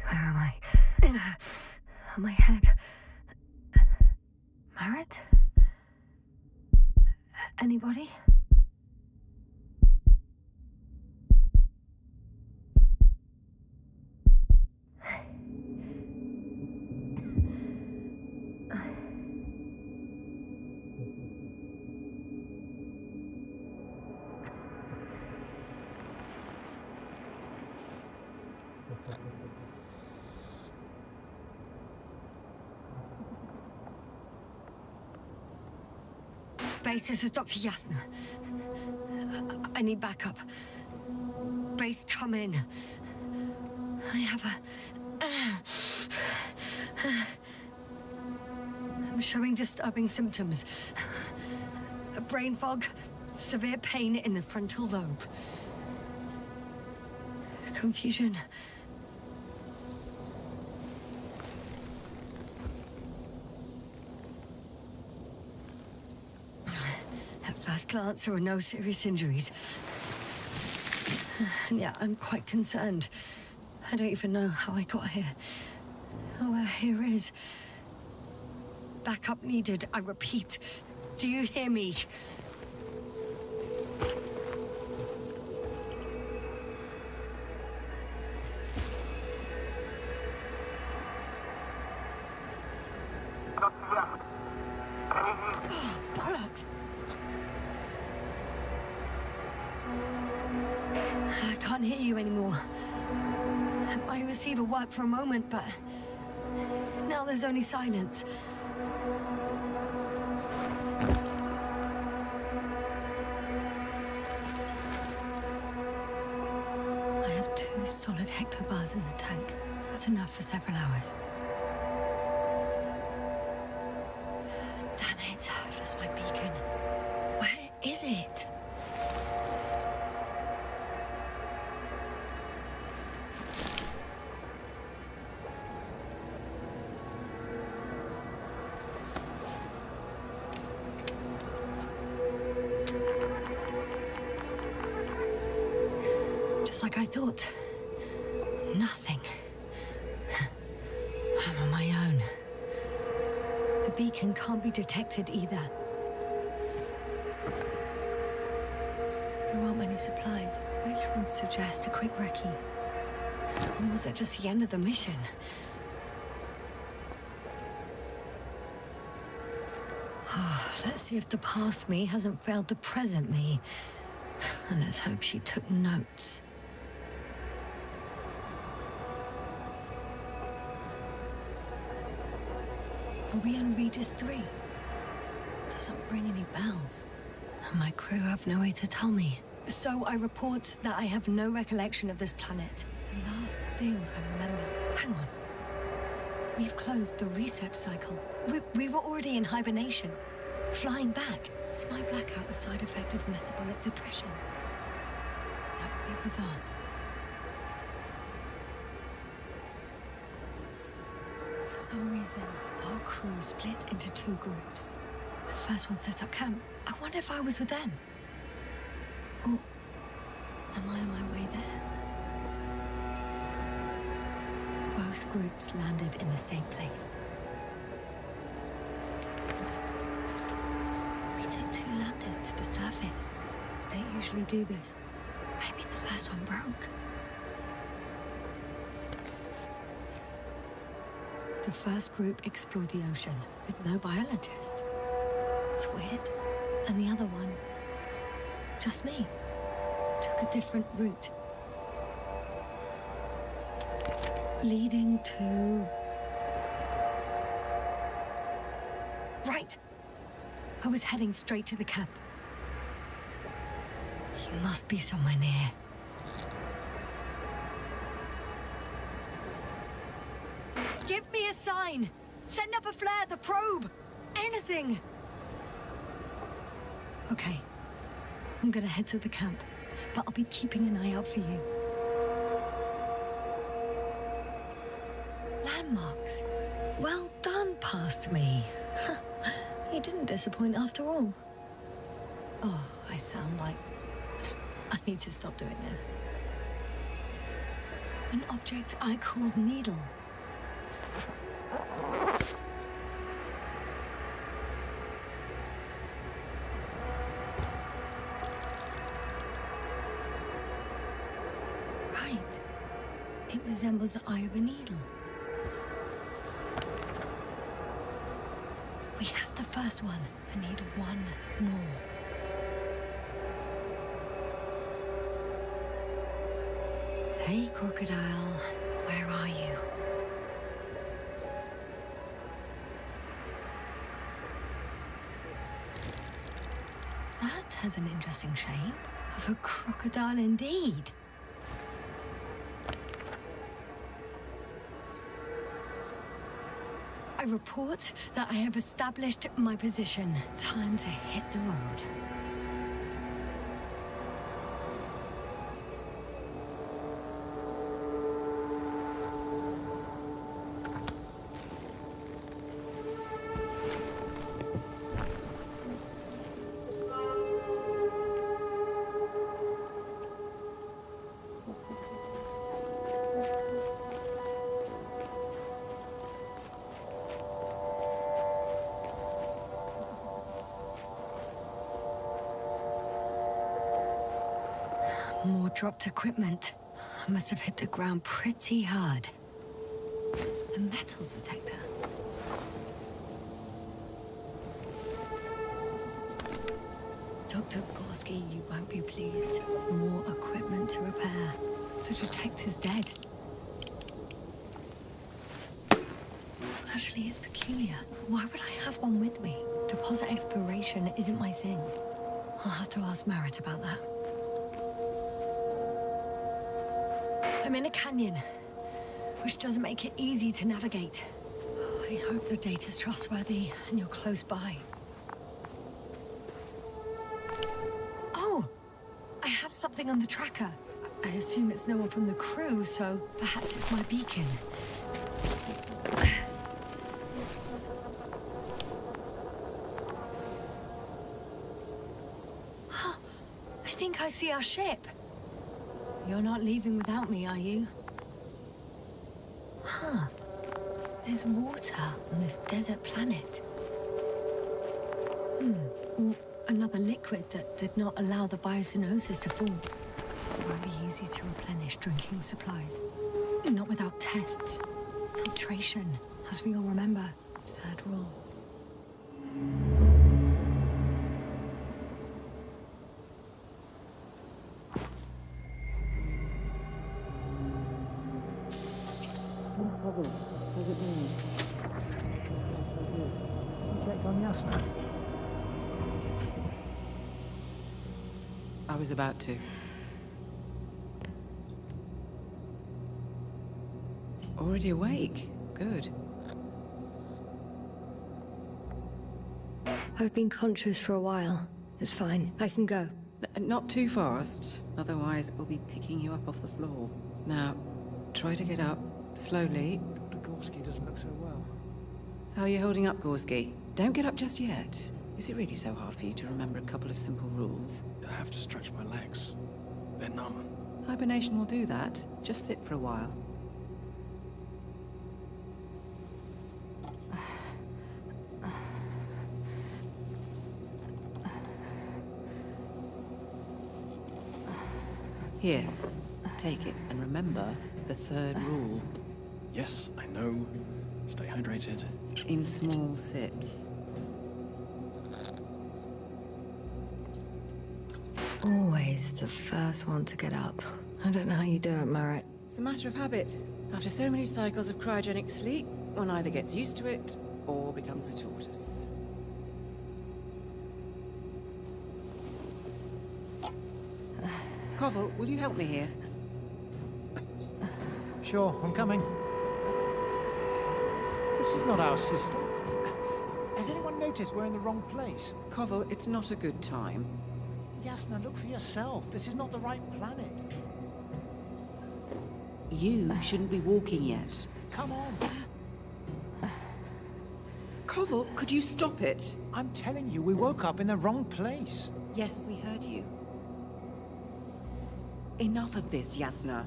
Where am I? On my head. Marriott? Anybody? Base, this is Dr. Yasna. I need backup. Base, come in. I have I'm showing disturbing symptoms. Brain fog, severe pain in the frontal lobe. Confusion. At first glance, there are no serious injuries. And yet, I'm quite concerned. I don't even know how I got here. Where here is. Backup needed, I repeat. Do you hear me? Bollocks! I can't hear you anymore. My receiver worked for a moment, but now there's only silence. I have 2 solid hectobars in the tank. That's enough for several hours. Damn it, I've lost my beacon. Where is it? Just like I thought. Nothing. I'm on my own. The beacon can't be detected either. There aren't many supplies, which would suggest a quick recce. Or was it just the end of the mission? Let's see if the past me hasn't failed the present me. And let's hope she took notes. Are we on Regis 3? Doesn't ring any bells. And my crew have no way to tell me. So I report that I have no recollection of this planet. The last thing I remember... Hang on. We've closed the research cycle. We were already in hibernation. Flying back. Is my blackout a side effect of metabolic depression? That would be bizarre. For some reason, our crew split into 2 groups. The first one set up camp. I wonder if I was with them. Or am I on my way there? Both groups landed in the same place. We took 2 landers to the surface. I don't usually do this. Maybe the first one broke. The first group explored the ocean with no biologist. It's weird. And the other one, just me, took a different route. Leading to... Right! I was heading straight to the camp. You must be somewhere near. Give me a sign! Send up a flare, the probe! Anything! Okay. I'm gonna head to the camp, but I'll be keeping an eye out for you. landmarks. Well done, past me. You didn't disappoint after all. Oh, I sound like... I need to stop doing this. An object I called Needle. Right. It resembles the eye of a needle. We have the first one. I need one more. Hey, crocodile. Where are you? That has an interesting shape. Of a crocodile indeed. I report that I have established my position. Time to hit the road. More dropped equipment. I must have hit the ground pretty hard. A metal detector. Dr. Gorski, you won't be pleased. More equipment to repair. The detector's dead. Actually, it's peculiar. Why would I have one with me? Deposit exploration isn't my thing. I'll have to ask Merritt about that. I'm in a canyon, which doesn't make it easy to navigate. I hope the data's trustworthy and you're close by. Oh! I have something on the tracker. I assume it's no one from the crew, so perhaps it's my beacon. I think I see our ship. You're not leaving without me, are you? Huh. There's water on this desert planet. Or another liquid that did not allow the biocenosis to form. It won't be easy to replenish drinking supplies. Not without tests. Filtration, as we all remember. Third rule. I was about to. Already awake? Good. I've been conscious for a while. It's fine. I can go. Not too fast, otherwise we'll be picking you up off the floor. Now, try to get up, slowly. Dr. Gorski doesn't look so well. How are you holding up, Gorski? Don't get up just yet. Is it really so hard for you to remember a couple of simple rules? I have to stretch my legs. They're numb. Hibernation will do that. Just sit for a while. Here, take it, and remember the third rule. Yes, I know. Stay hydrated. In small sips. Always the first one to get up. I don't know how you do it, Merritt. It's a matter of habit. After so many cycles of cryogenic sleep, one either gets used to it or becomes a tortoise. Koval, will you help me here? Sure, I'm coming. This is not our system. Has anyone noticed we're in the wrong place? Koval, it's not a good time. Yasna, look for yourself. This is not the right planet. You shouldn't be walking yet. Come on. Koval, could you stop it? I'm telling you, we woke up in the wrong place. Yes, we heard you. Enough of this, Yasna.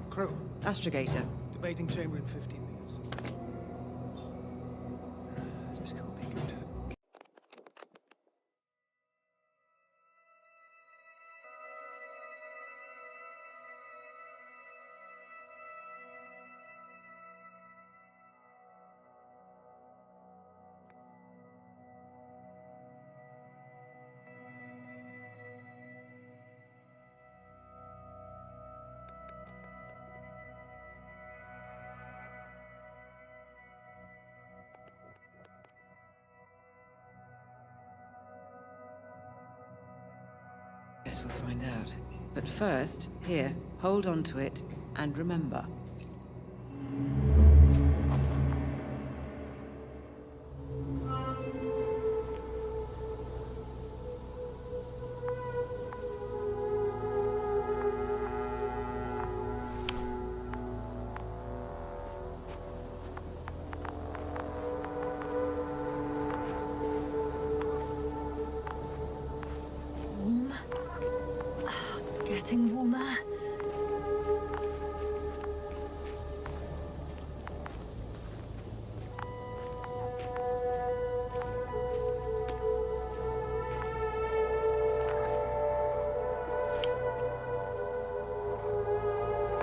Crew, Astrogator. debating chamber in 15 minutes. This can't be good. Guess we'll find out. But first, here, hold on to it, and remember. Warm. Getting warmer.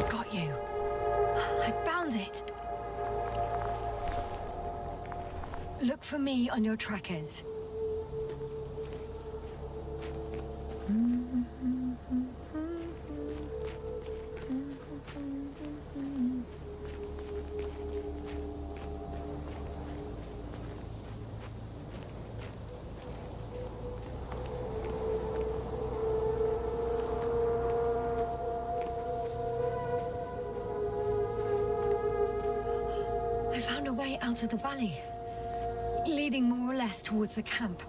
Got you. I found it. Look for me on your trackers. I found a way out of the valley, leading more or less towards the camp.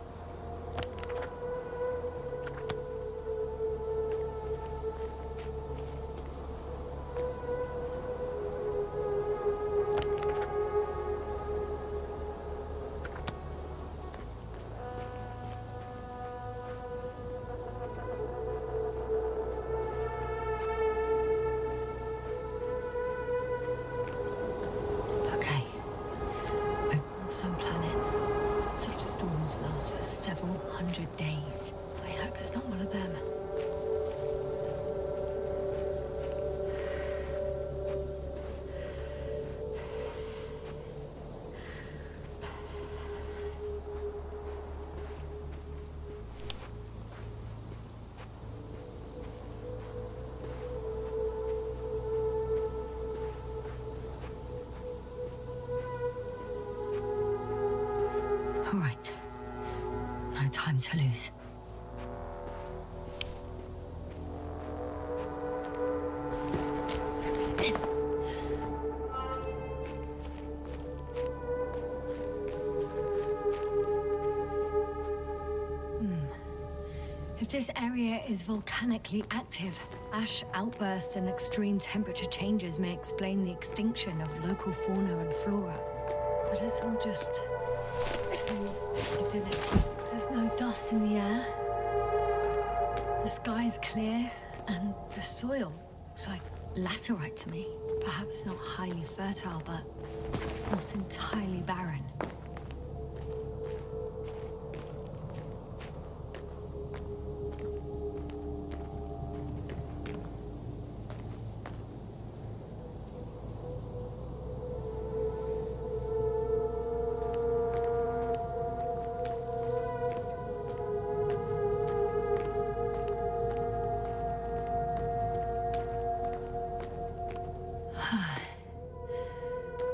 Okay. We're on some planets. Such storms last for several hundred days. I hope it's not one of them. All right. No time to lose. If this area is volcanically active, ash outbursts and extreme temperature changes may explain the extinction of local fauna and flora. But it's all just too idyllic. There's no dust in the air. The sky's clear, and the soil looks like laterite to me. Perhaps not highly fertile, but not entirely barren.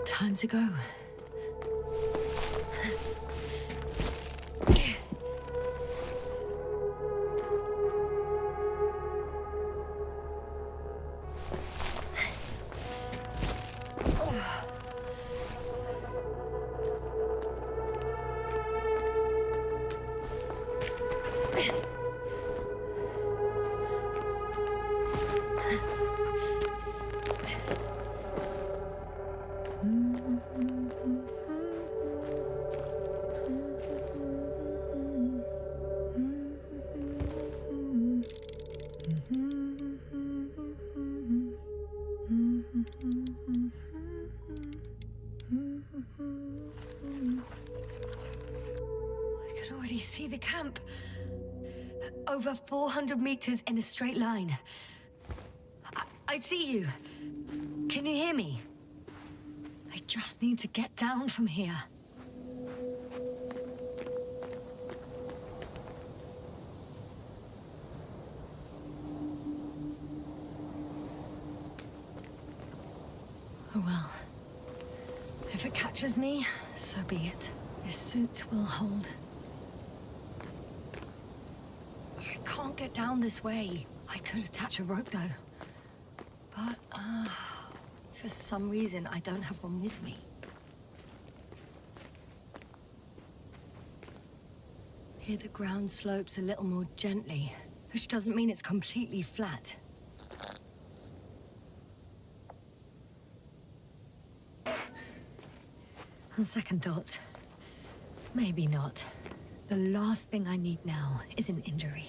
Time to go. see the camp. Over 400 meters in a straight line. I see you. Can you hear me? I just need to get down from here. Oh well. If it catches me, so be it. This suit will hold. I can't get down this way. I could attach a rope though. But, for some reason, I don't have one with me. Here the ground slopes a little more gently, which doesn't mean it's completely flat. On second thoughts, maybe not. The last thing I need now is an injury.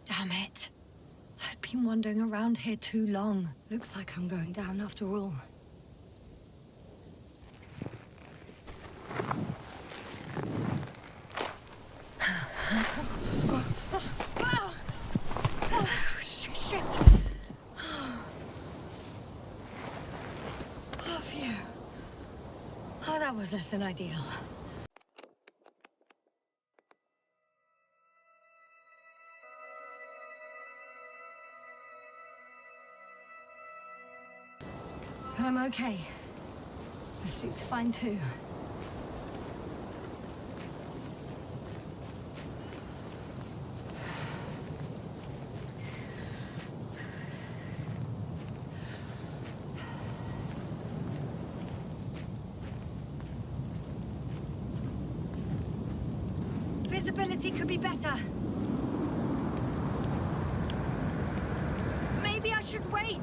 Damn it. I've been wandering around here too long. Looks like I'm going down after all. Shit. Oh, phew. Oh, that was less than ideal. But I'm okay. The suit's fine too. Visibility could be better. Maybe I should wait.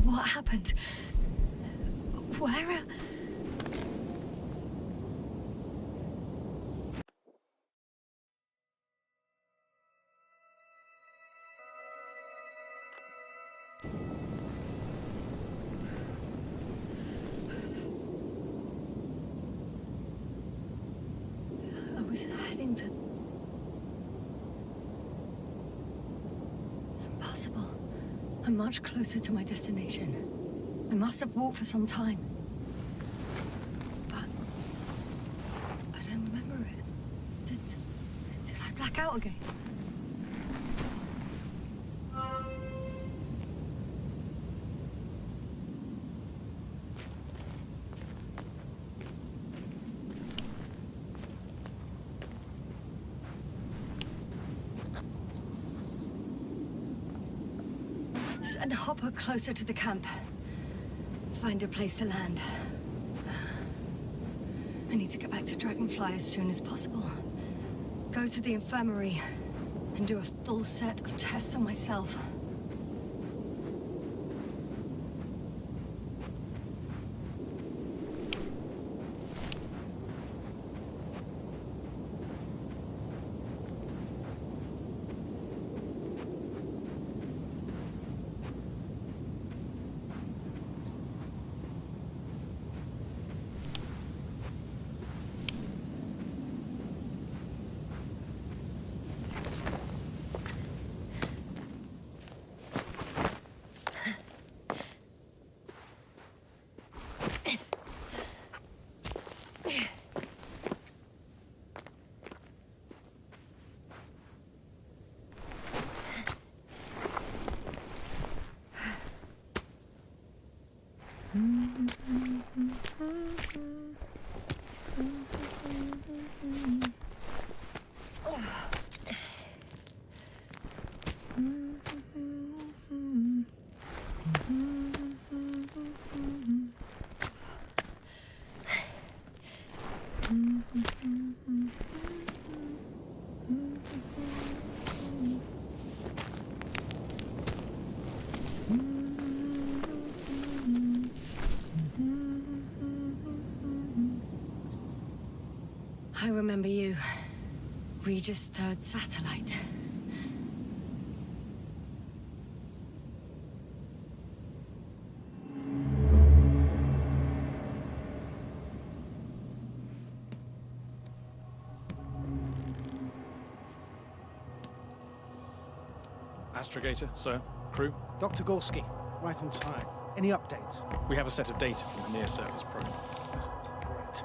What happened? Where? I was heading to... Impossible. I'm much closer to my destination. I must have walked for some time. But... I don't remember it. Did I black out again? Send a hopper closer to the camp. Find a place to land. I need to get back to Dragonfly as soon as possible. Go to the infirmary and do a full set of tests on myself. I remember you. Regis' third satellite. Astrogator, sir. Crew. Dr. Gorski, right on time. Any updates? We have a set of data from the near-surface probe. Great.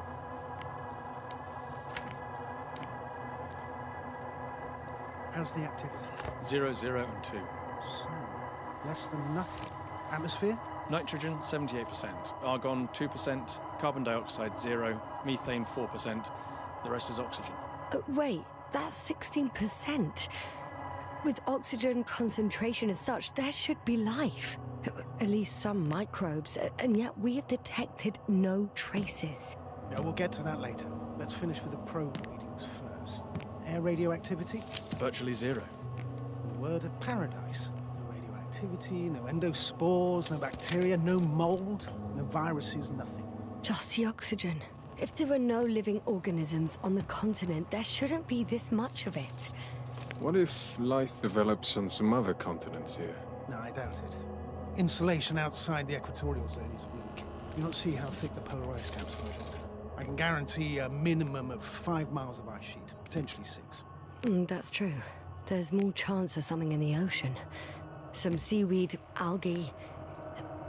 How's the activity? 0, 0, and 2. So, less than nothing. Atmosphere? Nitrogen, 78%. Argon, 2%. Carbon dioxide, 0. Methane, 4%. The rest is oxygen. Wait, that's 16%. With oxygen concentration as such, there should be life. At least some microbes, and yet we have detected no traces. Yeah, we'll get to that later. Let's finish with the probe readings first. Air radioactivity? Virtually 0. In a word, a paradise. No radioactivity, no endospores, no bacteria, no mold, no viruses, nothing. Just the oxygen. If there are no living organisms on the continent, there shouldn't be this much of it. What if life develops on some other continents here? No, I doubt it. Insulation outside the equatorial zone is weak. You don't see how thick the polar ice caps were, Doctor. I can guarantee a minimum of 5 miles of ice sheet, potentially 6. That's true. There's more chance of something in the ocean. Some seaweed, algae.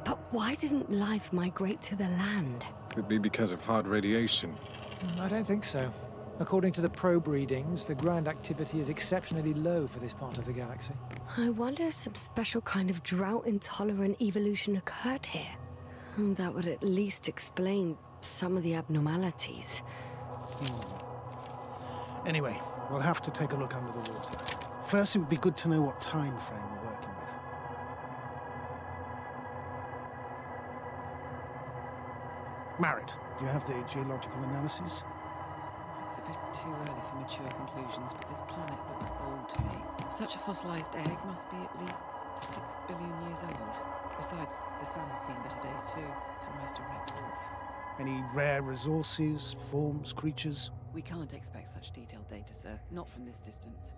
But why didn't life migrate to the land? Could be because of hard radiation. I don't think so. According to the probe readings, the ground activity is exceptionally low for this part of the galaxy. I wonder if some special kind of drought-intolerant evolution occurred here. That would at least explain some of the abnormalities. Anyway, we'll have to take a look under the water. First, it would be good to know what time frame we're working with. Marit, do you have the geological analysis? It's a bit too early for mature conclusions, but this planet looks old to me. Such a fossilized egg must be at least 6 billion years old. Besides, the sun has seen better days too. It's almost a red dwarf. Any rare resources, forms, creatures? We can't expect such detailed data, sir. Not from this distance.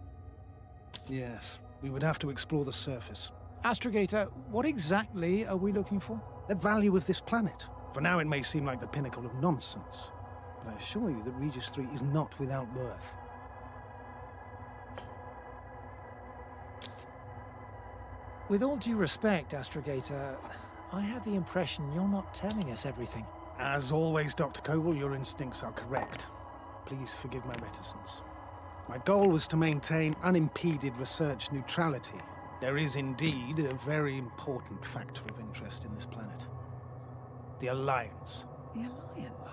Yes, we would have to explore the surface. Astrogator, what exactly are we looking for? The value of this planet. For now, it may seem like the pinnacle of nonsense, but I assure you that Regis 3 is not without worth. With all due respect, Astrogator, I have the impression you're not telling us everything. As always, Dr. Koval, your instincts are correct. Please forgive my reticence. My goal was to maintain unimpeded research neutrality. There is indeed a very important factor of interest in this planet. The Alliance. The Alliance?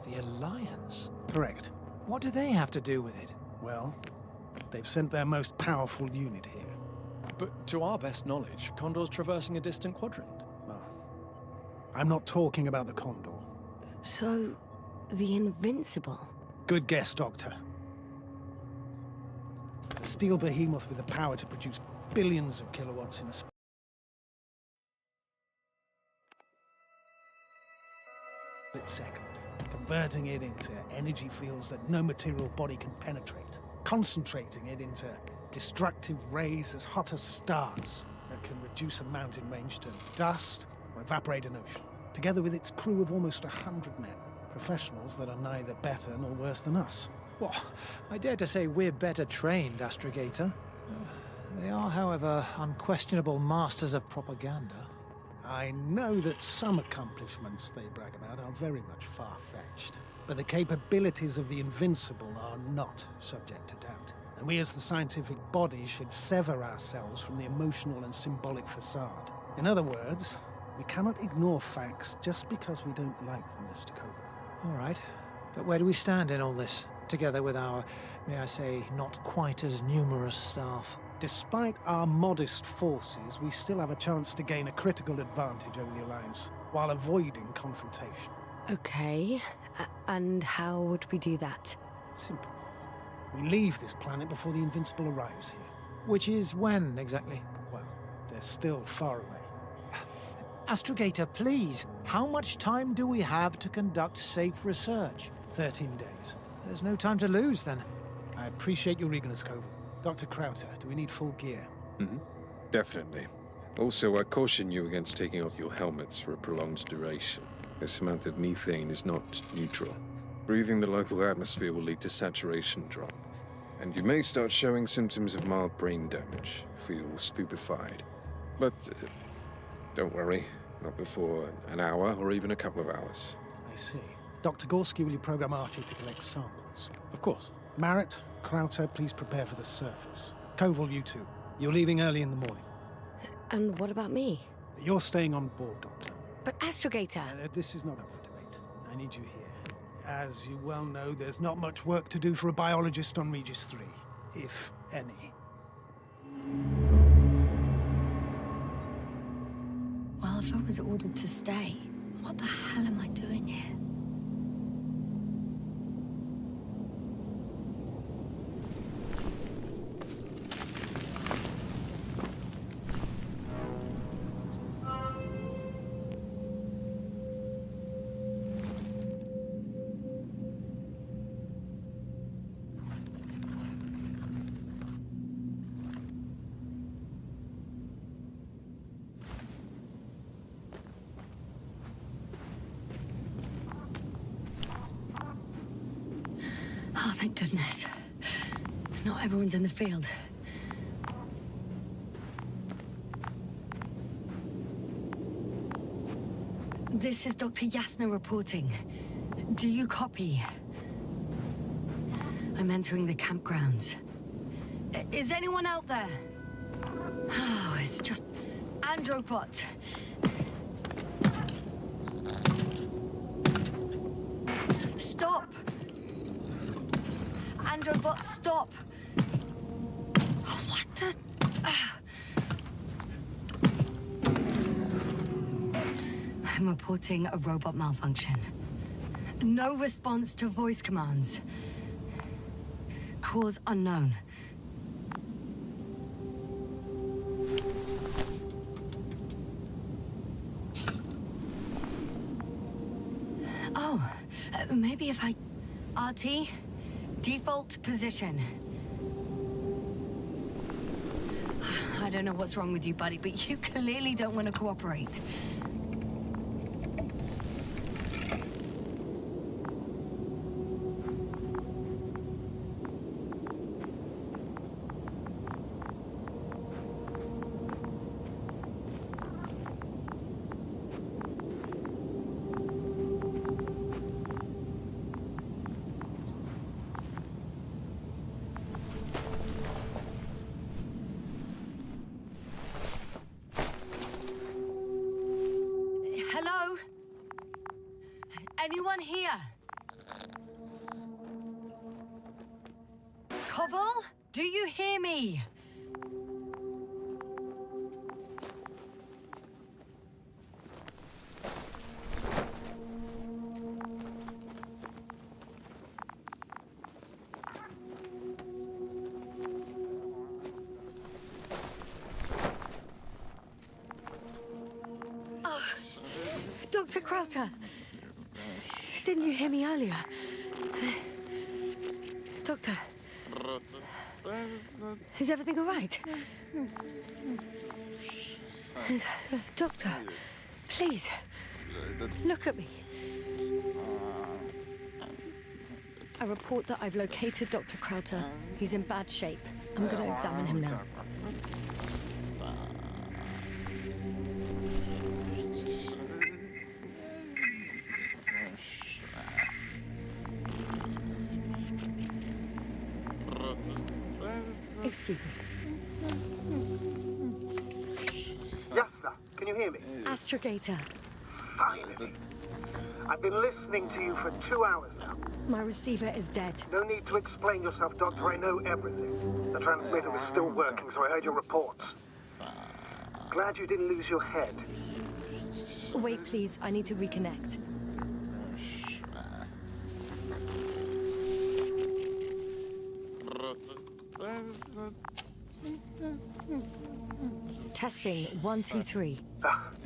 The Alliance? Correct. What do they have to do with it? Well, they've sent their most powerful unit here. But to our best knowledge, Condor's traversing a distant quadrant. Well, I'm not talking about the Condor. So, the Invincible? Good guess, Doctor. A steel behemoth with the power to produce billions of kilowatts in a split second, converting it into energy fields that no material body can penetrate, concentrating it into destructive rays as hot as stars that can reduce a mountain range to dust or evaporate an ocean, together with its crew of almost 100 men, professionals that are neither better nor worse than us. Well, I dare to say we're better trained, Astrogator. They are, however, unquestionable masters of propaganda. I know that some accomplishments they brag about are very much far-fetched, but the capabilities of the Invincible are not subject to doubt. And we as the scientific body should sever ourselves from the emotional and symbolic facade. In other words, We cannot ignore facts just because we don't like them, Mr. Koval. All right. But where do we stand in all this, together with our, may I say, not quite as numerous staff? Despite our modest forces, we still have a chance to gain a critical advantage over the Alliance, while avoiding confrontation. Okay. And how would we do that? Simple. We leave this planet before the Invincible arrives here. Which is when, exactly? Well, they're still far away. Astrogator, please, how much time do we have to conduct safe research? 13 days. There's no time to lose, then. I appreciate your eagerness, Koval. Dr. Krauter, do we need full gear? Definitely. Also, I caution you against taking off your helmets for a prolonged duration. This amount of methane is not neutral. Breathing the local atmosphere will lead to saturation drop, and you may start showing symptoms of mild brain damage, feel stupefied. But don't worry, not before an hour or even a couple of hours. I see. Dr. Gorski, will you program Artie to collect samples? Of course. Marrett, Krauter, please prepare for the surface. Koval, you too. You're leaving early in the morning. And what about me? You're staying on board, Doctor. But Astrogator... This is not up for debate. I need you here. As you well know, there's not much work to do for a biologist on Regis 3, if any. Well, if I was ordered to stay, what the hell am I doing here? Oh, thank goodness. Not everyone's in the field. This is Dr. Yasna reporting. Do you copy? I'm entering the campgrounds. Is anyone out there? Oh, it's just Andropot. Stop! Androbot, stop! What the... I'm reporting a robot malfunction. No response to voice commands. Cause unknown. Oh, maybe if I... RT? Default position. I don't know what's wrong with you, buddy, but you clearly don't want to cooperate. Hello? Anyone here? Koval? Do you hear me? Dr. Krauter, didn't you hear me earlier? Doctor, is everything all right? Doctor, please, look at me. I report that I've located Dr. Krauter. He's in bad shape. I'm going to examine him now. Excuse me. Yes, sir. Can you hear me? Astrogator, Finally. I've been listening to you for 2 hours now. my receiver is dead. No need to explain yourself, Doctor. I know everything. The transmitter was still working, so I heard your reports. Glad you didn't lose your head. Wait, please. I need to reconnect. Testing 1, 2, 3.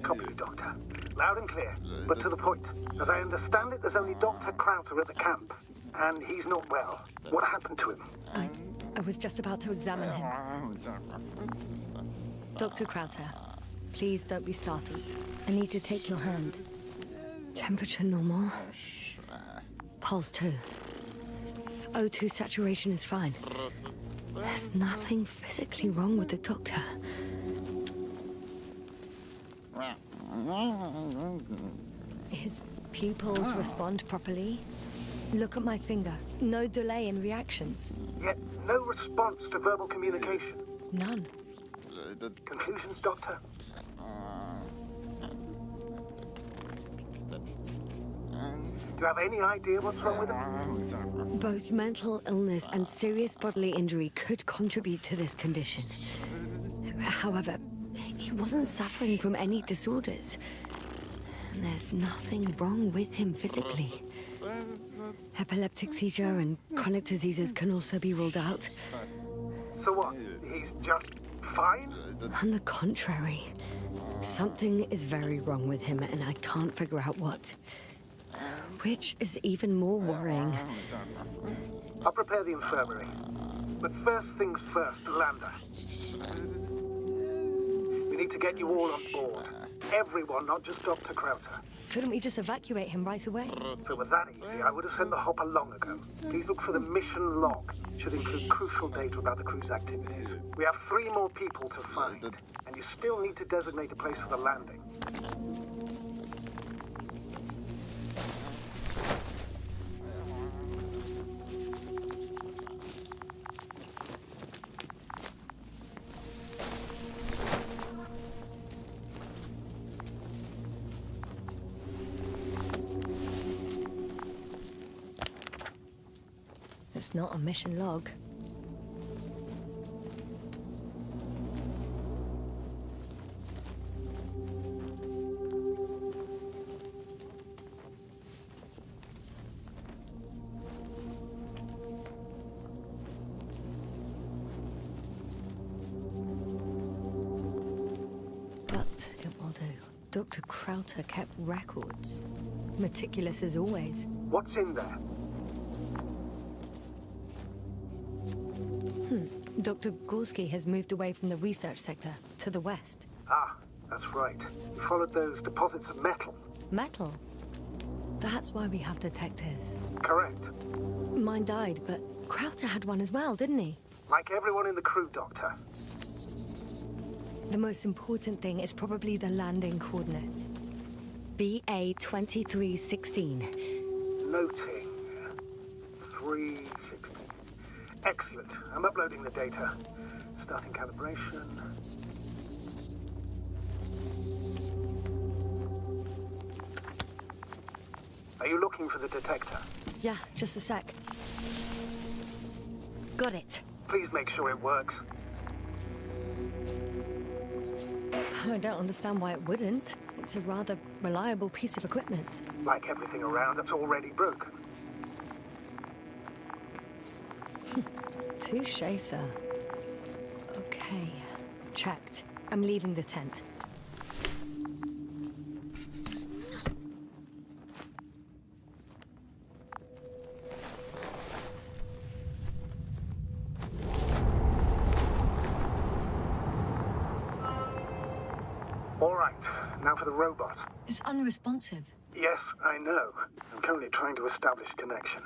Copy you, Doctor. Loud and clear, but to the point. As I understand it, there's only Dr. Crowther at the camp, and he's not well. What happened to him? I was just about to examine him. Dr. Crowther, please don't be startled. I need to take your hand. Temperature normal. Pulse 2. O2 saturation is fine. There's nothing physically wrong with the doctor. His pupils respond properly. Look at my finger. No delay in reactions. Yet no response to verbal communication. None. Conclusions, Doctor? Do you have any idea what's wrong with him? Both mental illness and serious bodily injury could contribute to this condition. However, he wasn't suffering from any disorders. There's nothing wrong with him physically. Epileptic seizure and chronic diseases can also be ruled out. So what? He's just fine? On the contrary, something is very wrong with him and I can't figure out what. Which is even more worrying. I'll prepare the infirmary. But first things first, Lander. We need to get you all on board. Everyone, not just Dr. Crowther. Couldn't we just evacuate him right away? If it were that easy, I would have sent the hopper long ago. Please look for the mission log. It should include crucial data about the crew's activities. We have 3 more people to find, and you still need to designate a place for the landing. It's not a mission log. But it will do. Dr. Crowther kept records. Meticulous as always. What's in there? Dr. Gorski has moved away from the research sector to the west. Ah, that's right. You followed those deposits of metal. Metal? That's why we have detectors. Correct. Mine died, but Crowther had one as well, didn't he? Like everyone in the crew, Doctor. The most important thing is probably the landing coordinates. BA 2316. Noting. 316. Excellent. I'm uploading the data. Starting calibration. Are you looking for the detector? Yeah, just a sec. Got it. Please make sure it works. I don't understand why it wouldn't. It's a rather reliable piece of equipment. Like everything around, it's already broken. Touché, sir. Okay. Checked. I'm leaving the tent. All right, now for the robot. It's unresponsive. Yes, I know. I'm currently trying to establish a connection.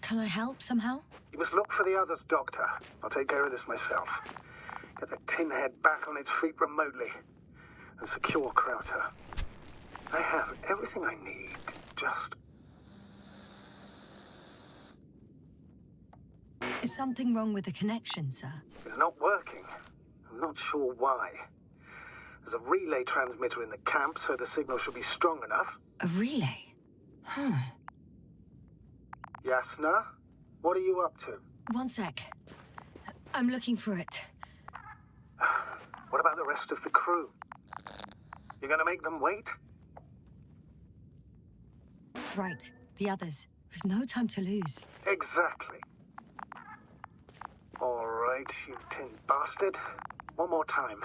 Can I help somehow? You must look for the others, Doctor. I'll take care of this myself. Get the tin head back on its feet remotely. And secure Crowther. I have everything I need. Just... Is something wrong with the connection, sir? It's not working. I'm not sure why. There's a relay transmitter in the camp, so the signal should be strong enough. A relay? Huh. Yasna, what are you up to? One sec. I'm looking for it. What about the rest of the crew? You're gonna make them wait? Right, the others. We've no time to lose. Exactly. All right, you tin bastard. One more time.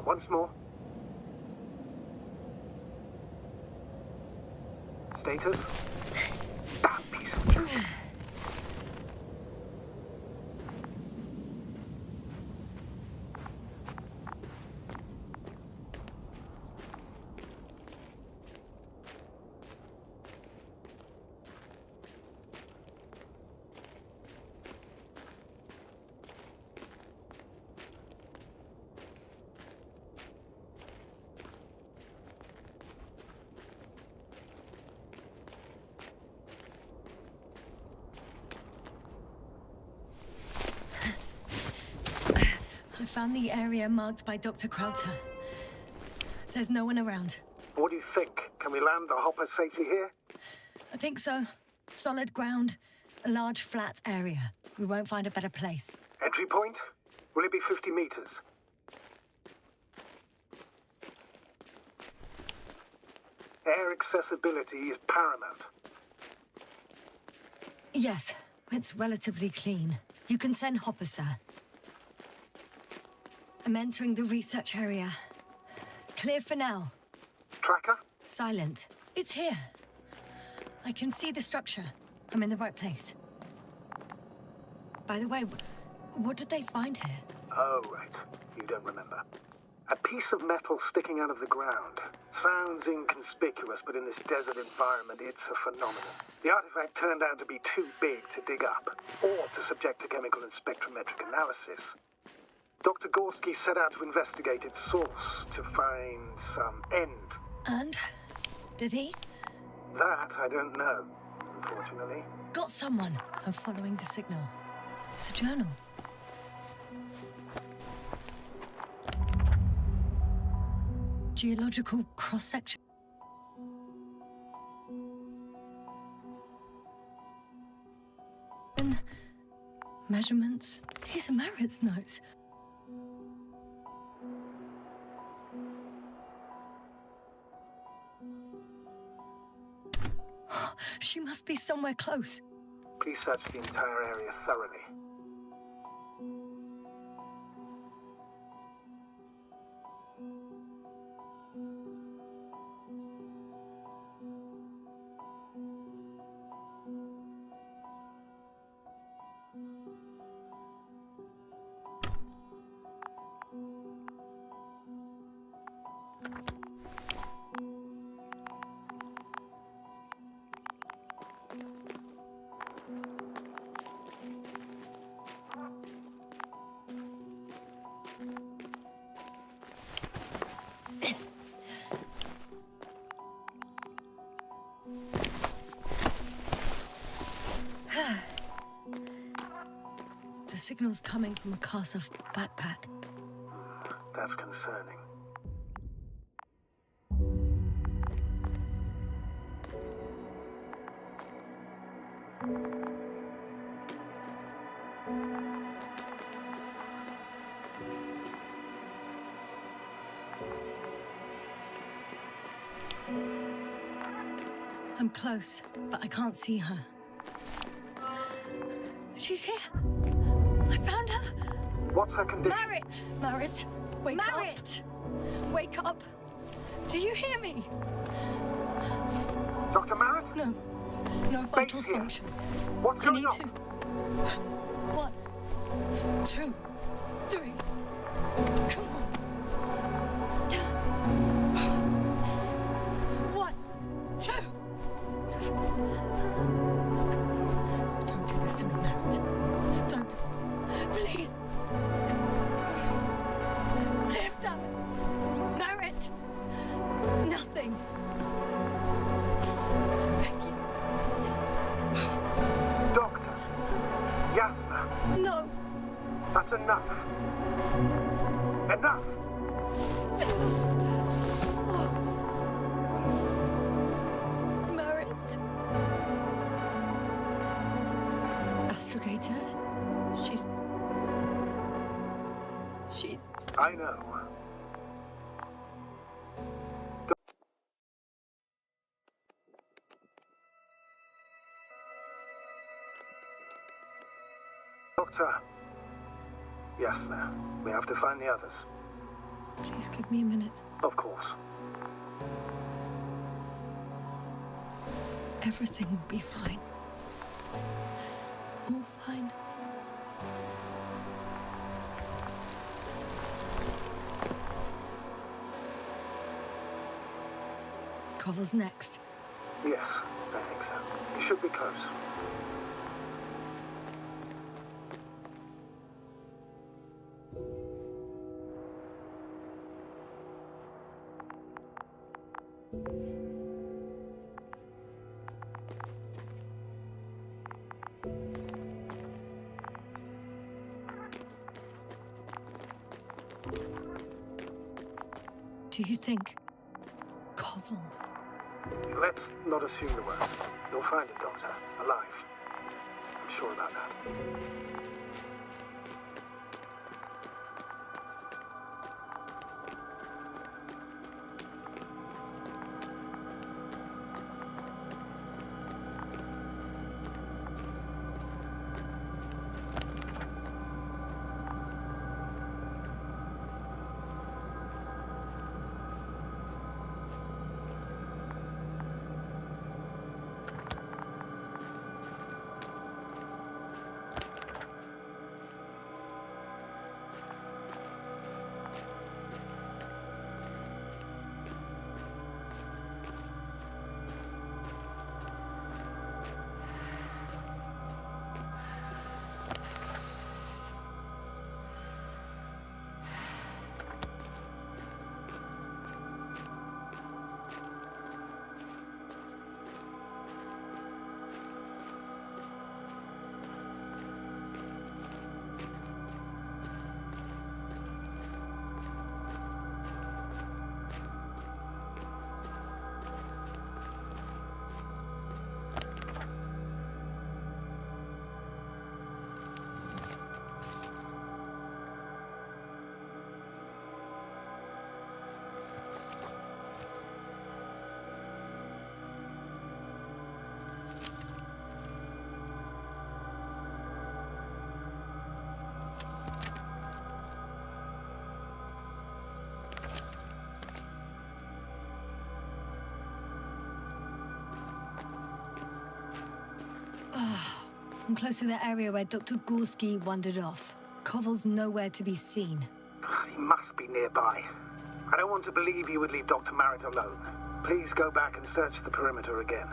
Once more. Status? Ah, piece of junk. I found the area marked by Dr. Krauter. There's no one around. What do you think? Can we land the hopper safely here? I think so. Solid ground, a large flat area. We won't find a better place. Entry point? Will it be 50 meters? Air accessibility is paramount. Yes, it's relatively clean. You can send Hopper, sir. I'm entering the research area. Clear for now. Tracker? Silent. It's here. I can see the structure. I'm in the right place. By the way, what did they find here? Oh, right. You don't remember. A piece of metal sticking out of the ground. Sounds inconspicuous, but in this desert environment, it's a phenomenon. The artifact turned out to be too big to dig up, or to subject to chemical and spectrometric analysis. Dr. Gorski set out to investigate its source, to find some end. And? Did he? That I don't know, unfortunately. Got someone. I'm following the signal. It's a journal. Geological cross-section. Measurements. These are Marit's notes. She must be somewhere close. Please search the entire area thoroughly. signal's coming from a cast-off backpack. That's concerning. I'm close, but I can't see her. She's here. I found her. What's her condition? Merritt! Merritt! Wake up! Merritt! Wake up! Do you hear me? Dr. Merritt? No. No vital Base here. functions. What's I going need on? to. 1, 2, 3. Come on. 1, 2. Don't do this to me, Merritt. Don't. Please. Live, damn it. Merritt. Nothing. I beg you. Doctor. Yasna. No. That's enough. Enough! Merritt. Astrogator. She's... I know. Doctor. Yasna. We have to find the others. Please give me a minute. Of course. Everything will be fine. All fine. Koval's next. Yes, I think so. You should be close. Do you think Koval? Let's not assume the worst. You'll find it, Doctor. Alive. I'm sure about that. I'm close to the area where Dr. Gorski wandered off. Koval's nowhere to be seen. He must be nearby. I don't want to believe he would leave Dr. Merritt alone. Please go back and search the perimeter again.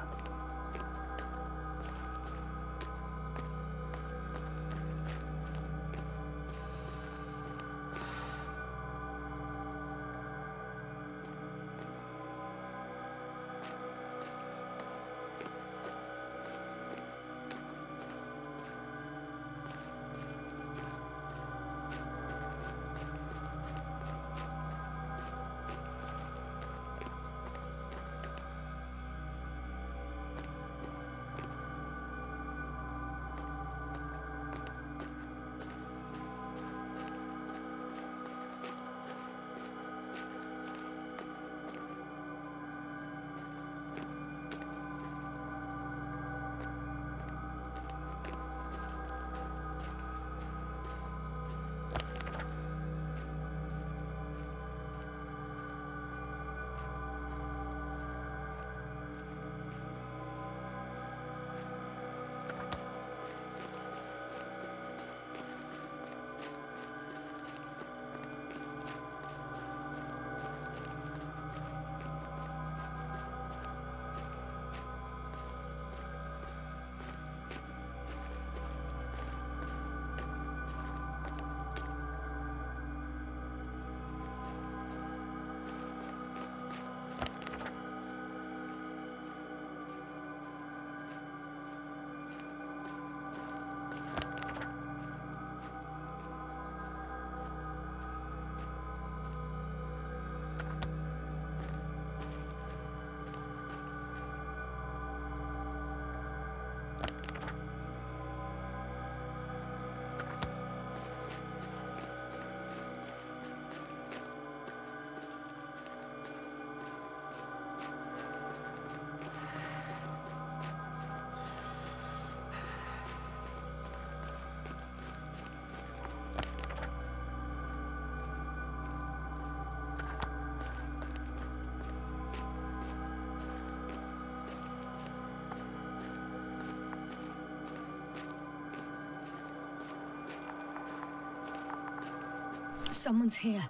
Someone's here.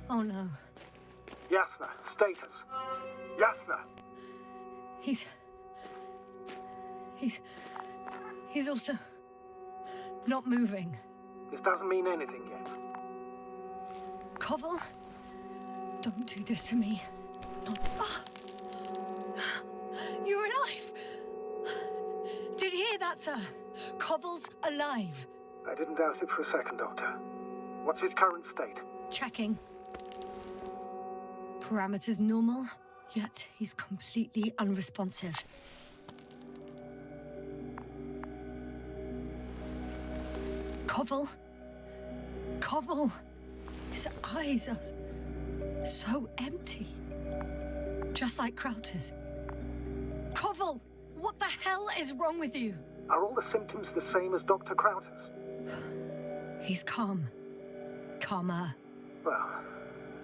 Oh no. Yasna, status. Yasna! He's also not moving. This doesn't mean anything yet. Koval? Don't do this to me. Not... Ah! You're alive! Did you hear that, sir? Koval's alive. I didn't doubt it for a second, Doctor. What's his current state? Checking. Parameters normal, yet he's completely unresponsive. Koval? Koval! His eyes are so empty. Just like Krauter's. Koval! What the hell is wrong with you? Are all the symptoms the same as Dr. Krauter's? He's calm. Calmer. Well,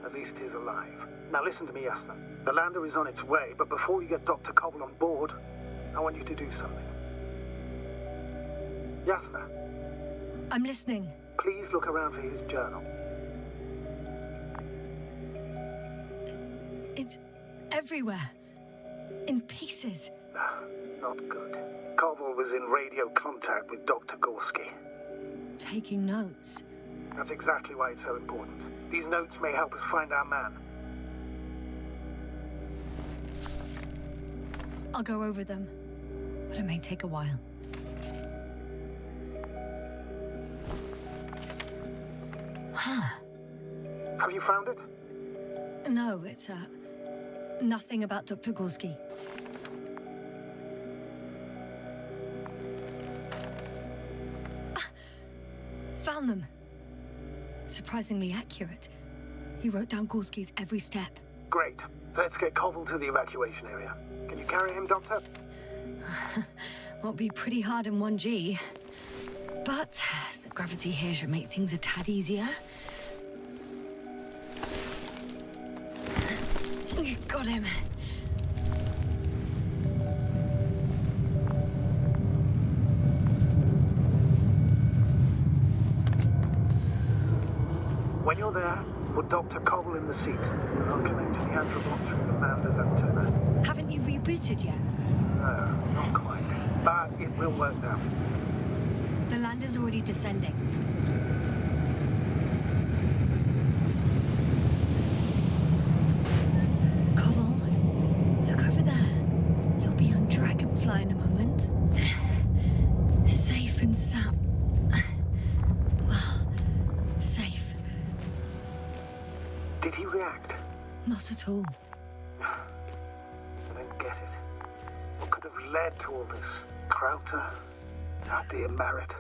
at least he's alive. Now listen to me, Yasna. The lander is on its way, but before you get Dr. Koval on board, I want you to do something. Yasna, I'm listening. please look around for his journal. It's everywhere. In pieces. Not good. Koval was in radio contact with Dr. Gorski. Taking notes. That's exactly why it's so important. These notes may help us find our man. I'll go over them, but it may take a while. Huh. Have you found it? No, it's, nothing about Dr. Gorski. Found them. Surprisingly accurate. He wrote down Gorski's every step. Great. Let's get Koval to the evacuation area. Can you carry him, Doctor? Won't be pretty hard in 1G. But the gravity here should make things a tad easier. Got him. When you're there, put Dr. Koval in the seat. And I'll connect to the Androbot through the Manda's antenna. Haven't you rebooted yet? No, not quite. But it will work now. The lander's already descending. Koval, look over there. You'll be on Dragonfly in a moment. Safe and sound. Well, safe. Did he react? Not at all. I don't get it. What could have led to all this? Krauter? Our dear Merritt?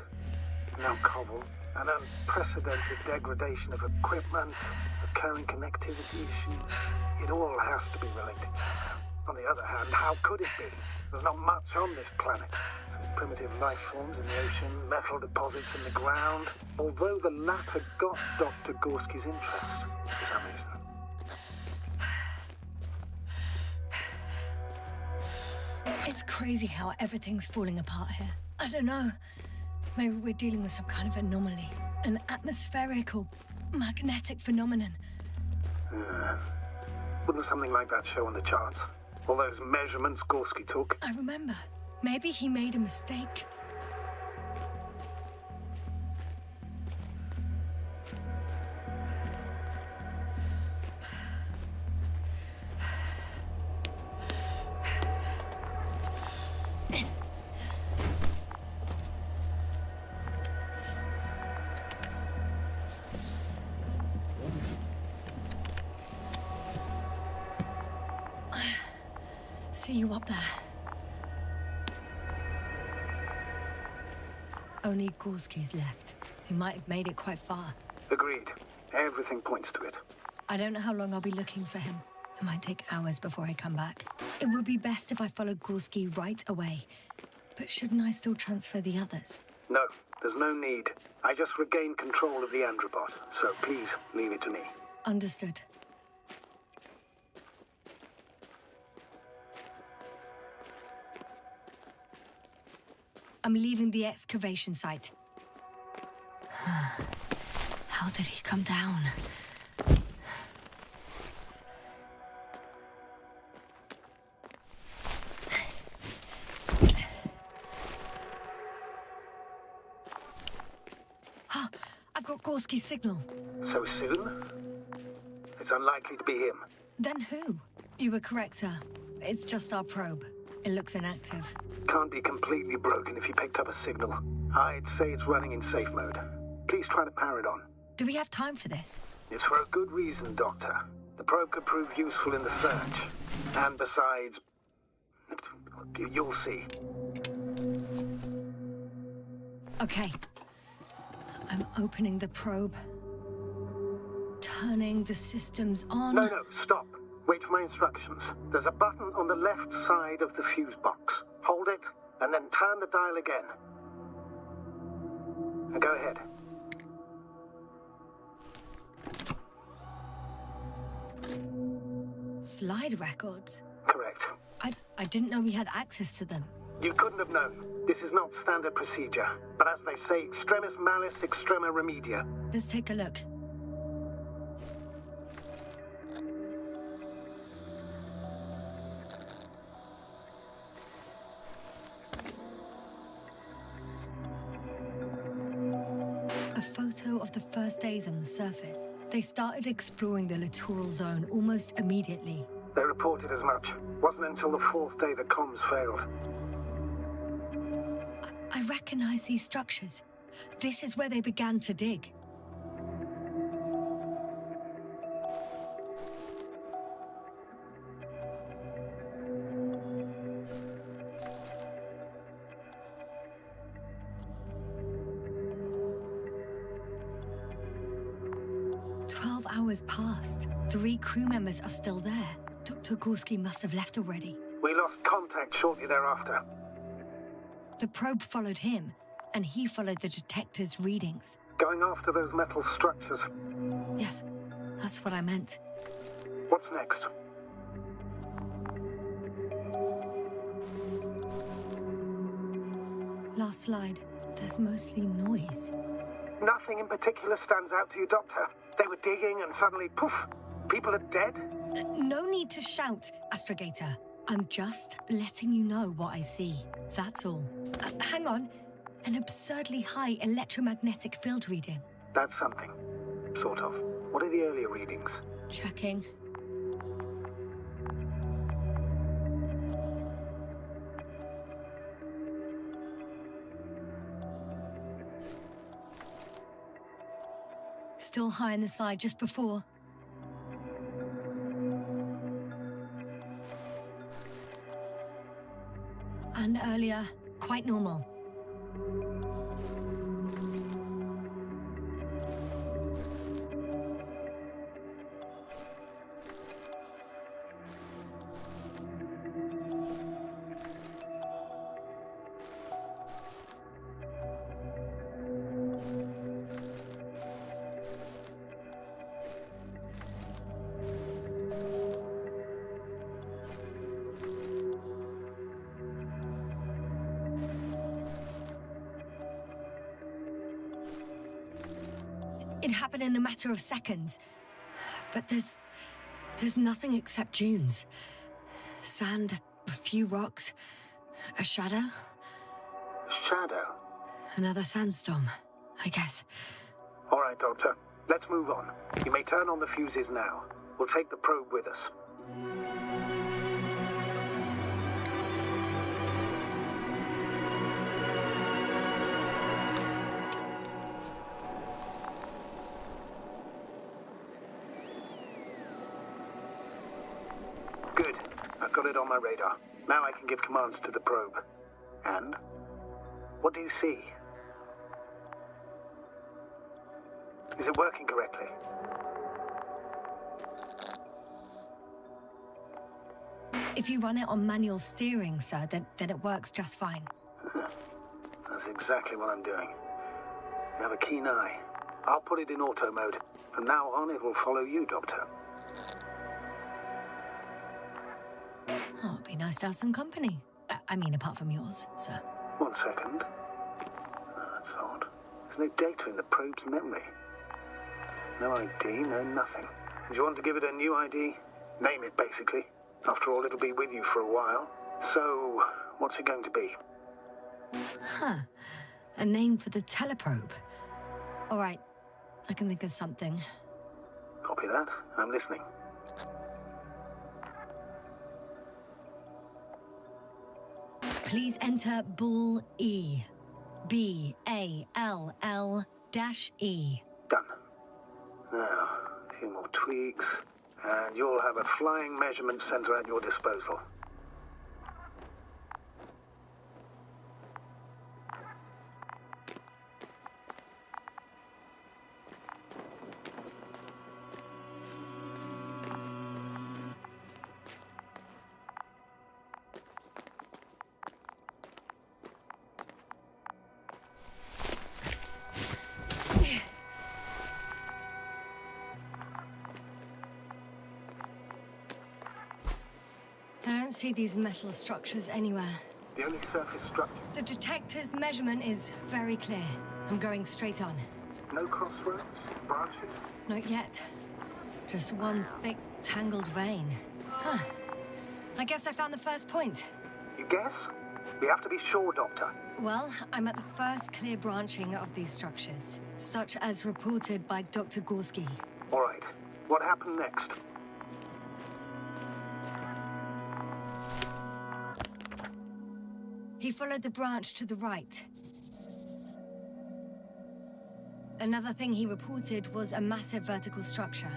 Now Koval? An unprecedented degradation of equipment, recurring connectivity issues. It all has to be related. On the other hand, how could it be? There's not much on this planet. Some primitive life forms in the ocean, metal deposits in the ground. Although the latter got Dr. Gorski's interest, for some reason. It's crazy how everything's falling apart here. I don't know. Maybe we're dealing with some kind of anomaly. An atmospheric or magnetic phenomenon. Wouldn't something like that show on the charts? All those measurements Gorski took? I remember. Maybe he made a mistake. See you up there. Only Gorski's left. He might have made it quite far. Agreed. Everything points to it. I don't know how long I'll be looking for him. It might take hours before I come back. It would be best if I followed Gorski right away. But shouldn't I still transfer the others? No, there's no need. I just regained control of the Androbot, so please leave it to me. Understood. I'm leaving the excavation site. How did he come down? I've got Gorski's signal. So soon? It's unlikely to be him. Then who? You were correct, sir. It's just our probe. It looks inactive. Can't be completely broken if you picked up a signal. I'd say it's running in safe mode. Please try to power it on. Do we have time for this? It's for a good reason, Doctor. The probe could prove useful in the search. And besides, you'll see. Okay. I'm opening the probe. Turning the systems on. No, stop. Wait for my instructions. There's a button on the left side of the fuse box. Hold it, and then turn the dial again. Now go ahead. Slide records? Correct. I didn't know we had access to them. You couldn't have known. This is not standard procedure. But as they say, extremis malice, extrema remedia. Let's take a look. A photo of the first days on the surface. They started exploring the littoral zone almost immediately. They reported as much. Wasn't until the fourth day the comms failed. I recognize these structures. This is where they began to dig. Hours passed. 3 crew members are still there. Dr. Gorski must have left already. We lost contact shortly thereafter. The probe followed him, and he followed the detector's readings. Going after those metal structures. Yes, that's what I meant. What's next? Last slide. There's mostly noise. Nothing in particular stands out to you, Doctor? They were digging and suddenly, poof, people are dead? No need to shout, Astrogator. I'm just letting you know what I see. That's all. Hang on. An absurdly high electromagnetic field reading. That's something. Sort of. What are the earlier readings? Checking. Still high in the slide just before. And earlier, quite normal. It happened in a matter of seconds. But there's nothing except dunes. Sand, a few rocks, a shadow. Shadow? Another sandstorm, I guess. All right, Doctor. Let's move on. You may turn on the fuses now. We'll take the probe with us. Good. I've got it on my radar. Now I can give commands to the probe. And? What do you see? Is it working correctly? If you run it on manual steering, sir, then it works just fine. That's exactly what I'm doing. You have a keen eye. I'll put it in auto mode. From now on, it will follow you, Doctor. Oh, it'd be nice to have some company. I mean, apart from yours, sir. 1 second. That's odd. There's no data in the probe's memory. No ID, no nothing. Do you want to give it a new ID? Name it, basically. After all, it'll be with you for a while. So, what's it going to be? Huh. A name for the teleprobe. All right. I can think of something. Copy that. I'm listening. Please enter Ball E. B-A-L-L-E. Done. Now, a few more tweaks, and you'll have a flying measurement center at your disposal. I don't see these metal structures anywhere. The only surface structure. The detector's measurement is very clear. I'm going straight on. No crossroads? Branches? Not yet. Just one thick, tangled vein. Huh. I guess I found the first point. You guess? We have to be sure, Doctor. Well, I'm at the first clear branching of these structures, such as reported by Dr. Gorski. All right. What happened next? He followed the branch to the right. Another thing he reported was a massive vertical structure.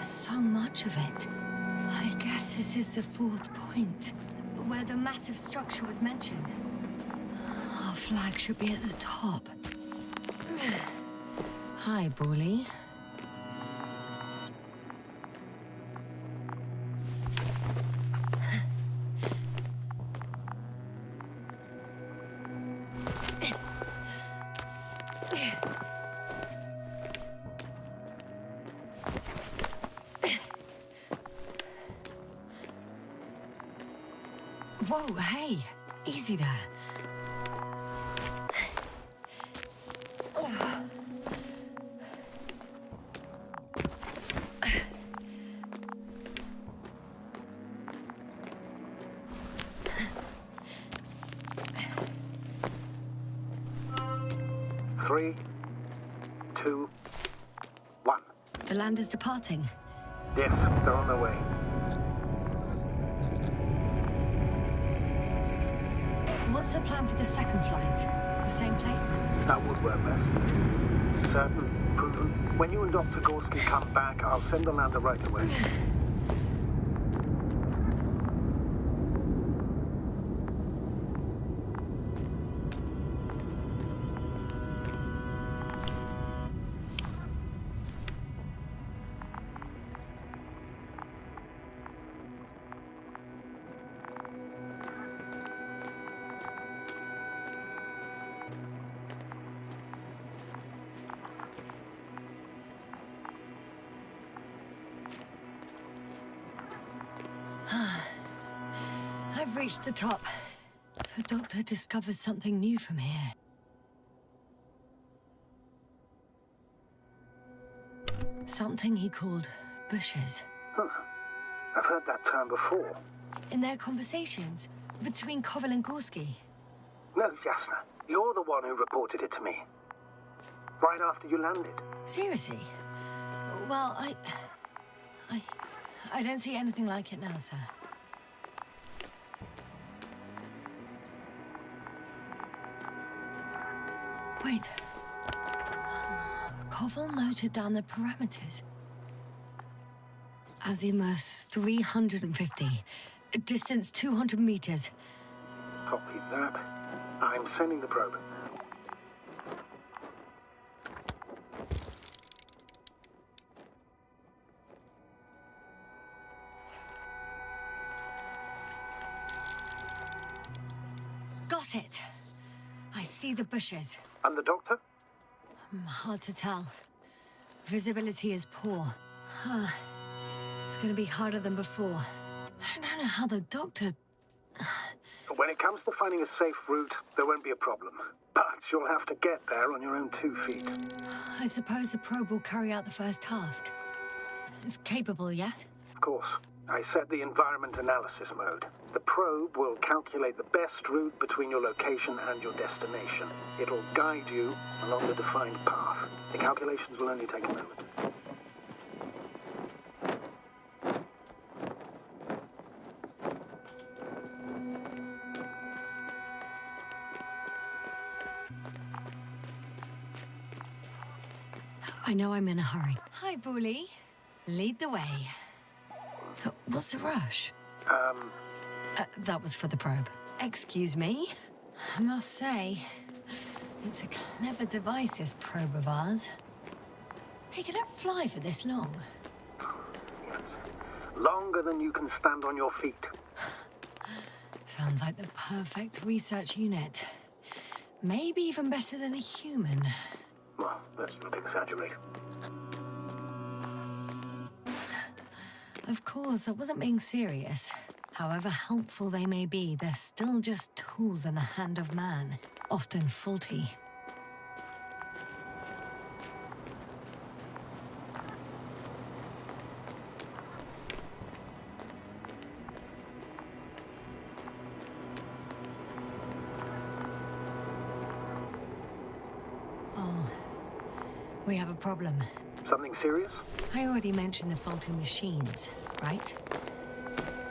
So much of it. I guess this is the fourth point, where the massive structure was mentioned. Our flag should be at the top. Hi, Bully. Whoa, hey, easy there. Three, two, one. The land is departing. Yes, they're on their way. What's the plan for the second flight? The same place? That would work best. Certain, proven. When you and Dr. Gorski come back, I'll send the lander right away. I've reached the top. The doctor discovered something new from here. Something he called bushes. Huh. I've heard that term before. In their conversations between Koval and Gorski. No, Jasna. You're the one who reported it to me. Right after you landed. Seriously? Well, I don't see anything like it now, sir. Wait. Koval noted down the parameters. Azimuth 350. Distance 200 meters. Copy that. I'm sending the probe. Got it. I see the bushes. And the doctor? Hard to tell. Visibility is poor. It's gonna be harder than before. I don't know how the doctor... When it comes to finding a safe route, there won't be a problem. But you'll have to get there on your own 2 feet. I suppose the probe will carry out the first task. It's capable yet? Of course. I set the environment analysis mode. The probe will calculate the best route between your location and your destination. It'll guide you along the defined path. The calculations will only take a moment. I know I'm in a hurry. Hi, Bully. Lead the way. What's the rush? That was for the probe. Excuse me? I must say, it's a clever device, this probe of ours. Hey, can it fly for this long? Yes. Longer than you can stand on your feet. Sounds like the perfect research unit. Maybe even better than a human. Well, let's not exaggerate. Of course, I wasn't being serious. However helpful they may be, they're still just tools in the hand of man, often faulty. Oh, we have a problem. Something serious? I already mentioned the faulty machines, right?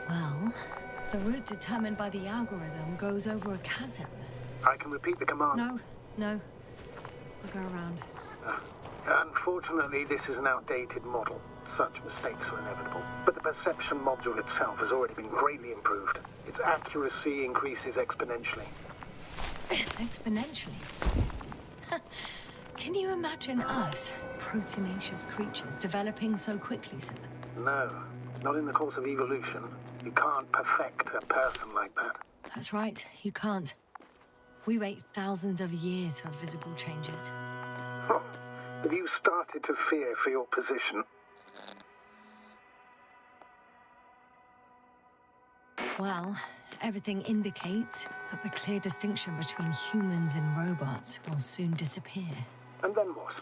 Well, the route determined by the algorithm goes over a chasm. I can repeat the command. No. I'll go around. Unfortunately, this is an outdated model. Such mistakes are inevitable. But the perception module itself has already been greatly improved. Its accuracy increases exponentially. Exponentially? Can you imagine us, proteinaceous creatures, developing so quickly, sir? No, not in the course of evolution. You can't perfect a person like that. That's right, you can't. We wait thousands of years for visible changes. Have you started to fear for your position? Well, everything indicates that the clear distinction between humans and robots will soon disappear. And then what?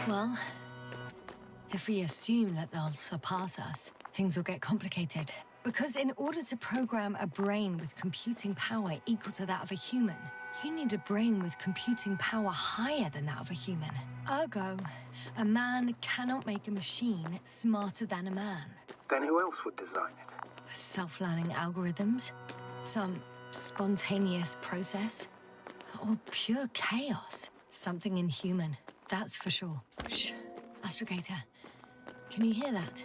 Well, if we assume that they'll surpass us, things will get complicated. Because in order to program a brain with computing power equal to that of a human, you need a brain with computing power higher than that of a human. Ergo, a man cannot make a machine smarter than a man. Then who else would design it? Self-learning algorithms? Some spontaneous process? Or pure chaos? Something inhuman, that's for sure. Shh, Astrogator. Can you hear that?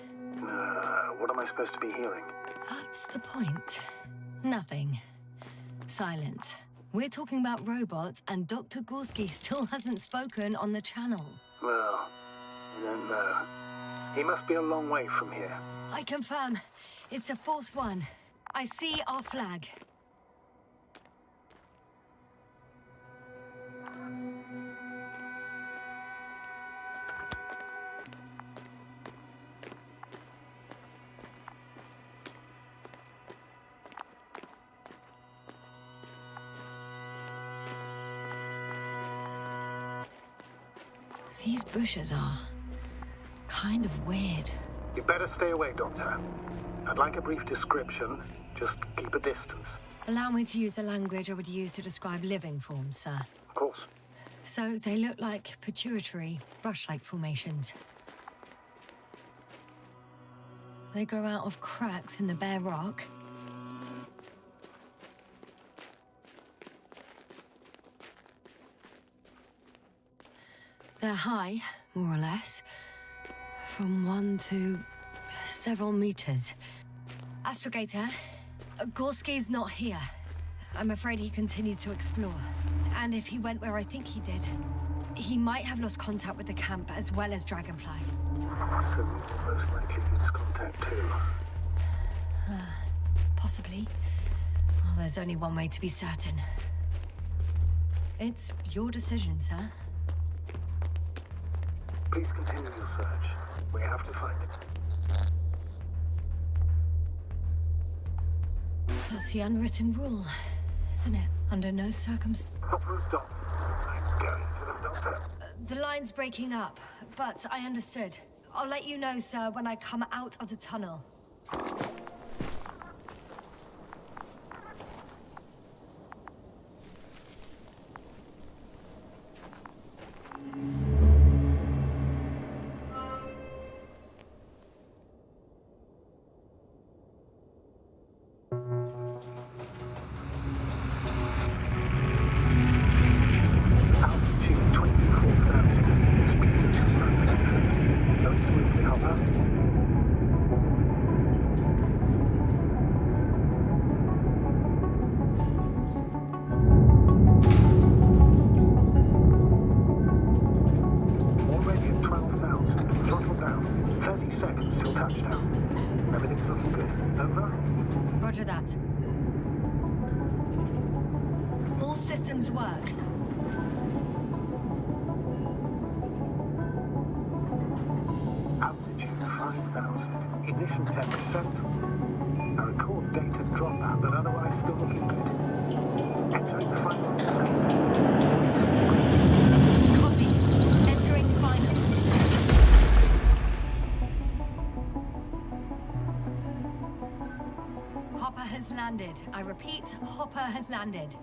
What am I supposed to be hearing? That's the point. Nothing. Silence. We're talking about robots, and Dr. Gorski still hasn't spoken on the channel. Well, I don't know. He must be a long way from here. I confirm. It's the fourth one. I see our flag. These bushes are kind of weird. You better stay away, Doctor. I'd like a brief description. Just keep a distance. Allow me to use the language I would use to describe living forms, sir. Of course. So they look like pituitary, brush-like formations. They grow out of cracks in the bare rock. They're high, more or less, from 1 to several meters. Astrogator, Gorski's not here. I'm afraid he continued to explore. And if he went where I think he did, he might have lost contact with the camp as well as Dragonfly. So we will most likely lose contact too. Possibly. Well, there's only one way to be certain. It's your decision, sir. Please continue your search. We have to find it. That's the unwritten rule, isn't it? Under no circumstances. Hopper's doctor. I'm going to the doctor. The line's breaking up, but I understood. I'll let you know, sir, when I come out of the tunnel. Altitude 24,000. Speed 250. Going smoothly, Hopper. Already at 12,000. Throttle down. 30 seconds till touchdown. Everything's looking good. Over? Roger that. All systems work. Altitude 5,000. Ignition 10%. I record data dropout, but otherwise still looking good. Entering the final descent. Copy. Entering final. Hopper has landed. I repeat, Hopper has landed.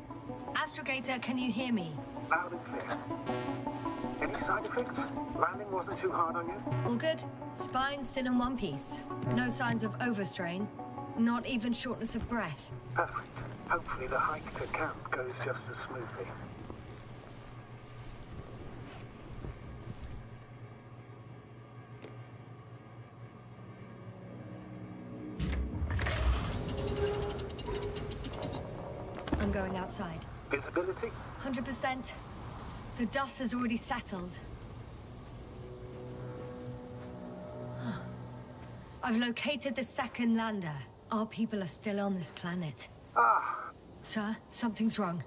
Astrogator, can you hear me? Loud and clear. Any side effects? Landing wasn't too hard on you? All good. Spine still in one piece. No signs of overstrain. Not even shortness of breath. Perfect. Hopefully the hike to camp goes just as smoothly. I'm going outside. Visibility? 100%. The dust has already settled. I've located the second lander. Our people are still on this planet. Ah, Sir, something's wrong.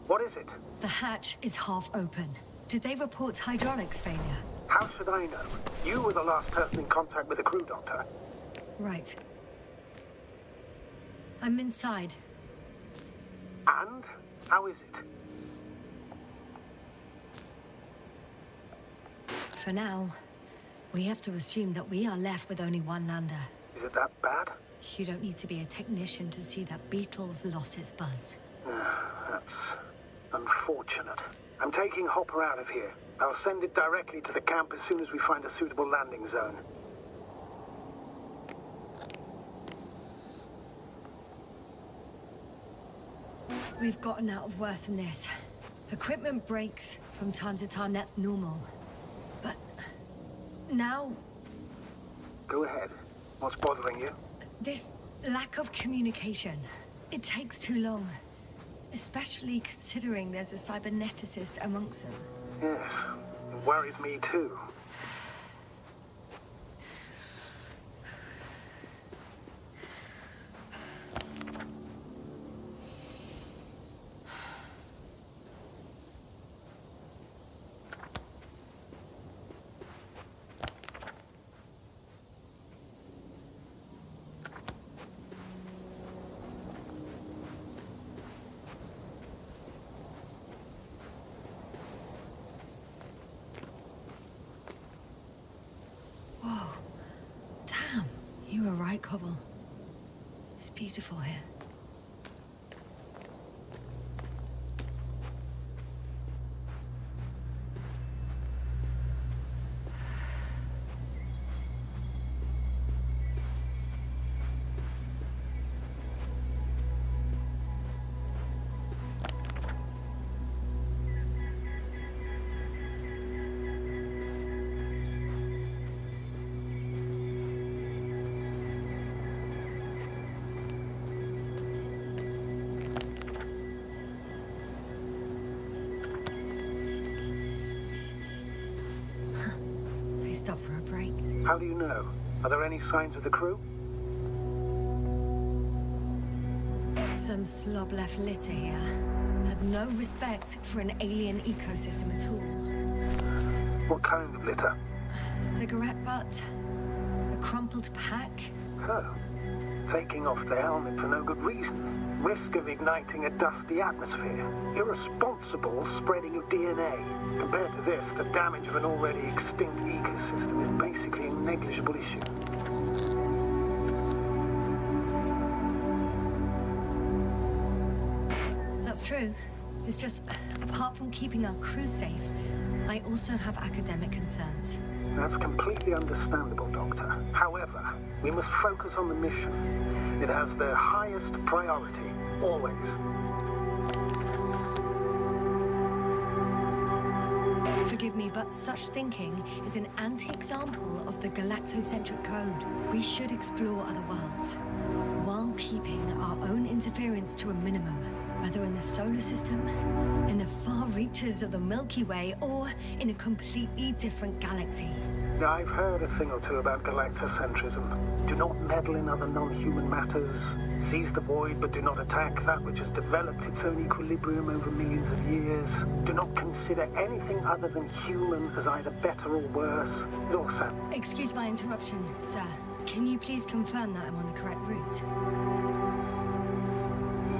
what is it? The hatch is half open. Did they report hydraulics failure? How should I know? You were the last person in contact with the crew, Doctor. Right. I'm inside. And? How is it? For now, we have to assume that we are left with only one lander. Is it that bad? You don't need to be a technician to see that Beetle's lost its buzz. That's unfortunate. I'm taking Hopper out of here. I'll send it directly to the camp as soon as we find a suitable landing zone. We've gotten out of worse than this. Equipment breaks from time to time, that's normal. But now, Go ahead. What's bothering you? this lack of communication, it takes too long. Especially considering there's a cyberneticist amongst them. Yes, it worries me too. You're right, Cobble. It's beautiful here. They stopped for a break. How do you know? Are there any signs of the crew? Some slob left litter here. Had no respect for an alien ecosystem at all. What kind of litter? Cigarette butt, a crumpled pack. So, taking off the helmet for no good reason. Risk of igniting a dusty atmosphere. Irresponsible spreading of DNA. Compared to this, the damage of an already extinct ecosystem is basically a negligible issue. That's true. It's just, apart from keeping our crew safe, I also have academic concerns. That's completely understandable, Doctor. However, we must focus on the mission. It has the highest priority, always. Forgive me, but such thinking is an anti-example of the galactocentric code. We should explore other worlds, while keeping our own interference to a minimum, whether in the solar system, in the far reaches of the Milky Way, or in a completely different galaxy. I've heard a thing or two about galactocentrism. Do not meddle in other non-human matters. Seize the void, but do not attack that which has developed its own equilibrium over millions of years. Do not consider anything other than human as either better or worse. It all sounds... Excuse my interruption, sir. Can you please confirm that I'm on the correct route?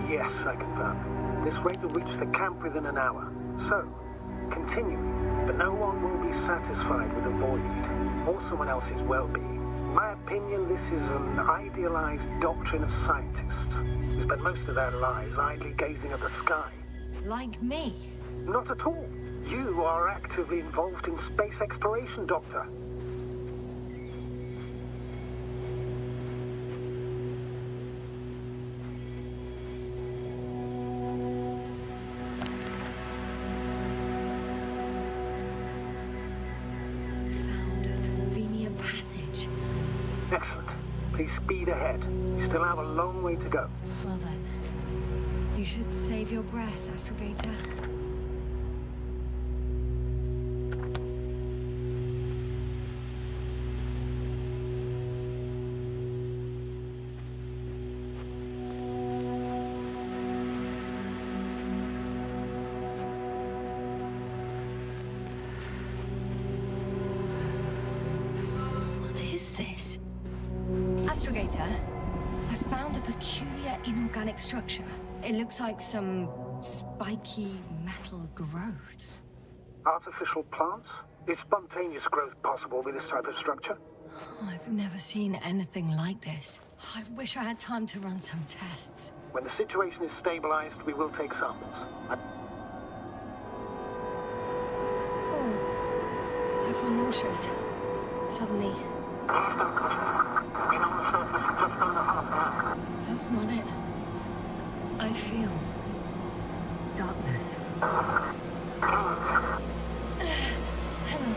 Yes, I confirm. This rate will reach the camp within an hour. So, continue. But no one will be satisfied with a void, or someone else's well-being. In my opinion, this is an idealized doctrine of scientists who spend most of their lives idly gazing at the sky. Like me? Not at all. You are actively involved in space exploration, Doctor. Excellent. Please speed ahead. You still have a long way to go. Well then, you should save your breath, Astrogator. What is this? Astrogator, I found a peculiar inorganic structure. It looks like some spiky metal growths. Artificial plants? Is spontaneous growth possible with this type of structure? Oh, I've never seen anything like this. I wish I had time to run some tests. When the situation is stabilized, we will take samples. I feel nauseous. Suddenly. That's not it. I feel darkness. Hello.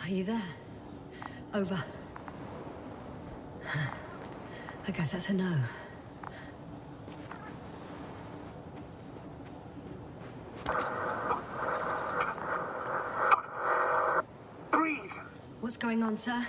Are you there? Over. I guess that's a no. Breathe! What's going on, sir?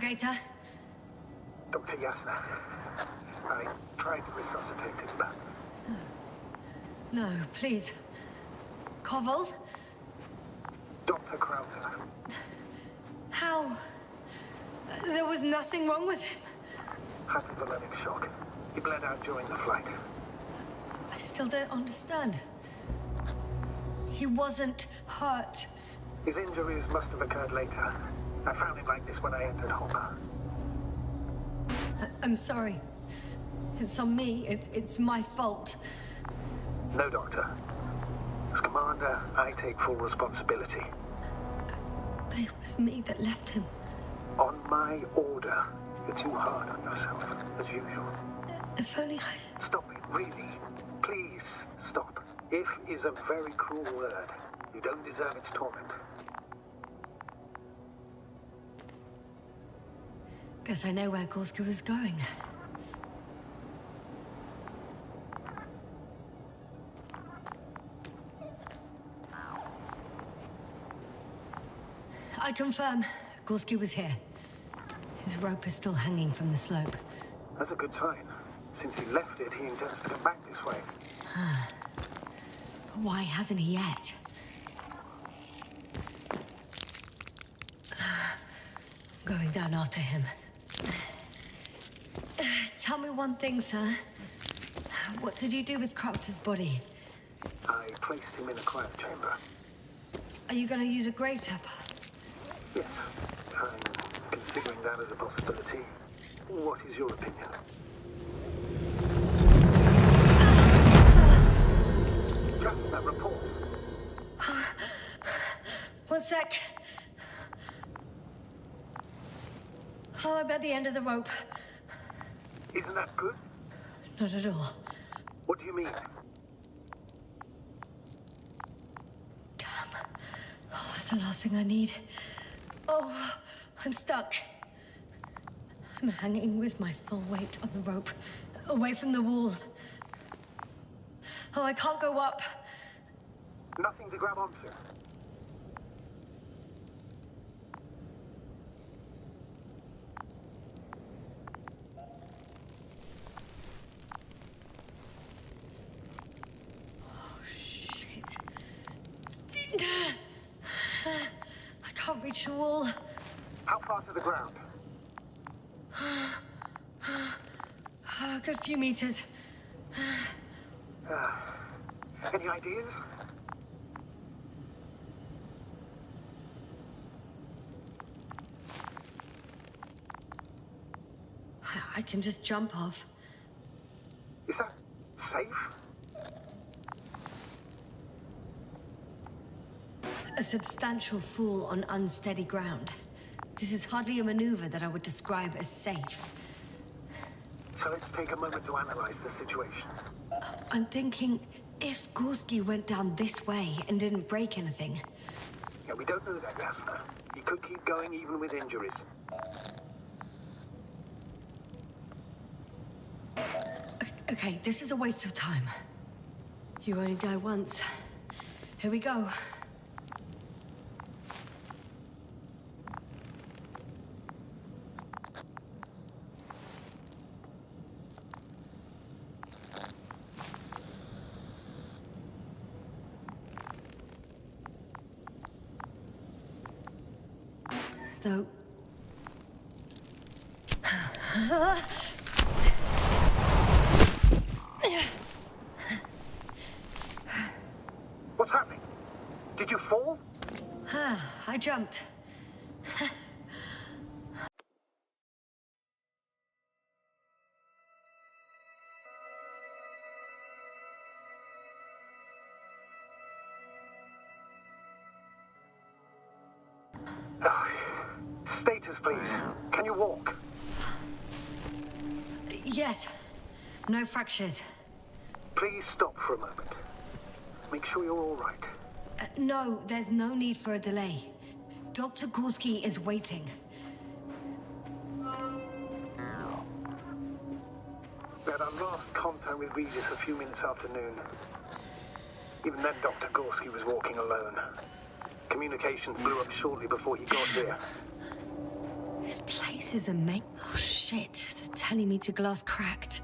Gator? Dr. Yasna. I tried to resuscitate him, but... No, please. Koval? Dr. Krauser. How? There was nothing wrong with him. Hypovolemic shock. He bled out during the flight. I still don't understand. He wasn't hurt. His injuries must have occurred later. I found him like this when I entered Hopper. I'm sorry. It's on me. It's my fault. No, Doctor. As Commander, I take full responsibility. But it was me that left him. On my order. You're too hard on yourself, as usual. If only I... Stop it, really. Please, stop. If is a very cruel word. You don't deserve its torment. Guess I know where Gorska was going. I confirm, Gorski was here. His rope is still hanging from the slope. That's a good sign. Since he left it, he intends to come back this way. But why hasn't he yet? Going down after him. Tell me one thing, sir. What did you do with Crafter's body? I placed him in a quiet chamber. Are you going to use a grave tapper? Yes, I'm considering that as a possibility. What is your opinion? Just that report. One sec. Oh, I'm at the end of the rope. Isn't that good? Not at all. What do you mean? Damn. Oh, that's the last thing I need. Oh, I'm stuck. I'm hanging with my full weight on the rope, away from the wall. Oh, I can't go up. Nothing to grab onto. Oh, shit. I can't reach the wall. How far to the ground? A good few meters. Any ideas? I can just jump off. Is that safe? A substantial fall on unsteady ground. This is hardly a maneuver that I would describe as safe. So let's take a moment to analyze the situation. I'm thinking, if Gorski went down this way and didn't break anything... Yeah, we don't know that, Jasna. He could keep going even with injuries. Okay, this is a waste of time. You only die once. Here we go. Though... What's happening? Did you fall? I jumped. Status, please. Can you walk? Yes. No fractures. Please stop for a moment. Make sure you're all right. No, there's no need for a delay. Dr. Gorski is waiting. We had our last contact with Regis a few minutes after noon. Even then, Dr. Gorski was walking alone. Communications blew up shortly before he got here. This place is amazing. Oh shit, they're telling me to glass cracked.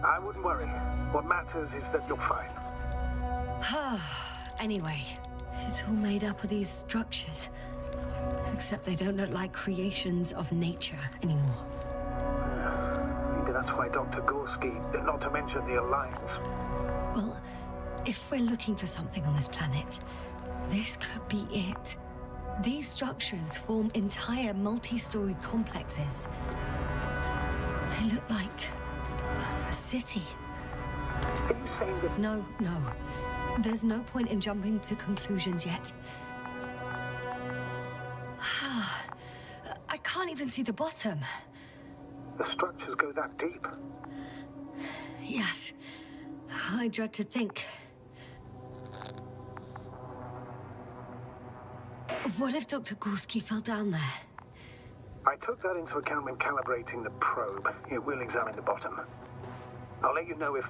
I wouldn't worry. What matters is that you're fine. Anyway, it's all made up of these structures. Except they don't look like creations of nature anymore. Maybe that's why Dr. Gorski, not to mention the Alliance. Well, if we're looking for something on this planet, this could be it. These structures form entire multi-story complexes. They look like a city. Are you saying that... No. There's no point in jumping to conclusions yet. I can't even see the bottom. the structures go that deep? Yes. I dread to think. What if Dr. Gorski fell down there? I took that into account when calibrating the probe. It will examine the bottom. I'll let you know if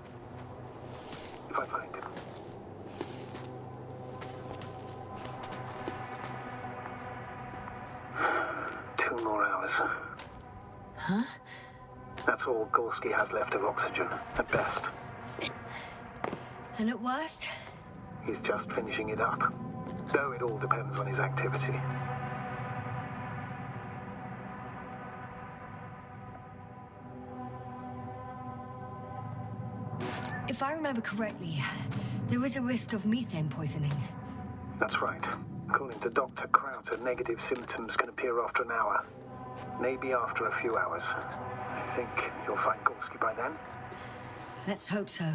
I find it. Two more hours. Huh? That's all Gorski has left of oxygen, at best. And at worst? He's just finishing it up. Though it all depends on his activity. If I remember correctly, there is a risk of methane poisoning. That's right. According to Dr. Krauter, negative symptoms can appear after an hour. Maybe after a few hours. I think you'll find Gorski by then. Let's hope so.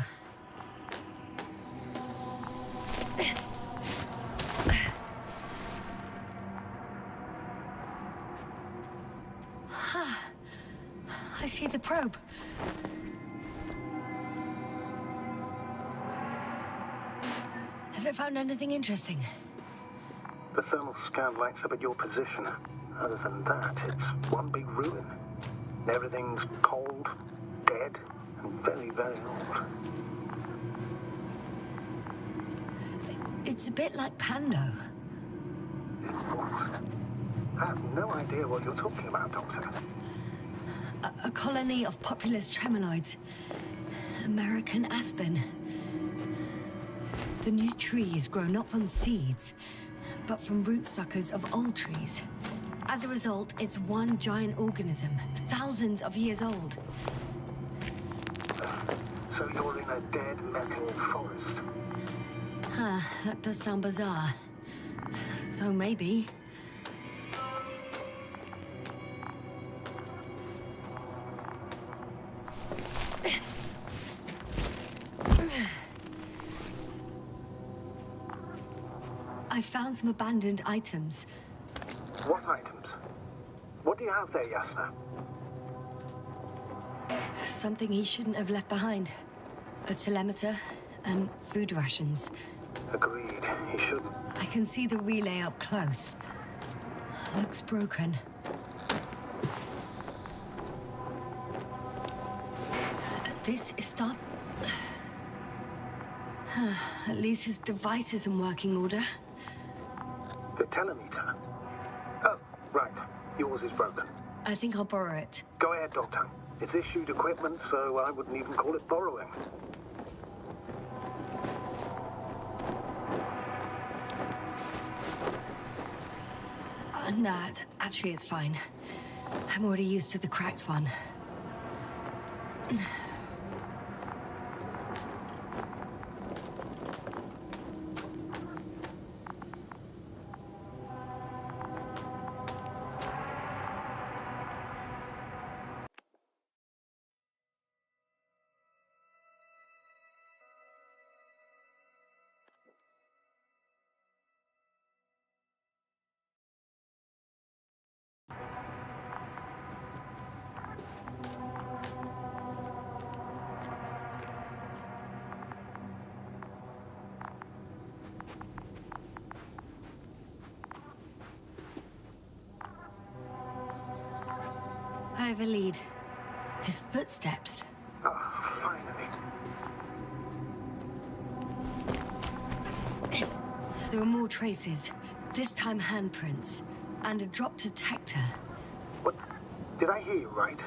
I see the probe. Has it found anything interesting? The thermal scan lights up at your position. Other than that, it's one big ruin. Everything's cold, dead, and very, very old. It's a bit like Pando. What? I have no idea what you're talking about, Doctor. A colony of populous tremoloids. American aspen. The new trees grow not from seeds, but from root suckers of old trees. As a result, it's one giant organism, thousands of years old. So you're in a dead metal forest? That does sound bizarre. Though maybe. I found some abandoned items. What items? What do you have there, Yasna? Something he shouldn't have left behind. A telemeter and food rations. Agreed. He shouldn't. I can see the relay up close. Looks broken. This is start... At least his device is in working order. The telemeter. Oh, right. Yours is broken. I think I'll borrow it. Go ahead, Doctor. It's issued equipment, so I wouldn't even call it borrowing. Nah, actually it's fine. I'm already used to the cracked one. I have a lead. His footsteps. Ah, finally. There are more traces. This time handprints. And a drop detector. What? Did I hear you right?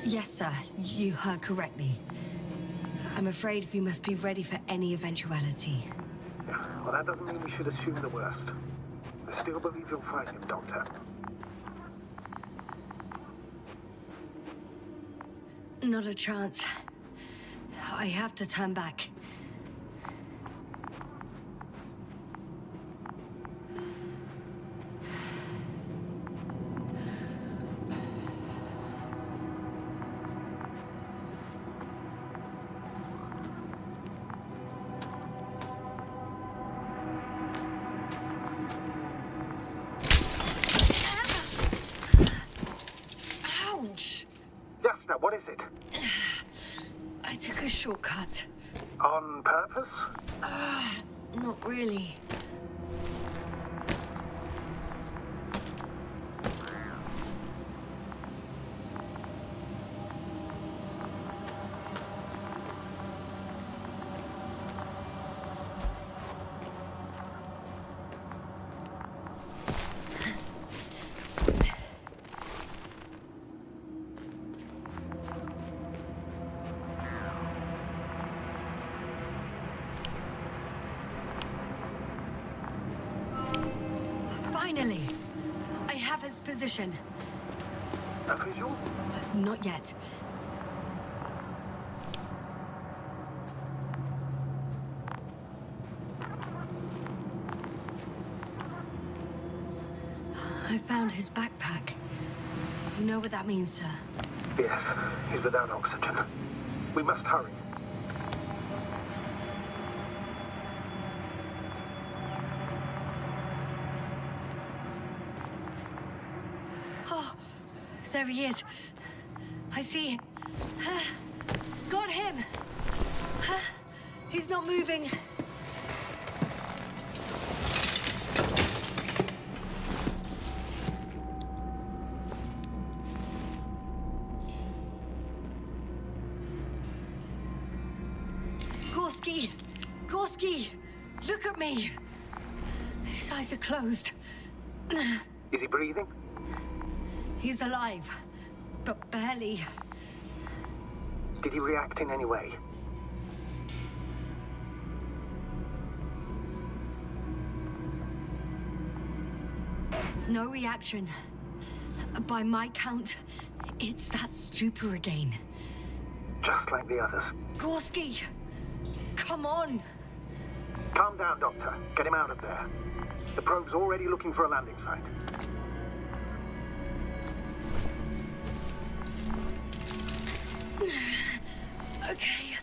Yes, sir. You heard correctly. I'm afraid we must be ready for any eventuality. Well, that doesn't mean we should assume the worst. I still believe you'll find him, Doctor. Not a chance. I have to turn back. Ouch! Jasna, what is it? I took a shortcut. On purpose? Not really. Finally! I have his position. A visual? Not yet. I found his backpack. You know what that means, sir? Yes, he's without oxygen. We must hurry. Oh, there he is. I see. Got him. He's not moving. Gorski, look at me. His eyes are closed. Is he breathing? He's alive, but barely. Did he react in any way? No reaction. By my count, it's that stupor again. Just like the others. Gorski, come on. Calm down, Doctor. Get him out of there. The probe's already looking for a landing site. Okay,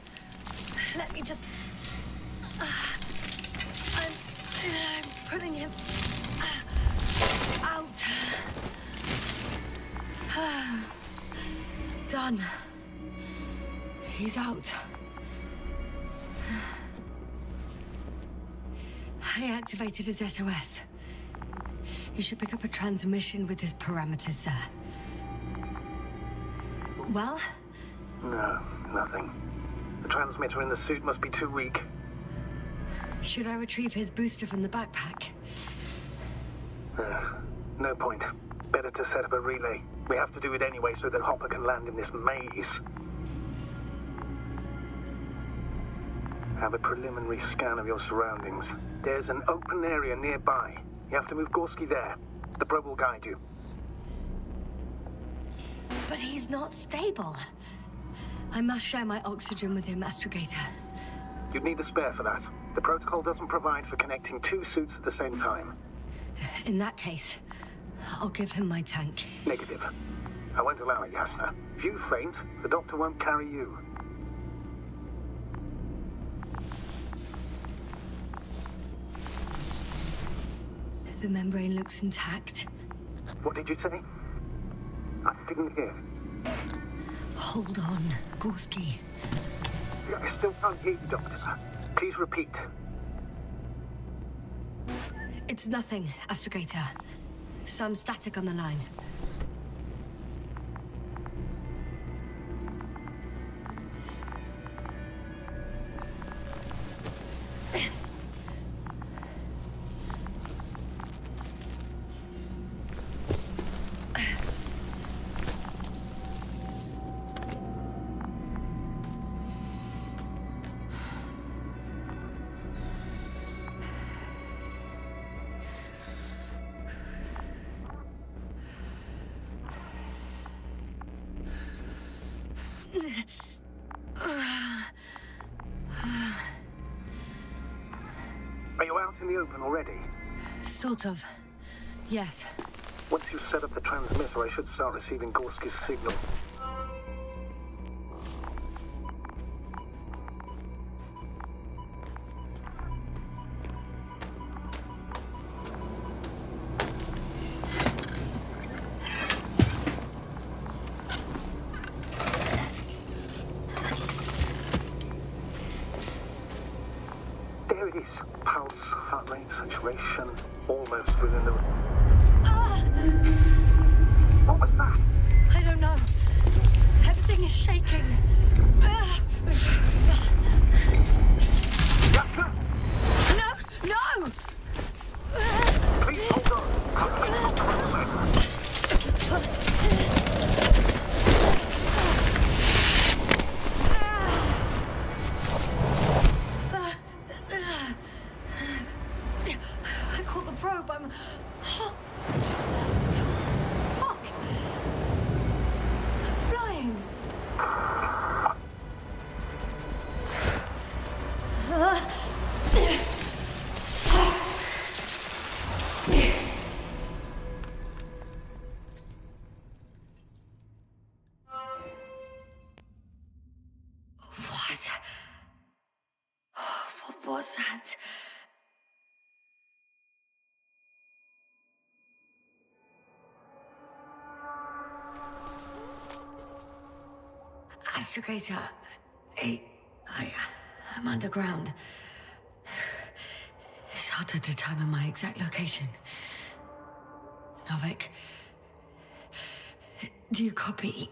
let me just... I'm putting him out. Done. He's out. I activated his SOS. You should pick up a transmission with his parameters, sir. Well? No, nothing. The transmitter in the suit must be too weak. Should I retrieve his booster from the backpack? No point. Better to set up a relay. We have to do it anyway so that Hopper can land in this maze. Have a preliminary scan of your surroundings. There's an open area nearby. You have to move Gorski there. The probe will guide you. But he's not stable. I must share my oxygen with him, Astrogator. You'd need a spare for that. The protocol doesn't provide for connecting two suits at the same time. In that case, I'll give him my tank. Negative. I won't allow it, Yasna. If you faint, the doctor won't carry you. The membrane looks intact. What did you say? I didn't hear. Hold on, Gorski. I still can't hear you, Doctor. Please repeat. It's nothing, Astrogator. Some static on the line. Are you out in the open already? Sort of. Yes. Once you've set up the transmitter, I should start receiving Gorski's signal. There it is. Pulse, heart rate, saturation, almost within the... What was that? I don't know. Everything is shaking. Yasna! No! No! Please hold on. I caught the probe. I'm... Fuck! I'm flying. What? What was that? Astrogator, I'm underground. It's hard to determine my exact location. Novik, do you copy?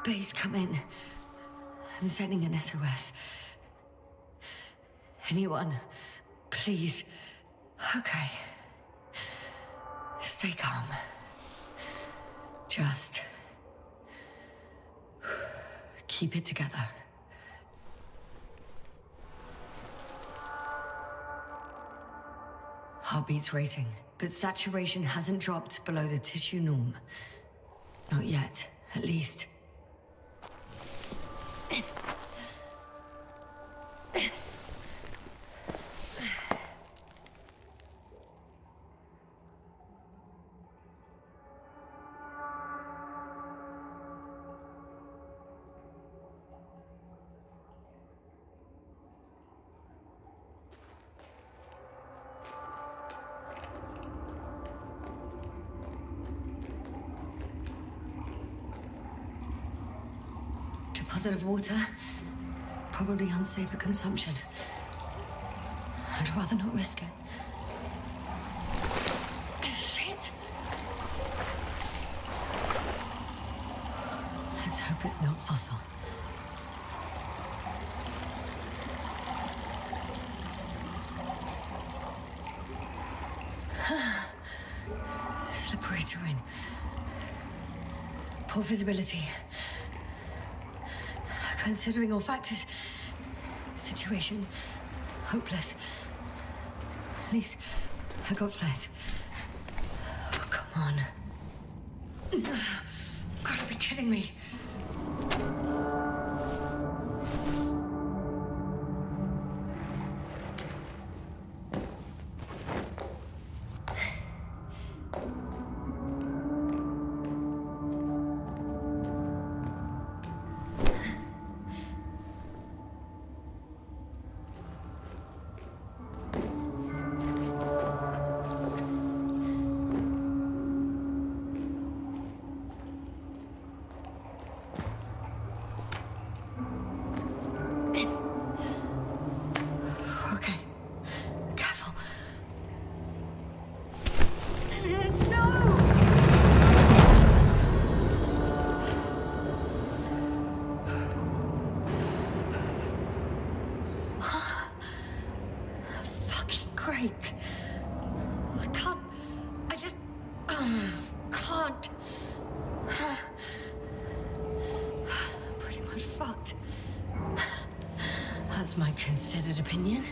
Base, come in. I'm sending an SOS. Anyone, please. Okay. Stay calm. Just keep it together. Heartbeat's racing, but saturation hasn't dropped below the tissue norm. Not yet, at least. Deposit of water, probably unsafe for consumption. I'd rather not risk it. Shit! Let's hope it's not fossil. Slippery terrain. Poor visibility. Considering all factors, situation hopeless. At least I got flares. Oh, come on. Gotta be kidding me. Great. I can't. I just. Can't. Pretty much fucked. That's my considered opinion.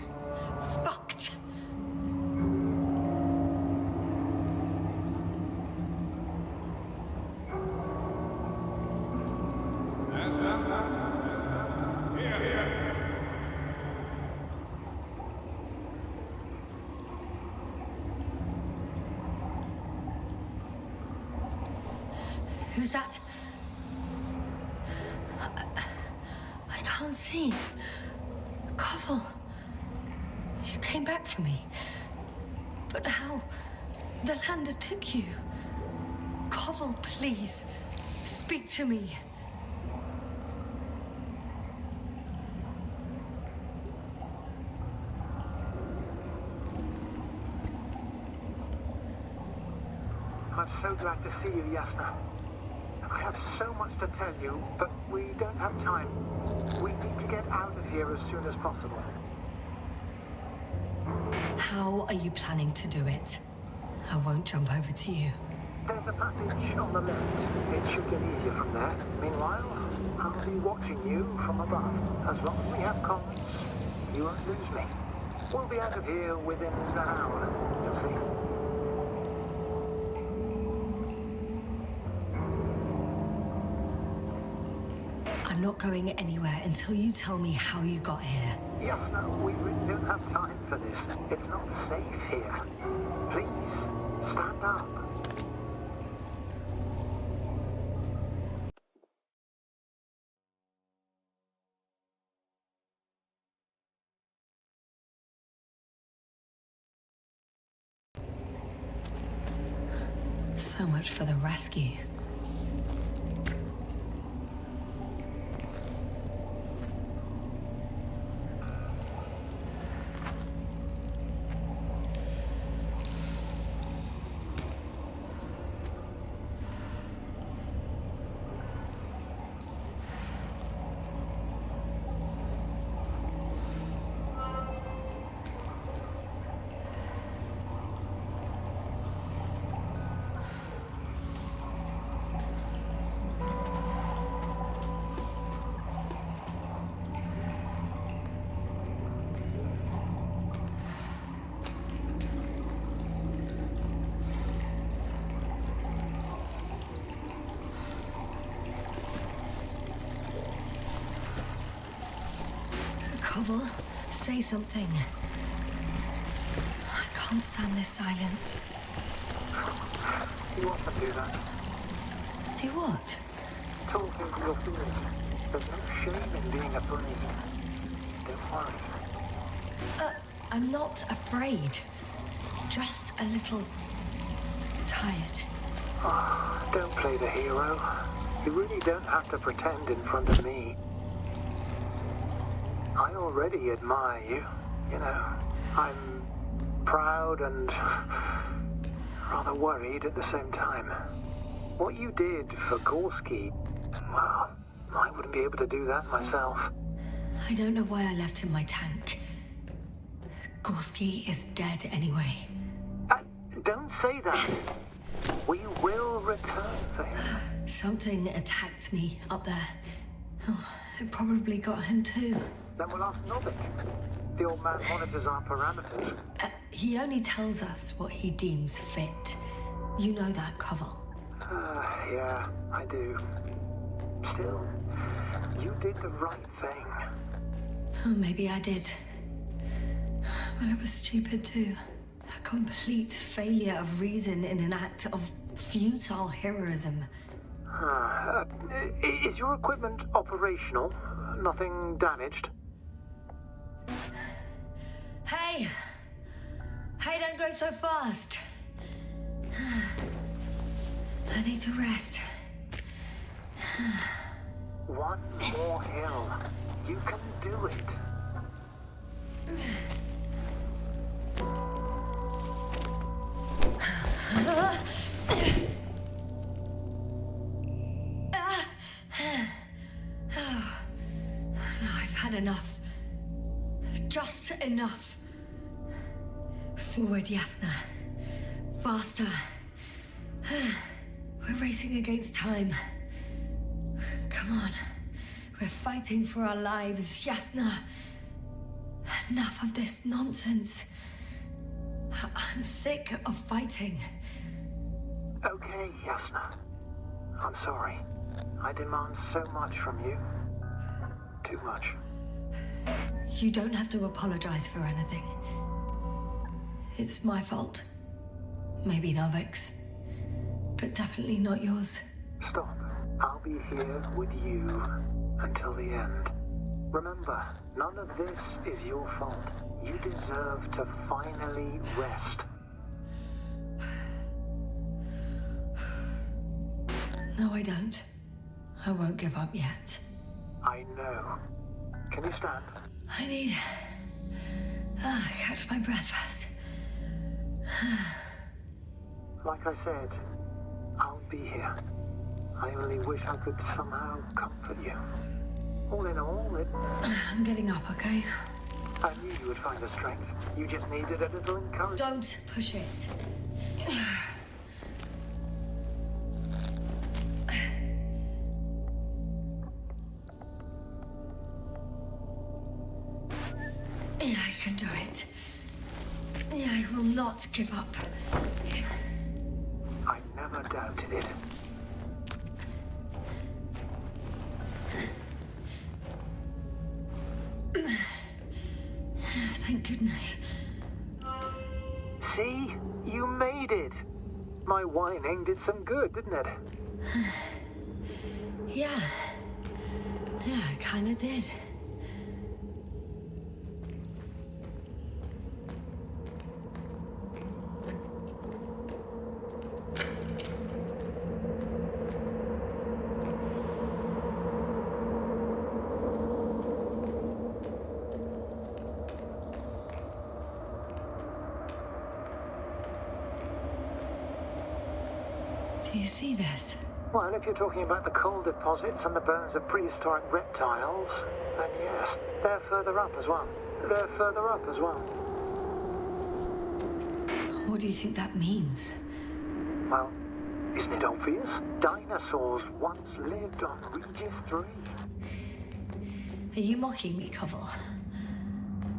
Fucked. Who's that? I can't see. Koval, you came back for me. But how? The lander took you. Koval, please, speak to me. I'm so glad to see you, Yasna. I have so much to tell you, but we don't have time. We need to get out of here as soon as possible. How are you planning to do it? I won't jump over to you. There's a passage on the left. It should get easier from there. Meanwhile, I'll be watching you from above. As long as we have comms, you won't lose me. We'll be out of here within an hour, you'll see. I'm not going anywhere until you tell me how you got here. Yes, no, we really don't have time for this. It's not safe here. Please, stand up. So much for the rescue. Koval, say something. I can't stand this silence. You often do that. Do what? Talk into your feelings. There's no shame in being afraid. Don't worry. I'm not afraid. Just a little tired. Don't play the hero. You really don't have to pretend in front of me. I already admire you, you know. I'm proud and rather worried at the same time. What you did for Gorski, well, I wouldn't be able to do that myself. I don't know why I left him my tank. Gorski is dead anyway. Don't say that. We will return for him. Something attacked me up there. Oh, it probably got him too. Then we'll ask Novik. The old man monitors our parameters. He only tells us what he deems fit. You know that, Koval. Yeah, I do. Still, you did the right thing. Oh, maybe I did. But I was stupid too. A complete failure of reason in an act of futile heroism. Is your equipment operational? Nothing damaged? Hey! Hey, don't go so fast. I need to rest. One more hill. You can do it. I've had enough. Just enough. Forward, Yasna. Faster. We're racing against time. Come on. We're fighting for our lives, Yasna. Enough of this nonsense. I'm sick of fighting. Okay, Yasna. I'm sorry. I demand so much from you. Too much. You don't have to apologize for anything. It's my fault. Maybe Novik's. But definitely not yours. Stop. I'll be here with you until the end. Remember, none of this is your fault. You deserve to finally rest. No, I don't. I won't give up yet. I know. Can you stand? I need... catch my breath first. Like I said, I'll be here. I only wish I could somehow comfort you. All in all, I'm getting up, okay? I knew you would find the strength. You just needed a little encouragement. Don't push it. Yeah, I can do it. Yeah, I will not give up. I never doubted it. Thank goodness. See? You made it. My whining did some good, didn't it? Yeah. Yeah, I kinda did. Do you see this? Well, if you're talking about the coal deposits and the bones of prehistoric reptiles, then yes, they're further up as well. They're further up as well. What do you think that means? Well, isn't it obvious? Dinosaurs once lived on Regis 3. Are you mocking me, Koval?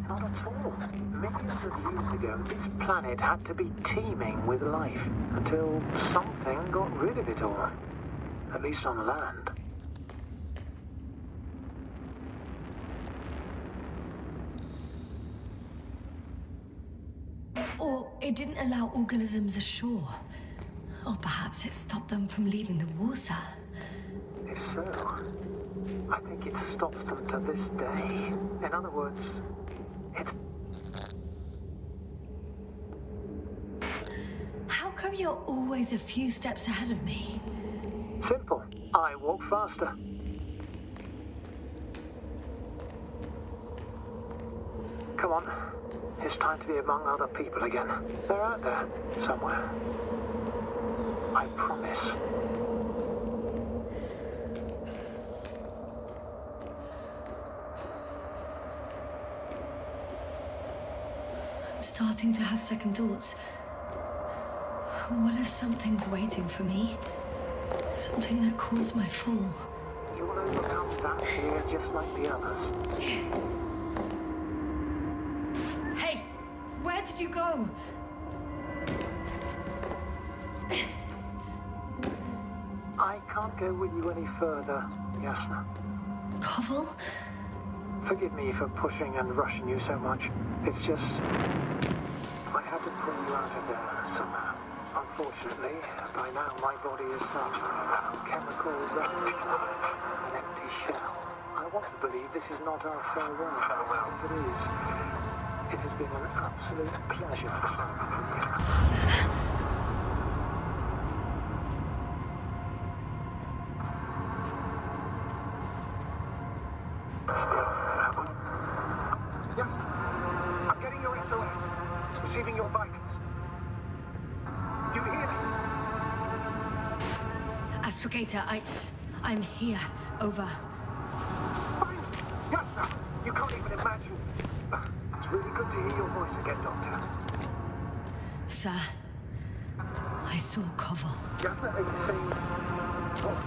Not at all. Millions of years ago, this planet had to be teeming with life until something got rid of it all. At least on land. Or it didn't allow organisms ashore. Or perhaps it stopped them from leaving the water. If so, I think it stops them to this day. In other words, it's... How come you're always a few steps ahead of me? simple. I walk faster. Come on. It's time to be among other people again. They're out there, somewhere. I promise. I'm starting to have second thoughts. What if something's waiting for me? Something that caused my fall. You will overcome that fear just like the others. Hey! Where did you go? I can't go with you any further, Yasna. Koval? Forgive me for pushing and rushing you so much. It's just... I had to pull you out of there somehow. Unfortunately, by now my body is such chemical wreck, an empty shell. I want to believe this is not our farewell. If it is, it has been an absolute pleasure. Still, yes, I'm getting your SOS, receiving your vitals. Do you hear me? Astrogator, I'm here. Over. Fine. Yasna, you can't even imagine. It's really good to hear your voice again, Doctor. Sir, I saw Koval. Yasna, are you saying... What?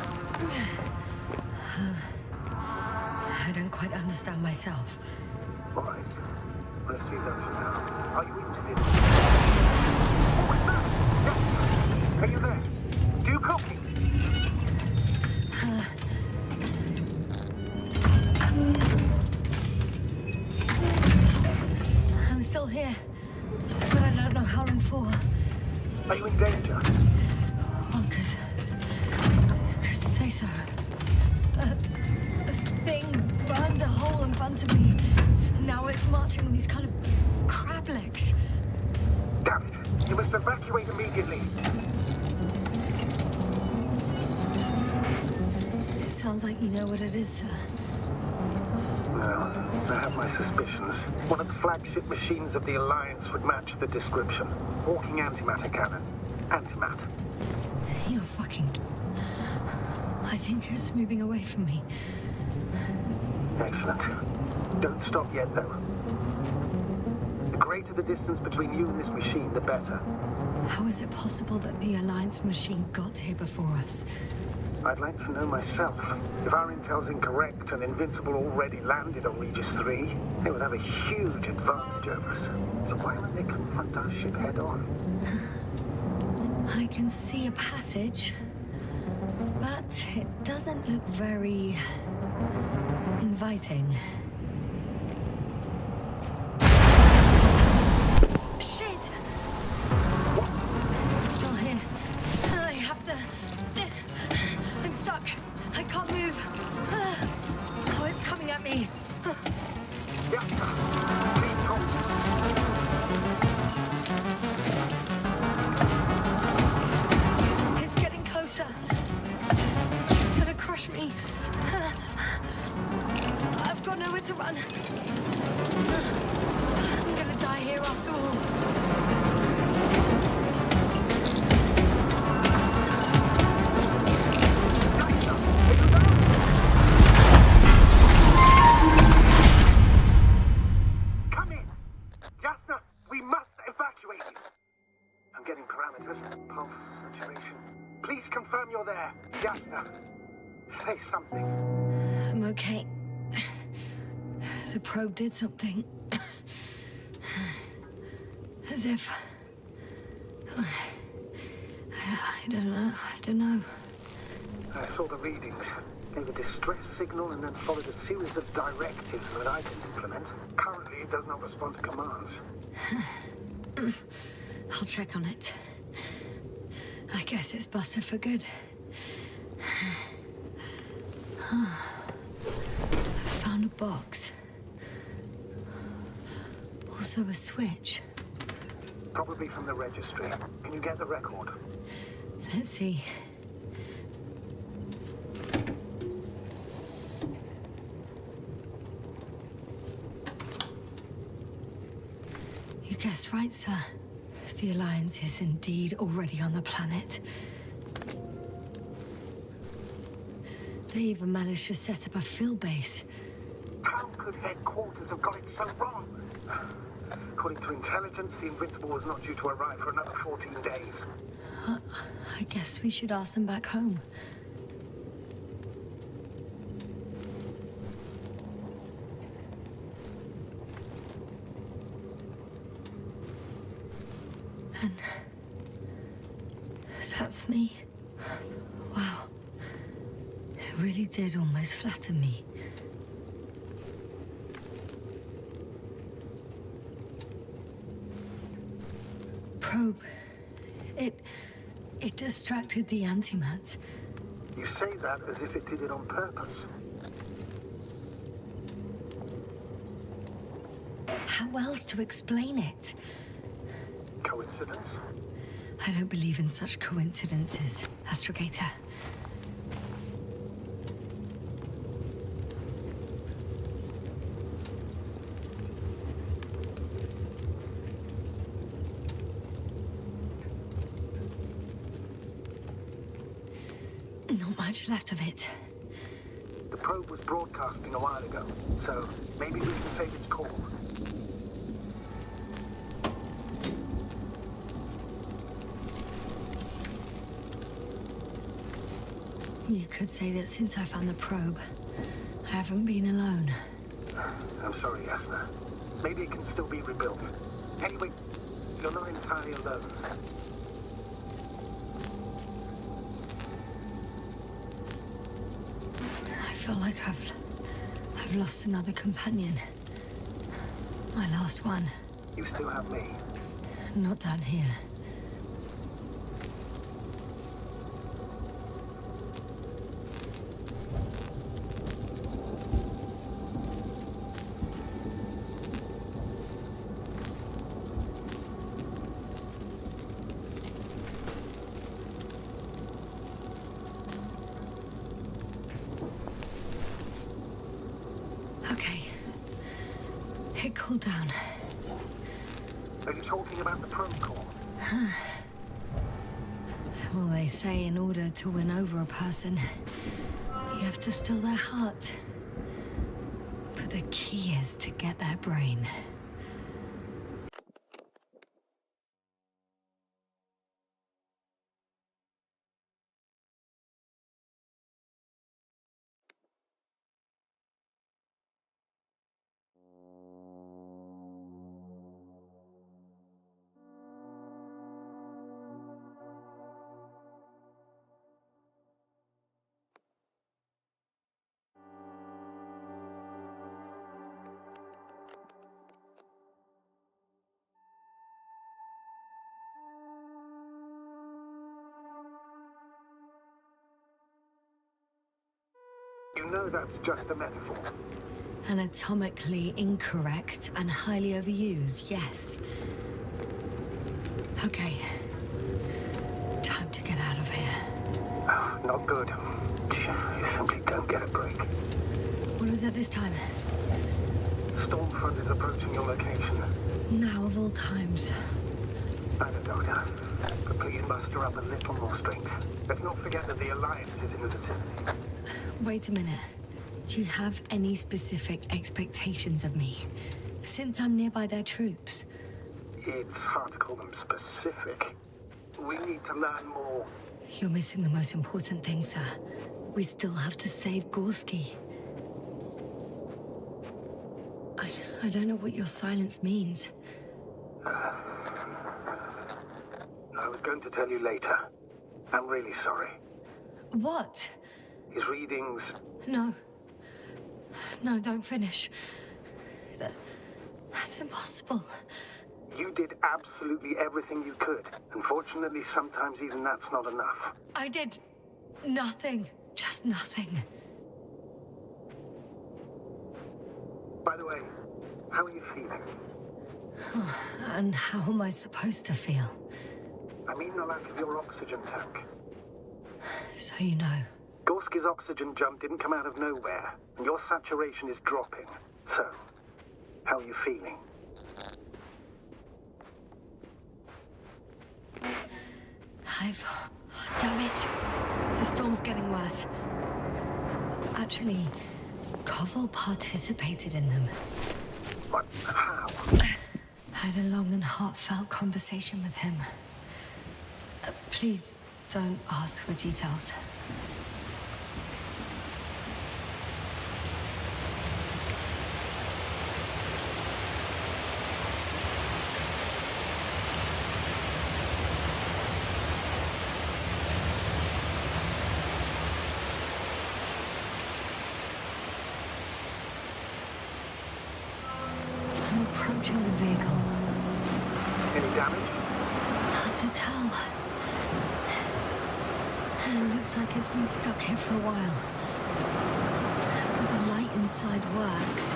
I don't quite understand myself. All right. Let's leave that for now. Are you into it? What was that? Yasna, are you there? Do you copy? I'm still here, but I don't know how long for. Are you in danger? One could say so. A thing burned a hole in front of me. Now it's marching on these kind of crab legs. Damn it. You must evacuate immediately. It sounds like you know what it is, sir. Well, I have my suspicions. One of the flagship machines of the Alliance would match the description. Walking antimatter cannon. Antimatter. You're fucking... I think it's moving away from me. Excellent. Don't stop yet, though. The greater the distance between you and this machine, the better. How is it possible that the Alliance machine got here before us? I'd like to know myself. If our intel's incorrect and Invincible already landed on Regis 3, they would have a huge advantage over us. So why don't they confront our ship head on? I can see a passage, but it doesn't look very... inviting. Shit! It's still here. I have to... I'm stuck. I can't move. Oh, it's coming at me. Yeah. Please talk. It's getting closer. It's gonna crush me. I've got nowhere to run. I'm gonna die here after all. Come in! Yasna, we must evacuate you. I'm getting parameters. Pulse, saturation. Please confirm you're there. Yasna, say something. I'm okay. The probe did something. As if... I don't know. I saw the readings. Gave a distress signal and then followed a series of directives that I didn't implement. Currently, it does not respond to commands. I'll check on it. I guess it's busted for good. I found a box. Also a switch. Probably from the registry. Can you get the record? Let's see. You guessed right, sir. The Alliance is indeed already on the planet. They even managed to set up a field base. How could headquarters have got it so wrong? According to intelligence, the Invincible was not due to arrive for another 14 days. I guess we should ask them back home. And that's me. Wow. It really did almost flatter me. Probe. It distracted the antimats. You say that as if it did it on purpose. How else to explain it? Coincidence? I don't believe in such coincidences, Astrogator. Not much left of it. The probe was broadcasting a while ago, so maybe we can save its call. You could say that since I found the probe, I haven't been alone. I'm sorry, Yasna. Maybe it can still be rebuilt. Anyway, you're not entirely alone. I feel like I've lost another companion. My last one. You still have me. Not down here. Okay. It cooled down. Are you talking about the probe call? Well, they say in order to win over a person, you have to steal their heart. But the key is to get their brain. You know that's just a metaphor. Anatomically incorrect and highly overused, yes. Okay. Time to get out of here. Not good. You simply don't get a break. What is it this time? Stormfront is approaching your location. Now of all times. I know, Doctor. But please muster up a little more strength. Let's not forget that the Alliance is in the vicinity. Wait a minute. Do you have any specific expectations of me? Since I'm nearby their troops. It's hard to call them specific. We need to learn more. You're missing the most important thing, sir. We still have to save Gorski. I don't know what your silence means. I was going to tell you later. I'm really sorry. What? His readings... No. No, don't finish. That's impossible. You did absolutely everything you could. Unfortunately, sometimes even that's not enough. I did nothing. Just nothing. By the way, how are you feeling? And how am I supposed to feel? I mean the lack of your oxygen tank. So you know. Gorski's oxygen jump didn't come out of nowhere, and your saturation is dropping. So, how are you feeling? Damn it. The storm's getting worse. Actually, Koval participated in them. What? How? I had a long and heartfelt conversation with him. Please don't ask for details. I'm approaching the vehicle. Any damage? Hard to tell. It looks like it's been stuck here for a while. But the light inside works.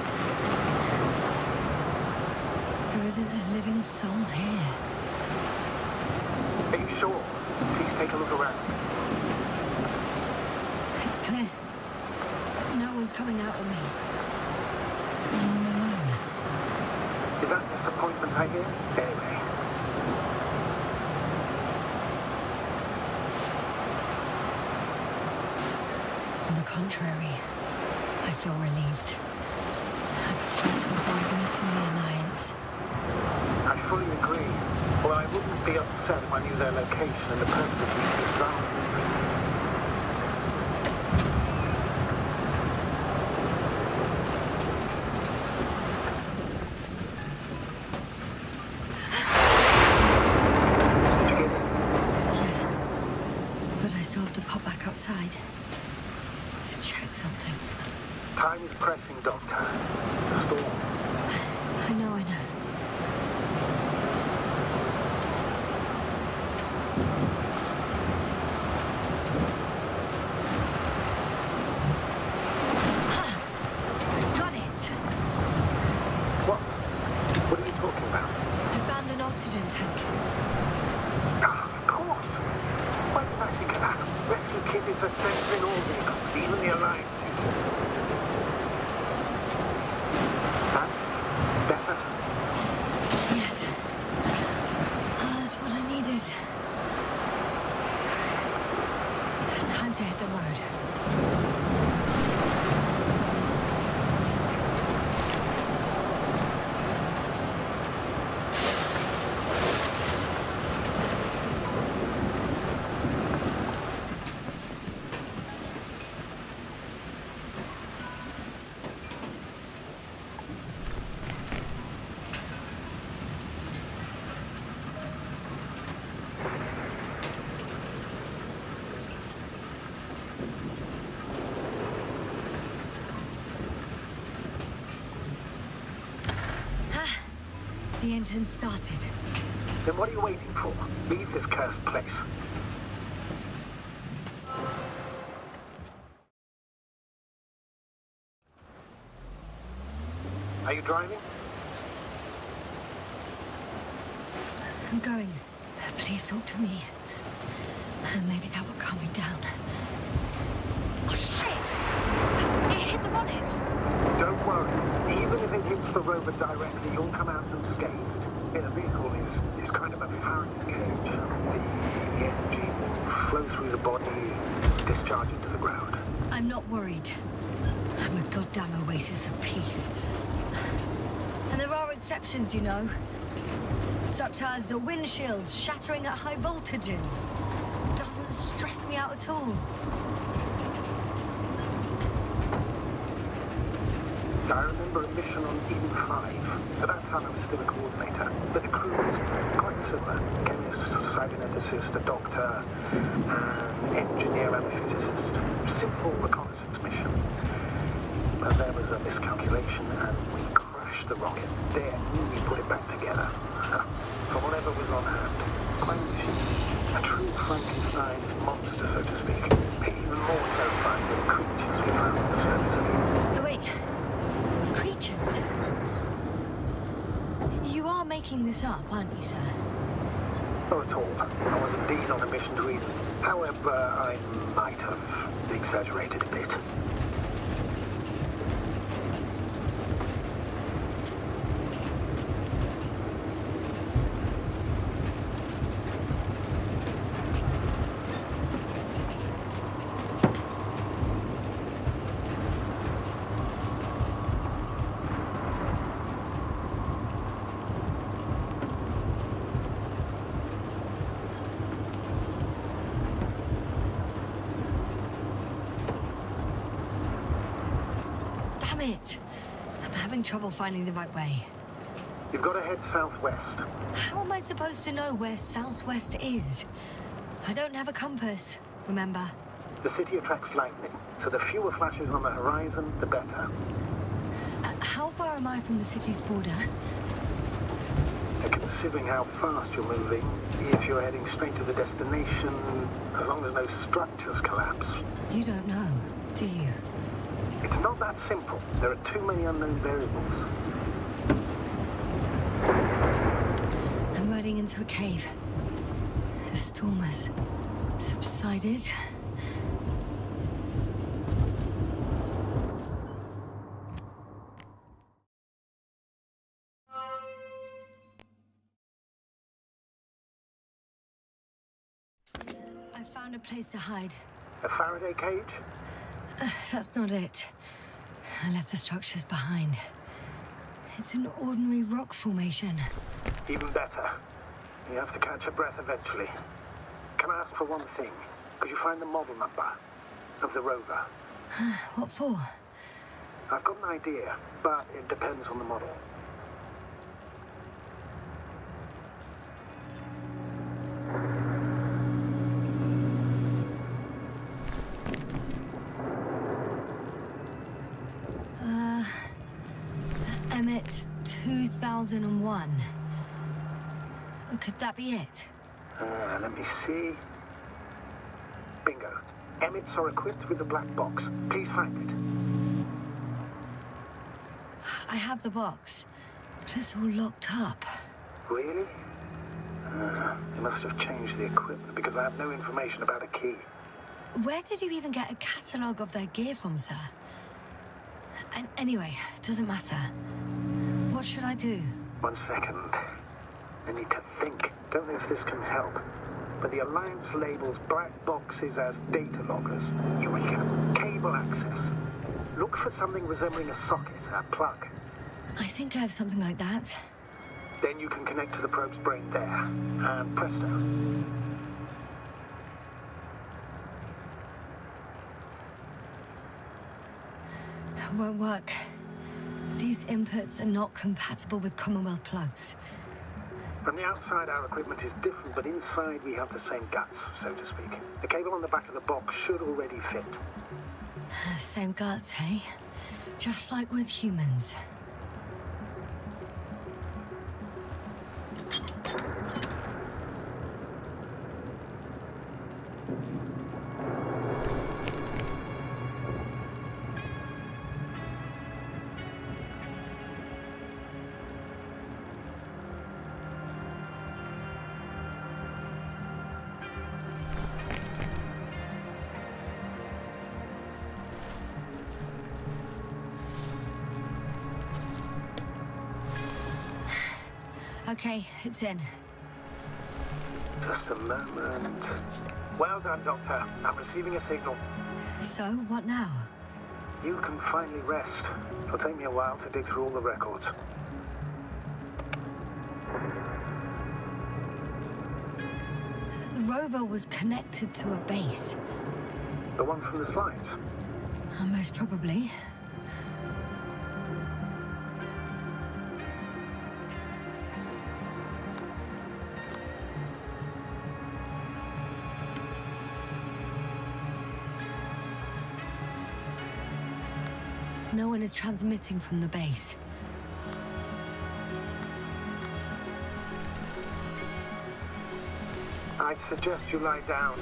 There isn't a living soul here. Are you sure? Please take a look around. It's clear. No one's coming out of me. I'm all alone. Is that disappointment I hear? Anyway. On the contrary, I feel relieved. I prefer to avoid meeting the Alliance. I fully agree. Well, I wouldn't be upset if I knew their location and the purpose of these bizarre movies. Did you get it? Yes, but I still have to pop back outside. Let's check something. Time is pressing, Doctor. The storm. I know. Got it! What? What are you talking about? I found an oxygen tank. Ah, of course. Why didn't I think of that? Rescue kit is essential in all vehicles, even the Alliance's. And? Better? Yes. Oh, that's what I needed. Time to hit the road. The engine started. Then what are you waiting for? Leave this cursed place. Are you driving? I'm going. Please talk to me. Maybe that will calm me down. Oh, shit! It hit the bonnet! Don't worry. Even if it hits the rover directly, you'll come out unscathed. The vehicle is kind of a Faraday cage. The energy will flow through the body, discharge into the ground. I'm not worried. I'm a goddamn oasis of peace. And there are exceptions, you know. Such as the windshields shattering at high voltages. Doesn't stress me out at all. I remember a mission on Eden 5. At that time I was still a coordinator, but the crew was quite similar. Chemist, cyberneticist, a doctor, an engineer and a physicist. Simple reconnaissance mission. But there was a miscalculation and we crashed the rocket. Then we put it back together. answer for whatever was on hand. Crime machine. A true Frankenstein's monster, so to speak. Even more terrifying than the creatures we found on the surface of it. Oh, wait. Creatures? You are making this up, aren't you, sir? Not at all. I was indeed on a mission to read. However, I might have exaggerated a bit. Damn it! I'm having trouble finding the right way. You've got to head southwest. How am I supposed to know where southwest is? I don't have a compass, remember? The city attracts lightning, so the fewer flashes on the horizon, the better. How far am I from the city's border? Considering how fast you're moving, if you're heading straight to the destination, as long as no structures collapse. You don't know, do you? It's not that simple. There are too many unknown variables. I'm riding into a cave. The storm has subsided. I found a place to hide. A Faraday cage? That's not it. I left the structures behind. It's an ordinary rock formation. Even better. You have to catch your breath eventually. Can I ask for one thing? Could you find the model number of the rover? What for? I've got an idea, but it depends on the model. Emmett's 2001. Could that be it? Let me see. Bingo. Emmets are equipped with a black box. Please find it. I have the box, but it's all locked up. Really? You must have changed the equipment because I have no information about a key. Where did you even get a catalogue of their gear from, sir? Anyway, it doesn't matter. What should I do? 1 second. I need to think. Don't know if this can help. But the Alliance labels black boxes as data loggers. Eureka. Cable access. Look for something resembling a socket, a plug. I think I have something like that. Then you can connect to the probe's brain there. And presto. It won't work. These inputs are not compatible with Commonwealth plugs. From the outside, our equipment is different, but inside we have the same guts, so to speak. The cable on the back of the box should already fit. Same guts, hey? Just like with humans. Okay, it's in. Just a moment. Well done, Doctor. I'm receiving a signal. So, what now? You can finally rest. It'll take me a while to dig through all the records. The rover was connected to a base. The one from the slides? Most probably. No one is transmitting from the base. I'd suggest you lie down.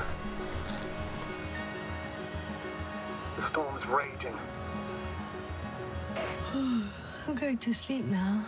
The storm's raging. I'm going to sleep now.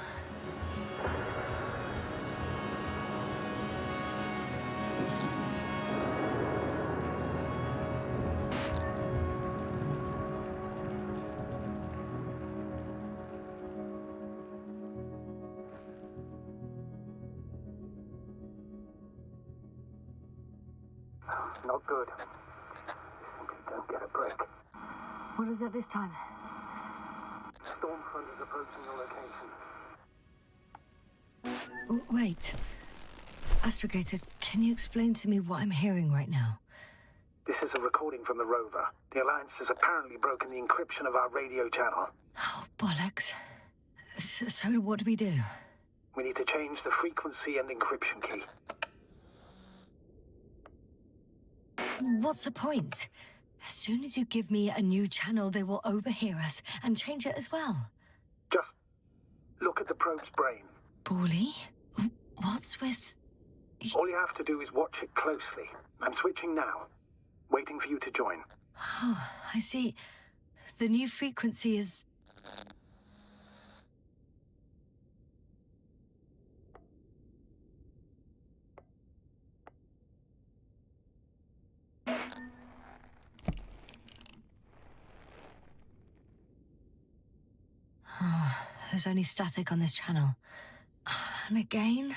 Not good. Simply don't get a break. What is it this time? Storm front is approaching your location. Wait. Astrogator, can you explain to me what I'm hearing right now? This is a recording from the rover. The Alliance has apparently broken the encryption of our radio channel. Oh, bollocks. So what do we do? We need to change the frequency and encryption key. What's the point? As soon as you give me a new channel, they will overhear us and change it as well. Just look at the probe's brain. Bally? What's with... All you have to do is watch it closely. I'm switching now. Waiting for you to join. Oh, I see. The new frequency is... Oh, there's only static on this channel. And again?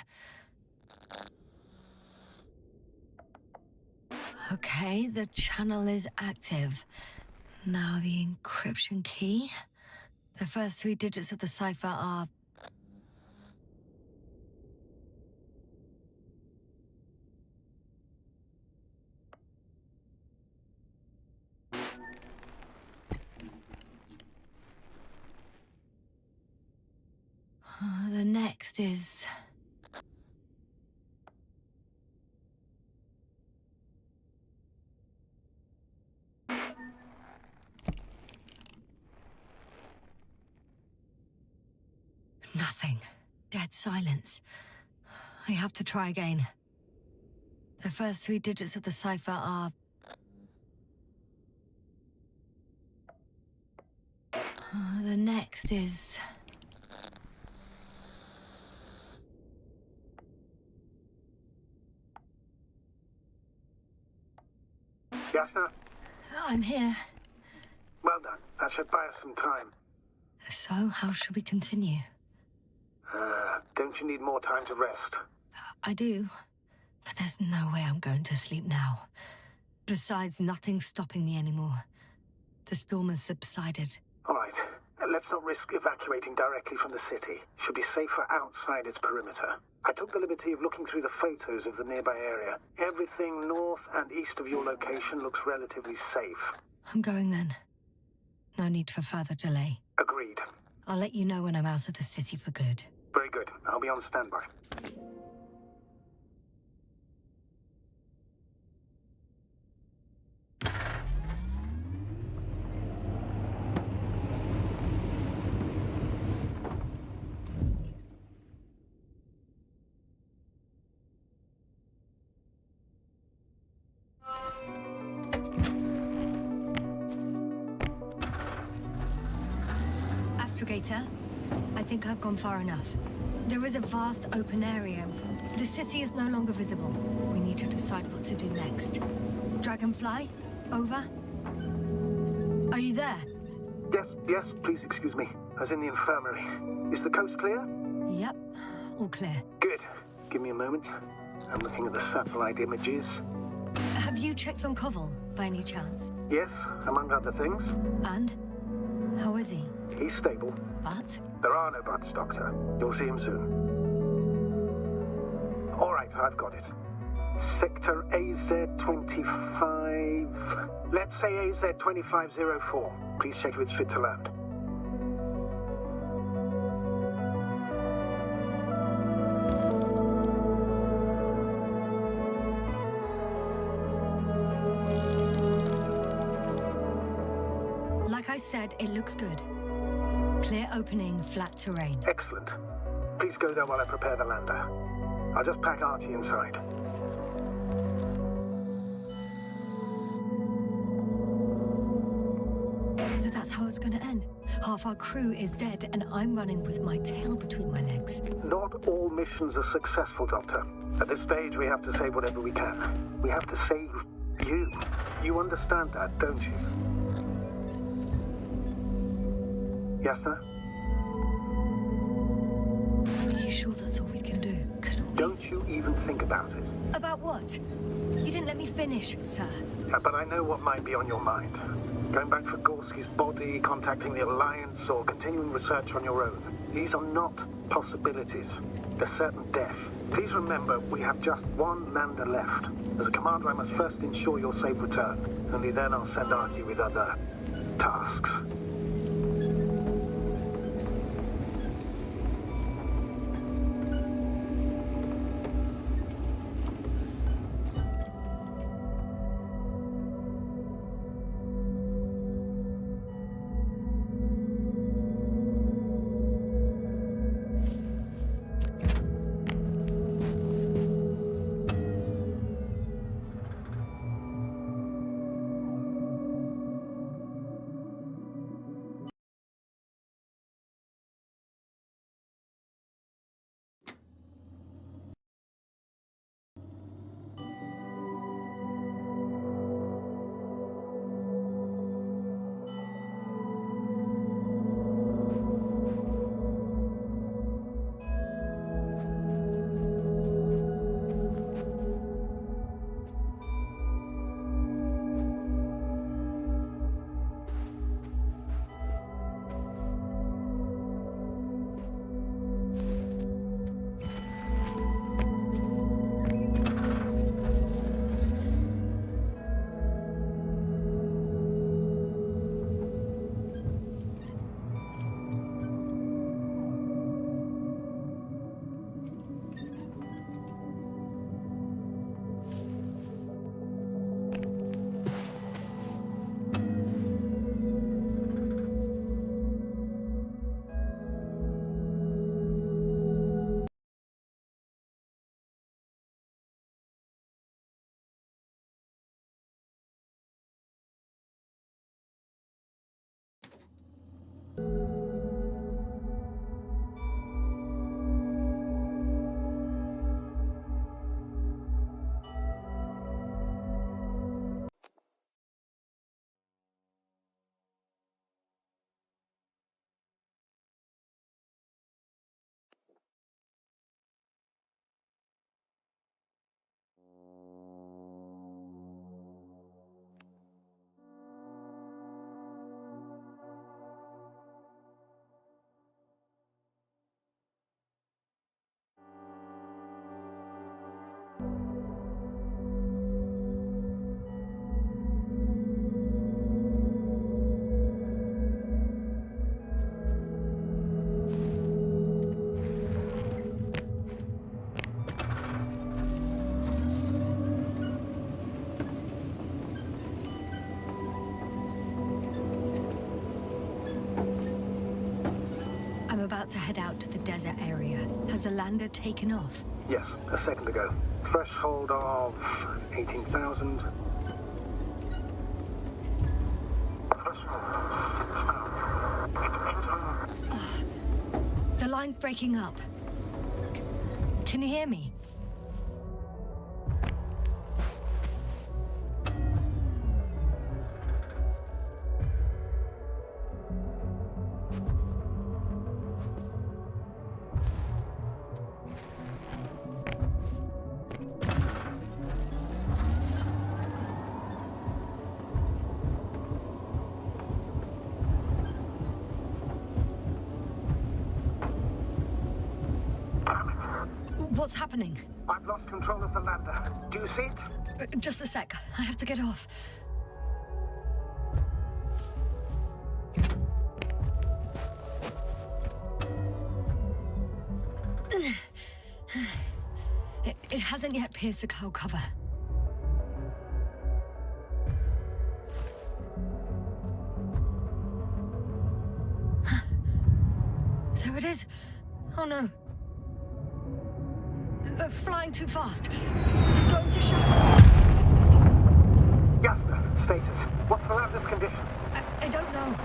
Okay, the channel is active. Now the encryption key. The first 3 digits of the cipher are... the next is... Nothing. Dead silence. I have to try again. The first 3 digits of the cipher are... the next is... Yes, sir? I'm here. Well done. That should buy us some time. So, how should we continue? Don't you need more time to rest? I do. But there's no way I'm going to sleep now. Besides, nothing's stopping me anymore. The storm has subsided. All right. Let's not risk evacuating directly from the city. Should be safer outside its perimeter. I took the liberty of looking through the photos of the nearby area. Everything north and east of your location looks relatively safe. I'm going then. No need for further delay. Agreed. I'll let you know when I'm out of the city for good. Very good. I'll be on standby. Astrogator, I think I've gone far enough. There is a vast open area in front. The city is no longer visible. We need to decide what to do next. Dragonfly, over. Are you there? Yes, please excuse me. I was in the infirmary. Is the coast clear? Yep, all clear. Good. Give me a moment. I'm looking at the satellite images. Have you checked on Koval, by any chance? Yes, among other things. And? How is he? He's stable. But? There are no buts, Doctor. You'll see him soon. All right, I've got it. Sector AZ-25... Let's say AZ-2504. Please check if it's fit to land. Like I said, it looks good. Clear opening, flat terrain. Excellent. Please go there while I prepare the lander. I'll just pack Artie inside. how it's gonna end. Half our crew is dead, and I'm running with my tail between my legs. Not all missions are successful, Doctor. At this stage, we have to save whatever we can. We have to save you. You understand that, don't you? Yes, sir? Are you sure that's all we can do? Couldn't we? Don't you even think about it. About what? You didn't let me finish, sir. But I know what might be on your mind. Going back for Gorski's body, contacting the Alliance, or continuing research on your own. These are not possibilities. They're certain death. Please remember, we have just one lander left. As a commander, I must first ensure your safe return. Only then I'll send Artie with other tasks. About to head out to the desert area. Has the lander taken off? Yes, a second ago. Threshold of 18,000. The line's breaking up. Can you hear me? What's happening? I've lost control of the lander. Do you see it? Just a sec. I have to get off. It hasn't yet pierced the cloud cover. There it is. Oh no. Flying too fast. He's going to shut. Jasper, status. What's the lander's condition? I don't know.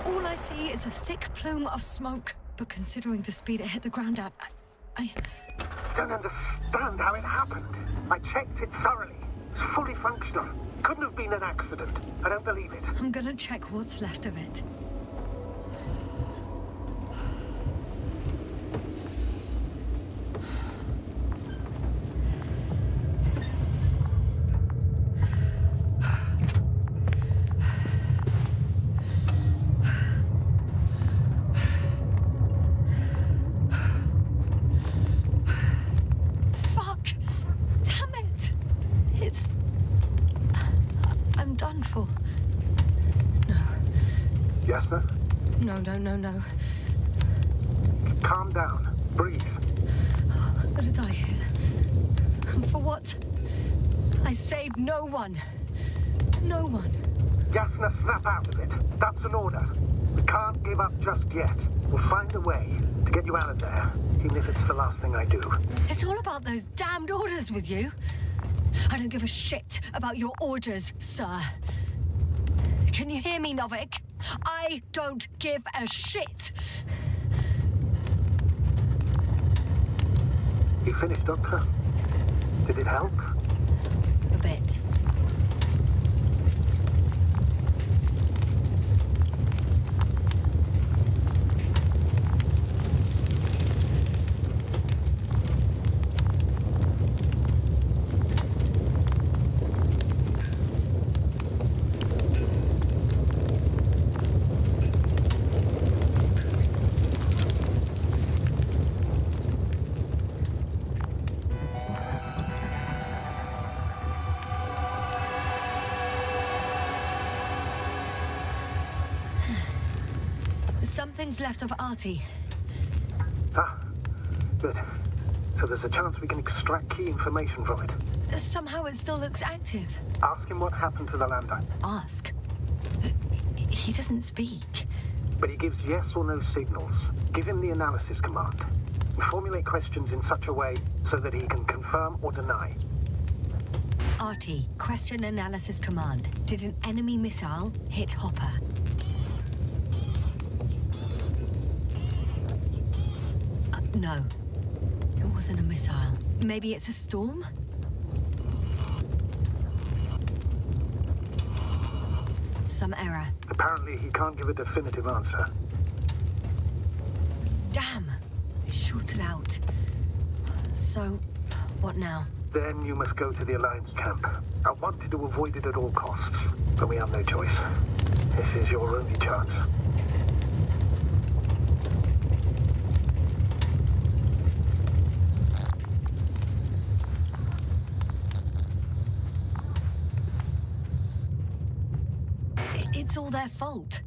All I see is a thick plume of smoke. But considering the speed it hit the ground at, I Don't understand how it happened. I checked it thoroughly. It's fully functional. Couldn't have been an accident. I don't believe it. I'm gonna check what's left of it. I'm done for. No. Yasna? No. Calm down. Breathe. I'm gonna die here. And for what? I saved no one. No one. Yasna, snap out of it. That's an order. We can't give up just yet. We'll find a way to get you out of there, even if it's the last thing I do. It's all about those damned orders with you. I don't give a shit about your orders, sir. Can you hear me, Novik? I don't give a shit. You finished, Doctor? Did it help? A bit. Something's left of Artie. Ah, good. So there's a chance we can extract key information from it. Somehow it still looks active. Ask him what happened to the lander. Ask? He doesn't speak. But he gives yes or no signals. Give him the analysis command. Formulate questions in such a way so that he can confirm or deny. Artie, question analysis command. Did an enemy missile hit Hopper? No. It wasn't a missile. Maybe it's a storm? Some error. Apparently he can't give a definitive answer. Damn! It shorted out. So, what now? Then you must go to the Alliance camp. I wanted to avoid it at all costs, but we have no choice. This is your only chance. It's all their fault.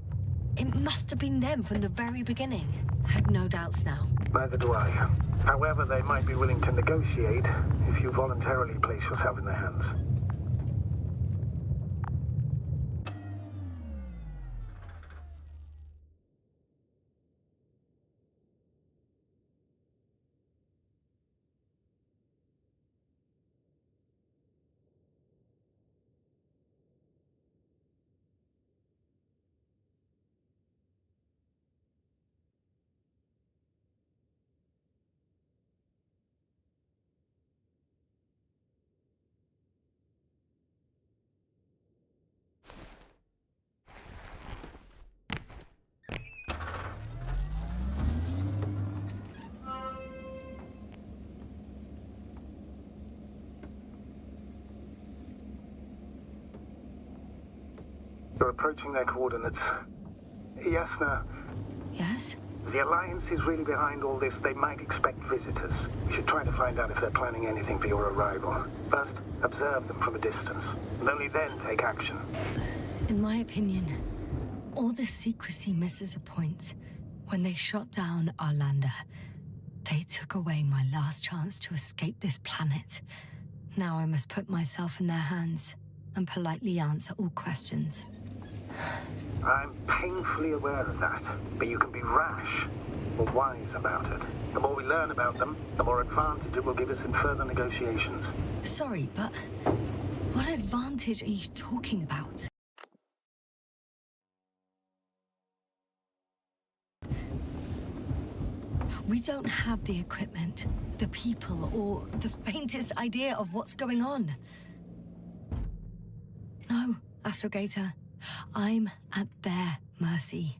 It must have been them from the very beginning. I have no doubts now. Neither do I. However, they might be willing to negotiate if you voluntarily place yourself in their hands. You're approaching their coordinates. Yasna, Yes? the Alliance is really behind all this. They might expect visitors. We should try to find out if they're planning anything for your arrival. First, observe them from a distance, and only then take action. In my opinion, all this secrecy misses a point. When they shot down our lander, they took away my last chance to escape this planet. Now I must put myself in their hands and politely answer all questions. I'm painfully aware of that, but you can be rash or wise about it. The more we learn about them, the more advantage it will give us in further negotiations. Sorry, but what advantage are you talking about? We don't have the equipment, the people, or the faintest idea of what's going on. No, Astrogator. I'm at their mercy.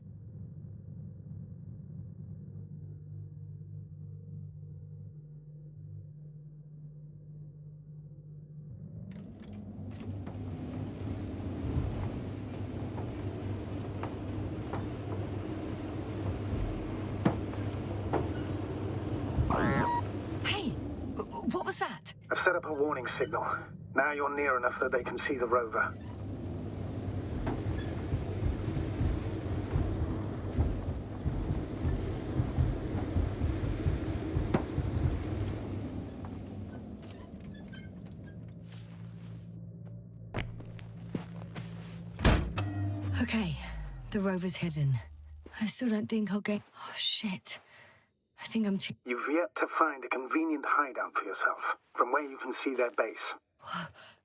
What was that? I've set up a warning signal. Now you're near enough that they can see the rover. Okay, the rover's hidden. I still don't think I'll get... Oh, shit. I think I'm too... You've yet to find a convenient hideout for yourself, from where you can see their base.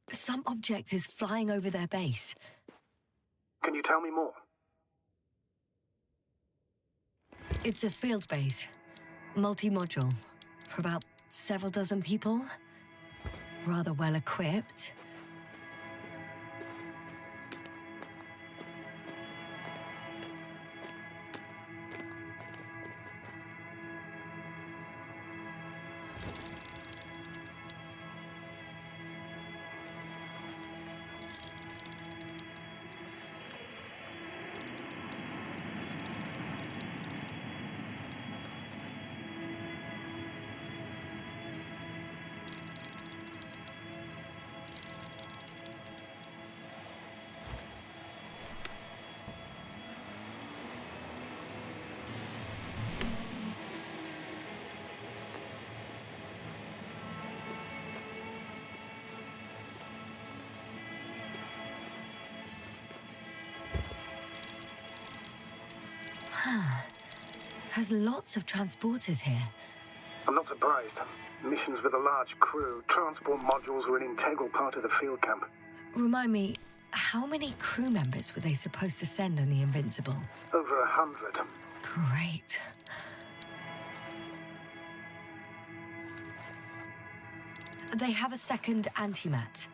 Some object is flying over their base. Can you tell me more? It's a field base. Multi-module. For about several dozen people. Rather well equipped. There's lots of transporters here. I'm not surprised. Missions with a large crew, transport modules were an integral part of the field camp. Remind me, how many crew members were they supposed to send on the Invincible? Over 100. Great. They have a second antimat.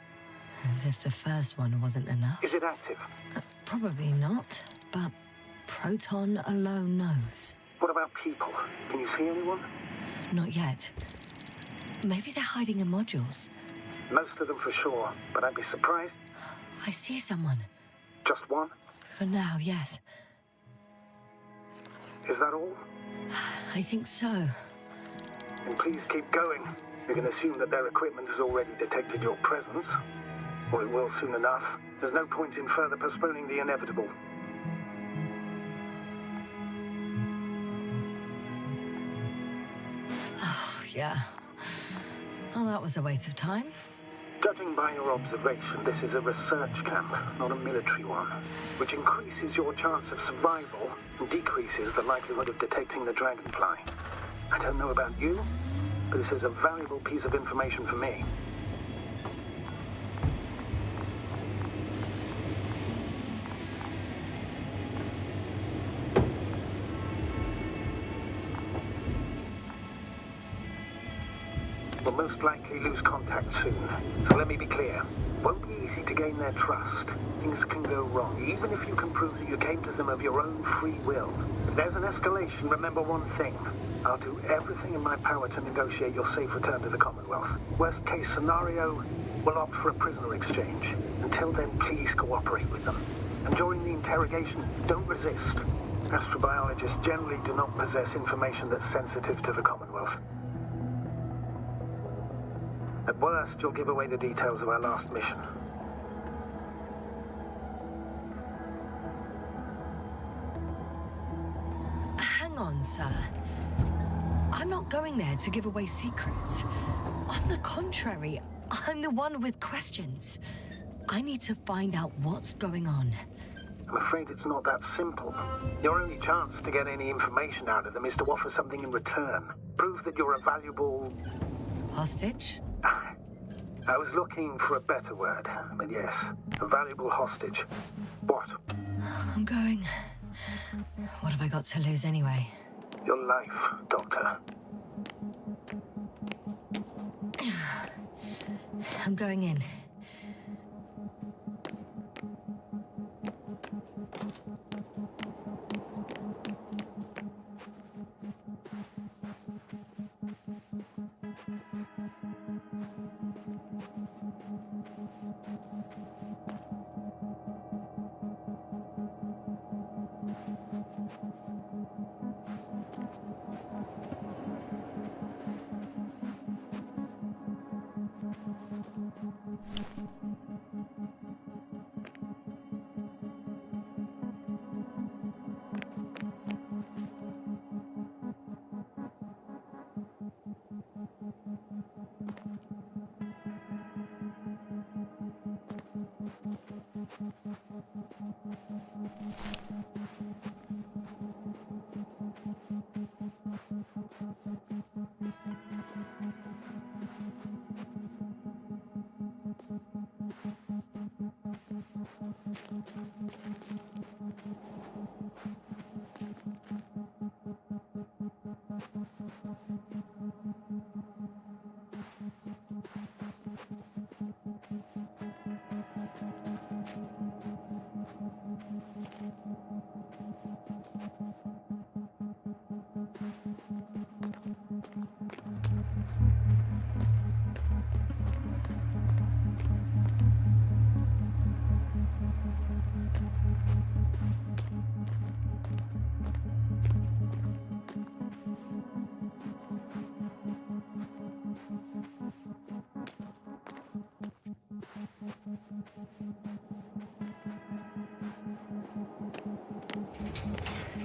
As if the first one wasn't enough. Is it active? Probably not, but Proton alone knows. What about people? Can you see anyone? Not yet. Maybe they're hiding in modules. Most of them for sure, but I'd be surprised. I see someone. Just one? For now, yes. Is that all? I think so. And please keep going. You can assume that their equipment has already detected your presence. Or it will soon enough. There's no point in further postponing the inevitable. Oh, yeah. Well, that was a waste of time. Judging by your observation, this is a research camp, not a military one, which increases your chance of survival and decreases the likelihood of detecting the dragonfly. I don't know about you, but this is a valuable piece of information for me. We'll most likely lose contact soon, so let me be clear. Won't be easy to gain their trust. Things can go wrong, even if you can prove that you came to them of your own free will. If there's an escalation, remember one thing. I'll do everything in my power to negotiate your safe return to the Commonwealth. Worst case scenario, we'll opt for a prisoner exchange. Until then, please cooperate with them. And during the interrogation, don't resist. Astrobiologists generally do not possess information that's sensitive to the Commonwealth. At worst, you'll give away the details of our last mission. Hang on, sir. I'm not going there to give away secrets. On the contrary, I'm the one with questions. I need to find out what's going on. I'm afraid it's not that simple. Your only chance to get any information out of them is to offer something in return. Prove that you're a valuable... Hostage? I was looking for a better word, but yes, a valuable hostage. What? I'm going. What have I got to lose anyway? Your life, Doctor. I'm going in.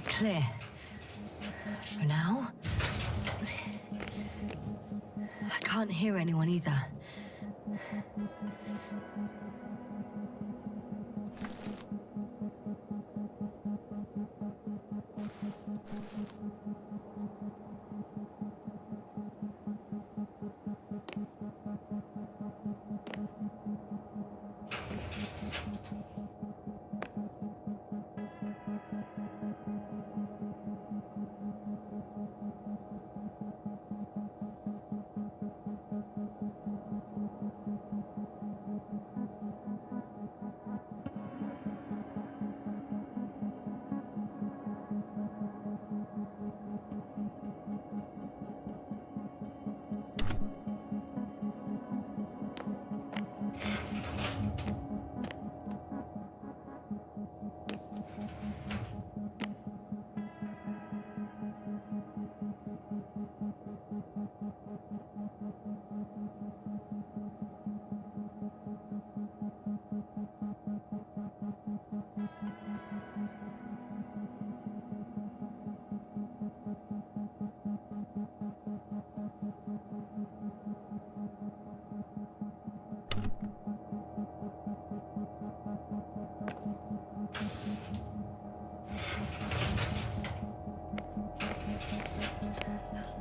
Clear. For now. I can't hear anyone either.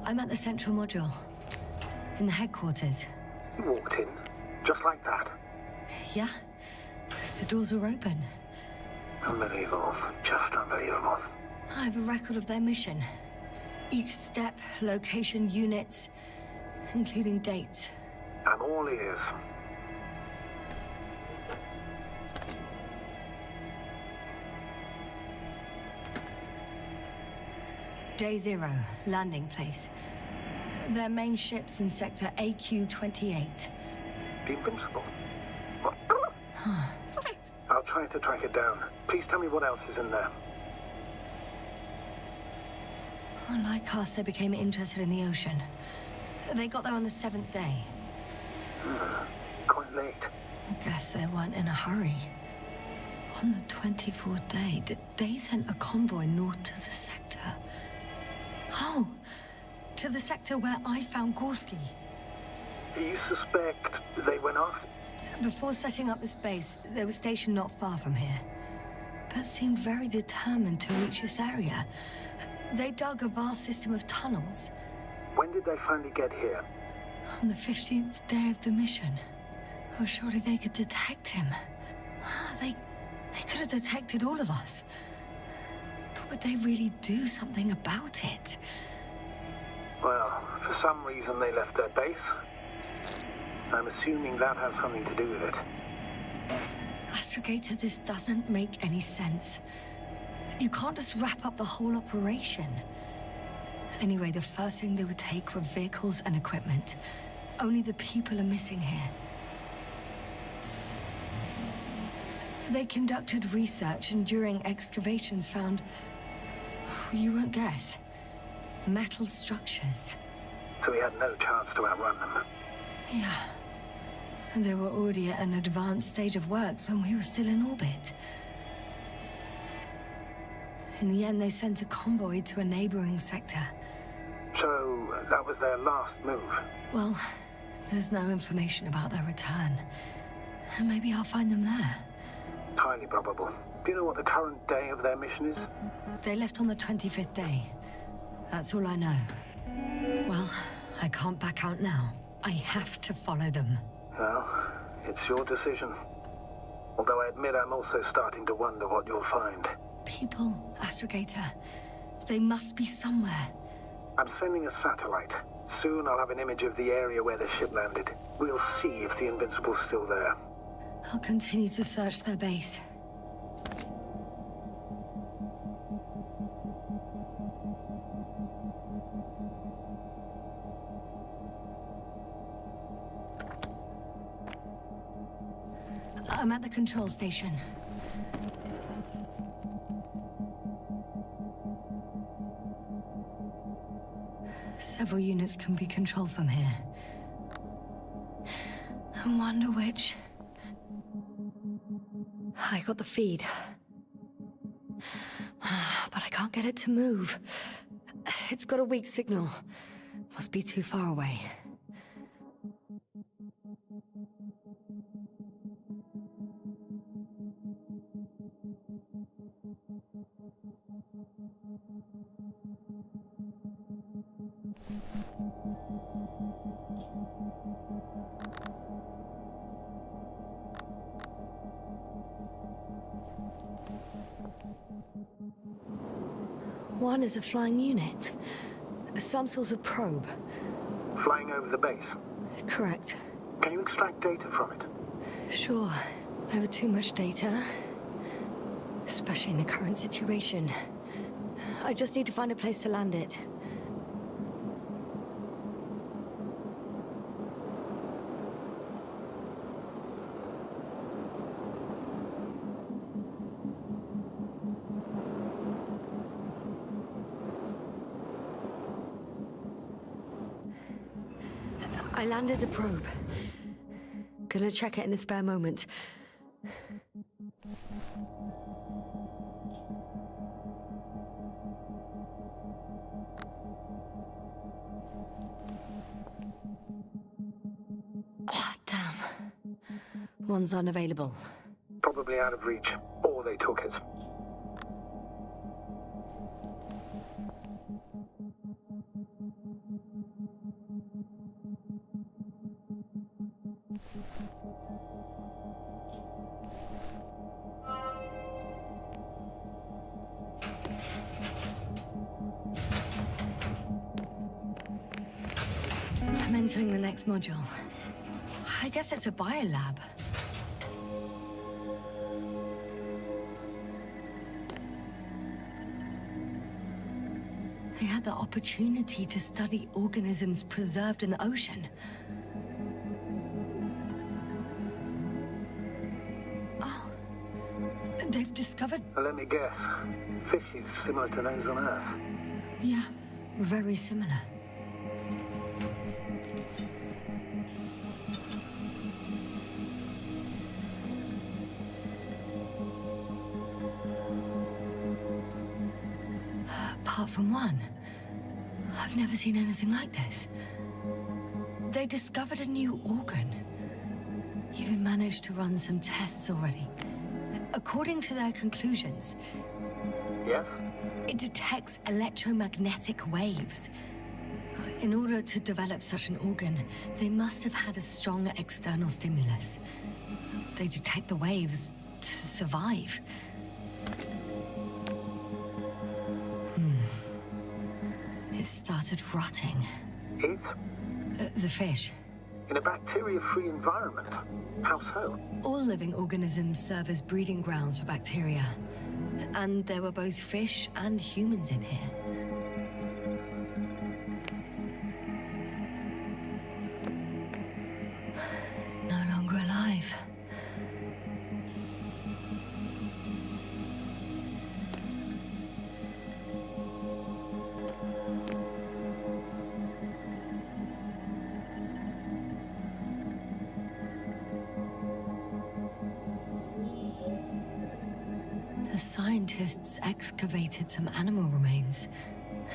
I'm at the central module. In the headquarters. You walked in, just like that. Yeah? The doors were open. Unbelievable. Just unbelievable. I have a record of their mission. Each step, location, units, including dates. I'm all ears. Day 0, landing place. Their main ship's in sector AQ-28. The Invincible? What? I'll try to track it down. Please tell me what else is in there. Well, like us, they became interested in the ocean. They got there on the 7th day. Quite late. I guess they weren't in a hurry. On the 24th day, they sent a convoy north to the sector. Oh, to the sector where I found Gorski. You suspect they went after... Before setting up this base, they were stationed not far from here, but seemed very determined to reach this area. They dug a vast system of tunnels. When did they finally get here? On the 15th day of the mission. Oh, surely they could detect him. They could have detected all of us. But would they really do something about it? Well, for some reason they left their base. I'm assuming that has something to do with it. Astrogator, this doesn't make any sense. You can't just wrap up the whole operation. Anyway, the first thing they would take were vehicles and equipment. Only the people are missing here. They conducted research and during excavations found... you won't guess. Metal structures. So we had no chance to outrun them. Yeah. And they were already at an advanced stage of works when we were still in orbit. In the end, they sent a convoy to a neighboring sector. So that was their last move. Well, there's no information about their return. Maybe I'll find them there. Highly probable. Do you know what the current day of their mission is? They left on the 25th day. That's all I know. Well, I can't back out now. I have to follow them. Well, it's your decision. Although I admit I'm also starting to wonder what you'll find. People, Astrogator. They must be somewhere. I'm sending a satellite. Soon I'll have an image of the area where the ship landed. We'll see if the Invincible's still there. I'll continue to search their base. I'm at the control station. Several units can be controlled from here. I wonder which... I got the feed. But I can't get it to move. It's got a weak signal. Must be too far away. One is a flying unit. Some sort of probe. Flying over the base. Correct. Can you extract data from it? Sure. Never too much data. Especially in the current situation. I just need to find a place to land it. I landed the probe. Gonna check it in a spare moment. Ah, damn. One's unavailable. Probably out of reach. Or they took it. I'm entering the next module. I guess it's a biolab. They had the opportunity to study organisms preserved in the ocean. Oh. They've discovered... Let me guess. Fishes similar to those on Earth. Yeah, very similar. Apart from one, I've never seen anything like this. They discovered a new organ. Even managed to run some tests already. According to their conclusions, Yes? it detects electromagnetic waves. In order to develop such an organ, they must have had a strong external stimulus. They detect the waves to survive. It started rotting. It? The fish. In a bacteria-free environment? How so? All living organisms serve as breeding grounds for bacteria. And there were both fish and humans in here. No longer alive. The scientists excavated some animal remains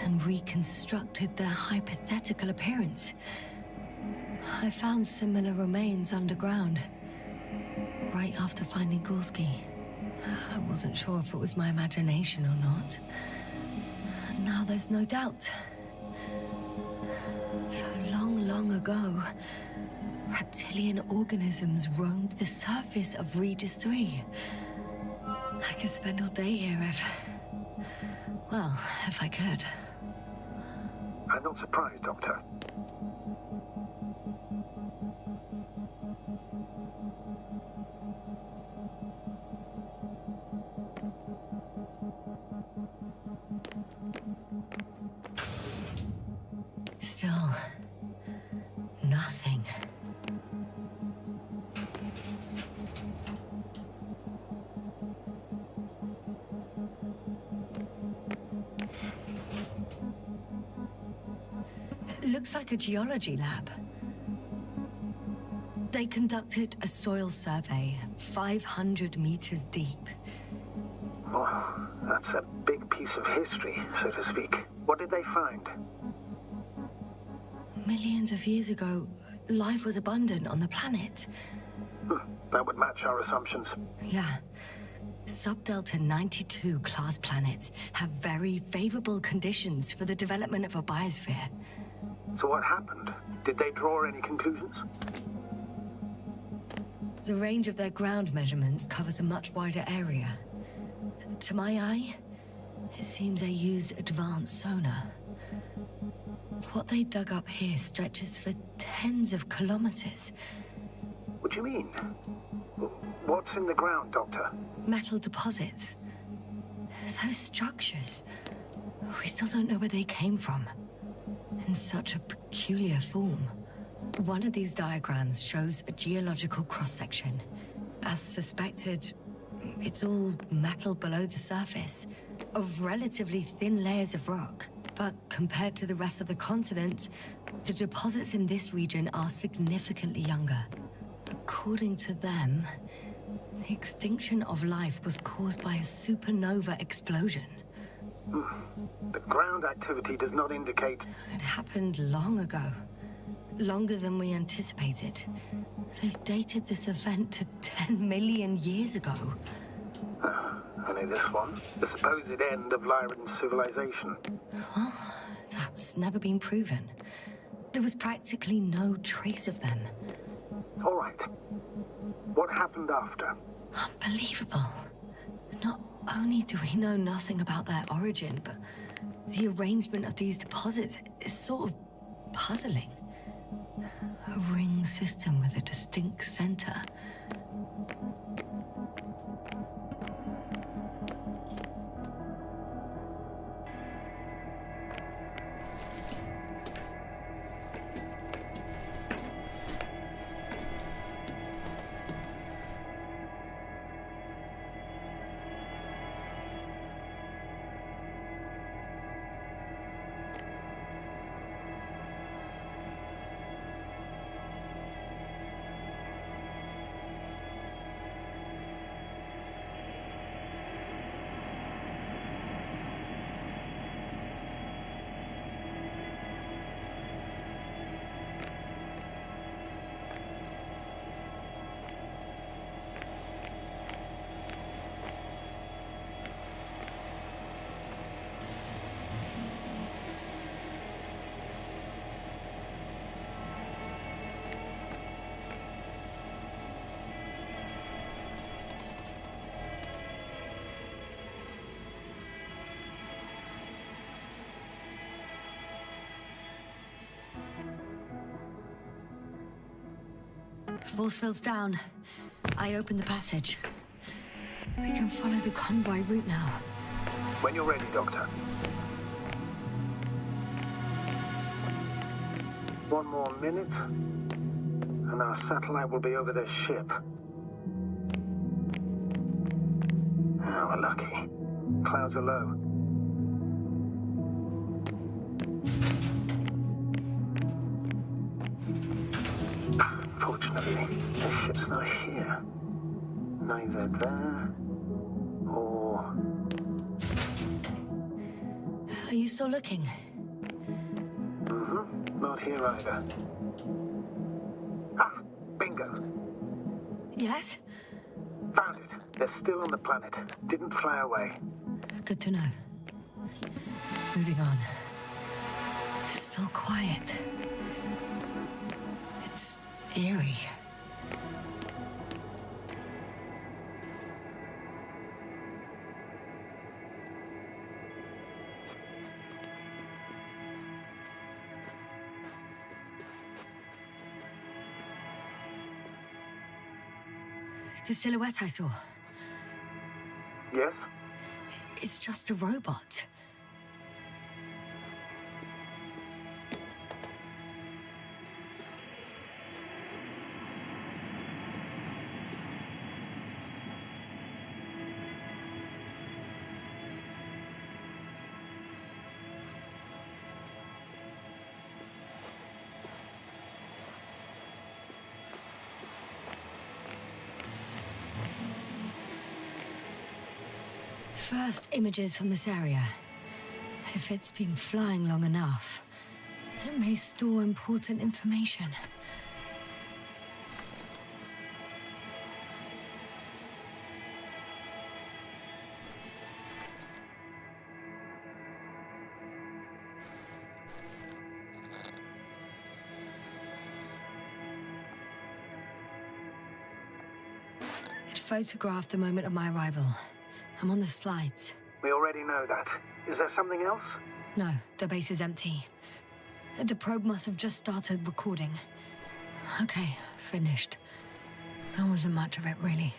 and reconstructed their hypothetical appearance. I found similar remains underground, right after finding Gorski. I wasn't sure if it was my imagination or not. Now there's no doubt. So long ago, reptilian organisms roamed the surface of Regis 3. I could spend all day here if I could. I'm not surprised, Doctor. Still, nothing. It looks like a geology lab. They conducted a soil survey 500 meters deep. Oh, that's a big piece of history, so to speak. What did they find? Millions of years ago, life was abundant on the planet. That would match our assumptions. Yeah. Subdelta 92 class planets have very favorable conditions for the development of a biosphere. So what happened? Did they draw any conclusions? The range of their ground measurements covers a much wider area. To my eye, it seems they use advanced sonar. What they dug up here stretches for tens of kilometers. What do you mean? What's in the ground, Doctor? Metal deposits. Those structures. We still don't know where they came from. In such a peculiar form. One of these diagrams shows a geological cross-section. As suspected, it's all metal below the surface, of relatively thin layers of rock. But compared to the rest of the continent, the deposits in this region are significantly younger. According to them, the extinction of life was caused by a supernova explosion. The ground activity does not indicate... It happened long ago. Longer than we anticipated. They've dated this event to 10 million years ago. Only this one? The supposed end of Lyran's civilization. Well, that's never been proven. There was practically no trace of them. All right. What happened after? Unbelievable. Not only do we know nothing about their origin, but the arrangement of these deposits is sort of puzzling. A ring system with a distinct center. Force field's down. I opened the passage. We can follow the convoy route now. When you're ready, Doctor. One more minute, and our satellite will be over their ship. Oh, we're lucky. Clouds are low. Fortunately, the ship's not here. Neither there or... Are you still looking? Not here either. Ah, bingo. Yes? Found it. They're still on the planet. Didn't fly away. Good to know. Moving on. Still quiet. It's eerie. The silhouette I saw. Yes? It's just a robot. First images from this area. If it's been flying long enough, it may store important information. It photographed the moment of my arrival. I'm on the slides. We already know that. Is there something else? No, the base is empty. The probe must have just started recording. Okay, finished. There wasn't much of it, really.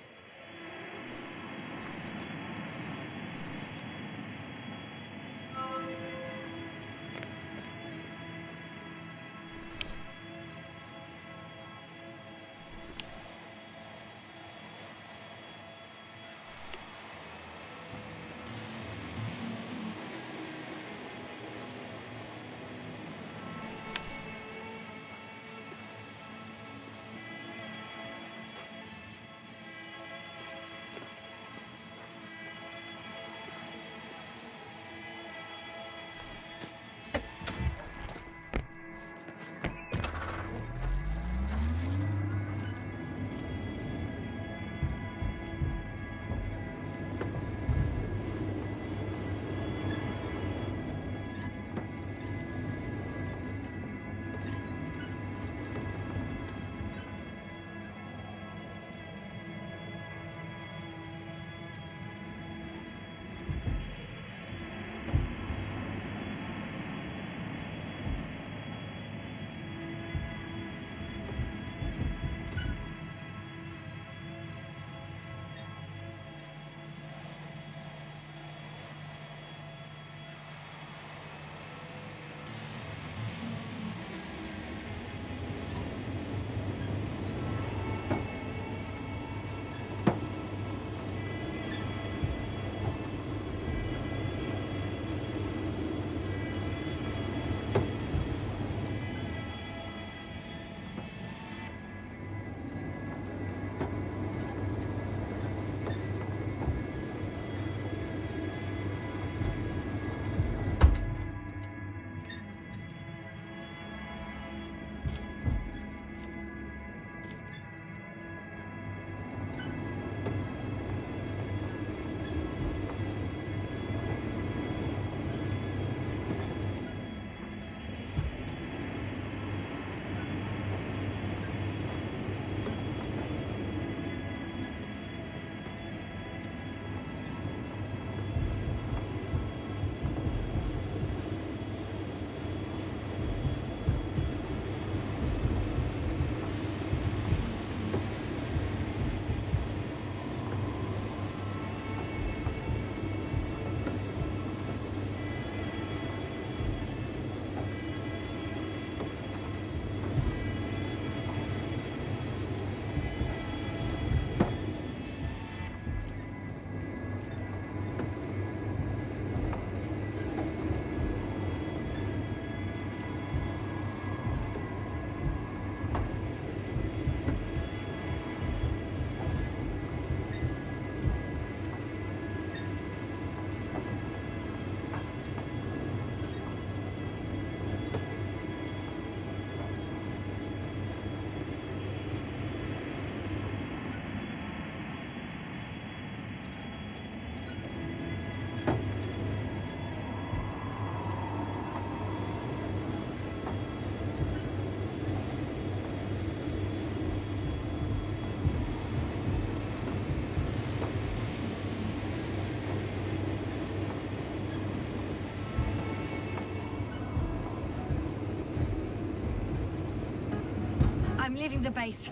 I'm leaving the base.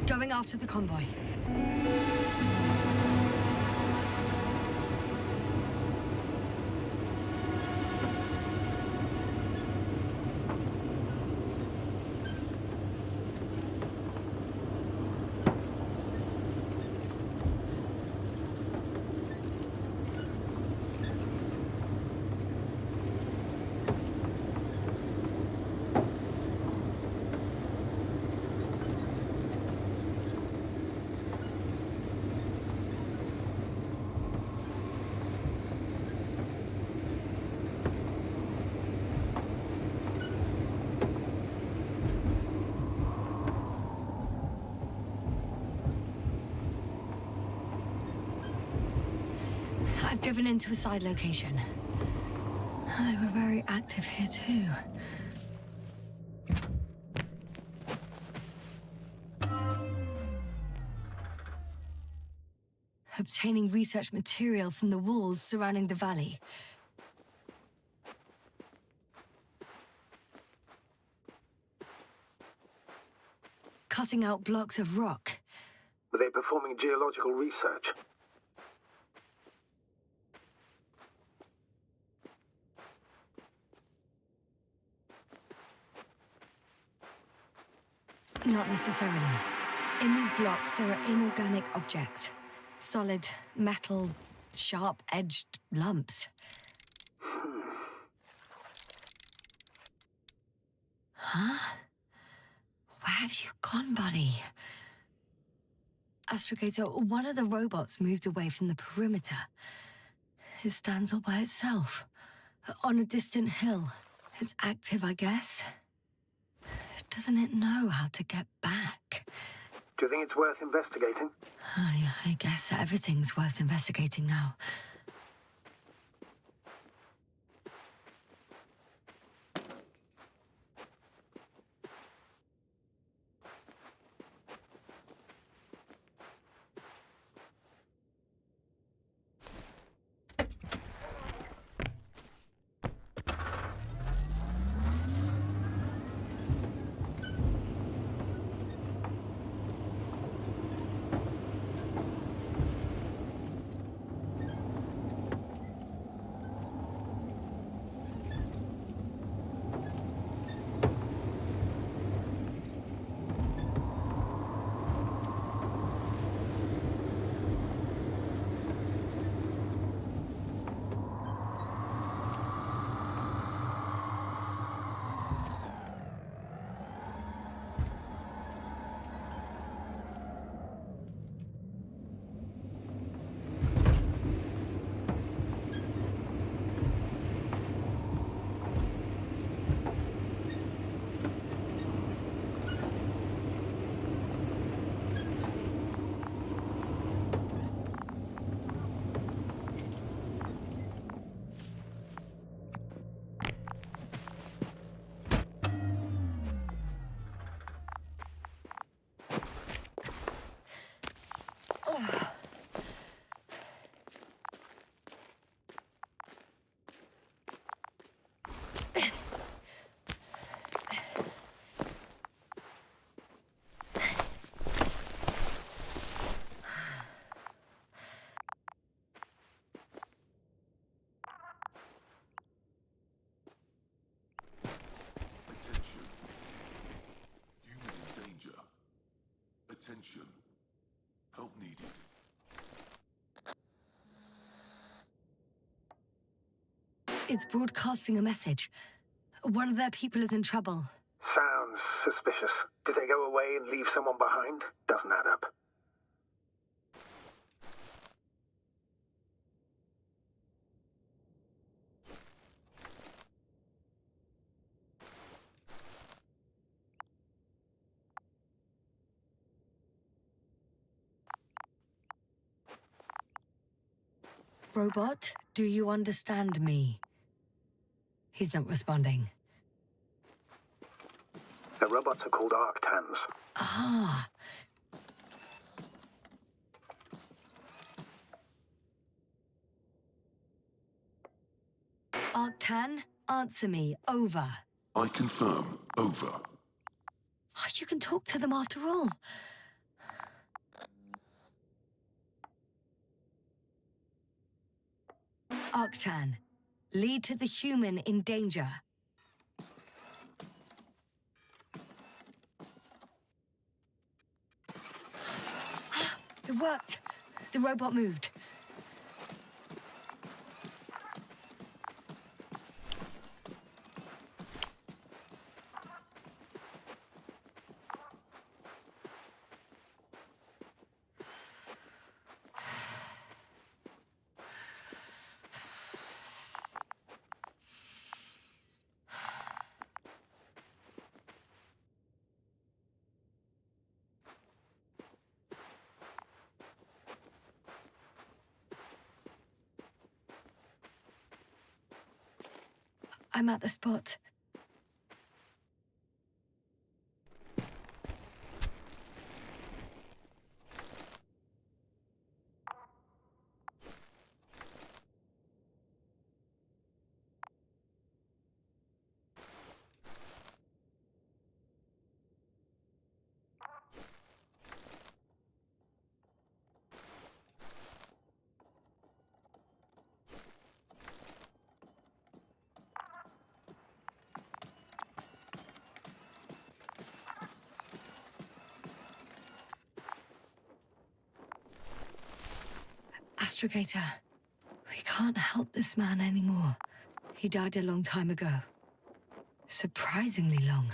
Going after the convoy. I've driven into a side location. They were very active here too. Obtaining research material from the walls surrounding the valley. Cutting out blocks of rock. Were they performing geological research? Not necessarily. In these blocks, there are inorganic objects. Solid, metal, sharp-edged lumps. Huh? Where have you gone, buddy? Astrogator, one of the robots moved away from the perimeter. It stands all by itself, on a distant hill. It's active, I guess. Doesn't it know how to get back? Do you think it's worth investigating? I guess everything's worth investigating now. Attention. Help needed. It's broadcasting a message. One of their people is in trouble. Sounds suspicious. Did they go away and leave someone behind? Doesn't add up. Robot, do you understand me? He's not responding. The robots are called Arctans. Ah. Arctan, answer me. Over. I confirm. Over. Oh, you can talk to them after all. Arctan, lead to the human in danger. It worked. The robot moved. I'm at the spot. Astrogator, we can't help this man anymore. He died a long time ago. Surprisingly long.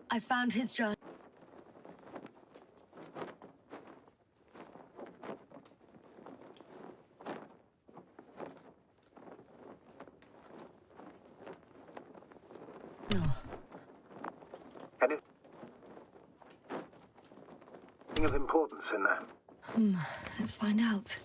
I found his journal. Anything of importance in there? Let's find out.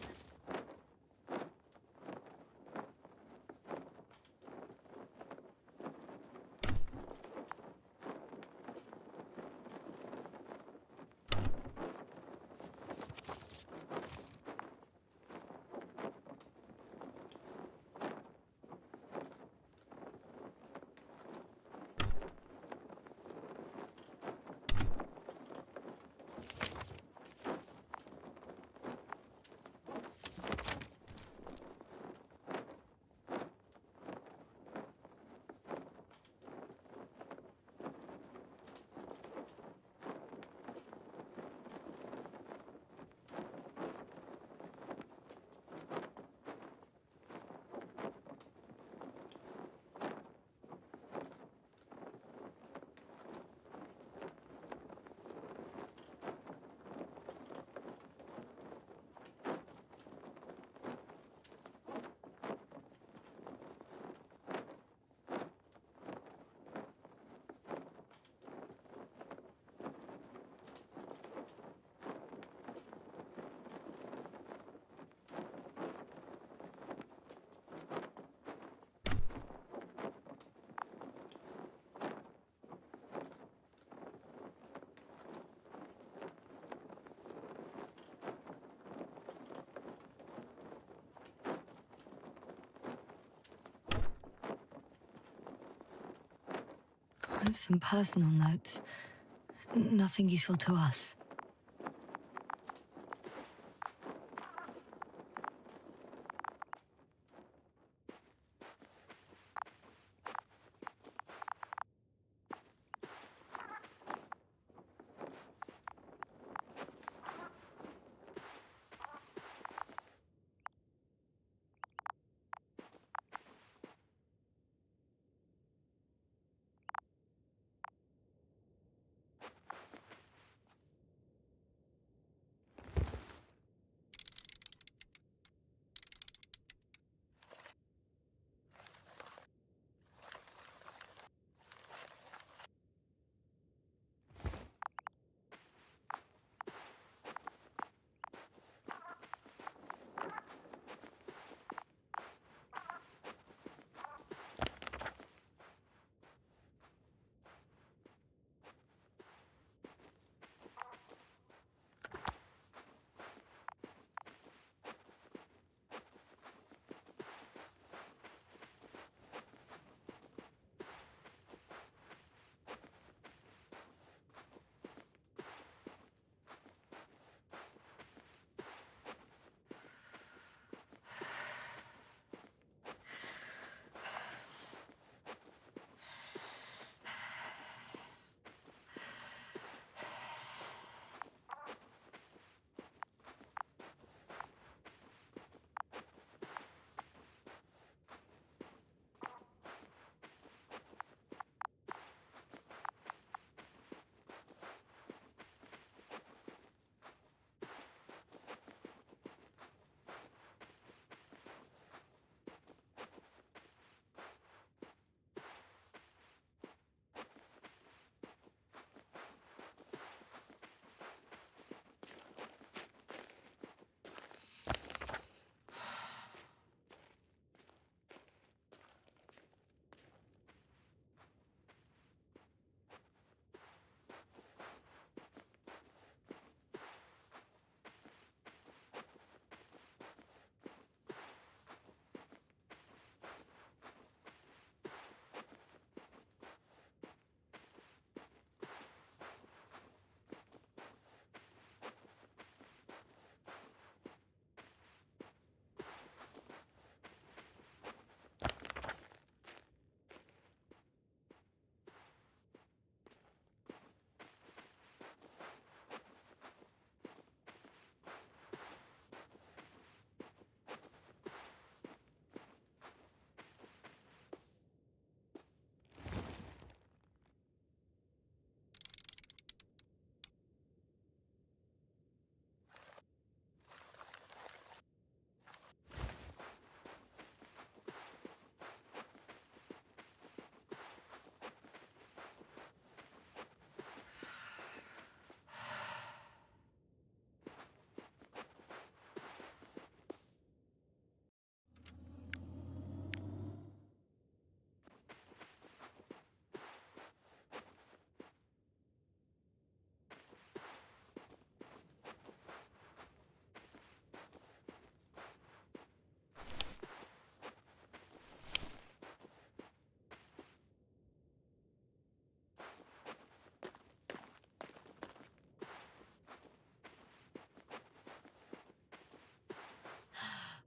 Some personal notes. Nothing useful to us.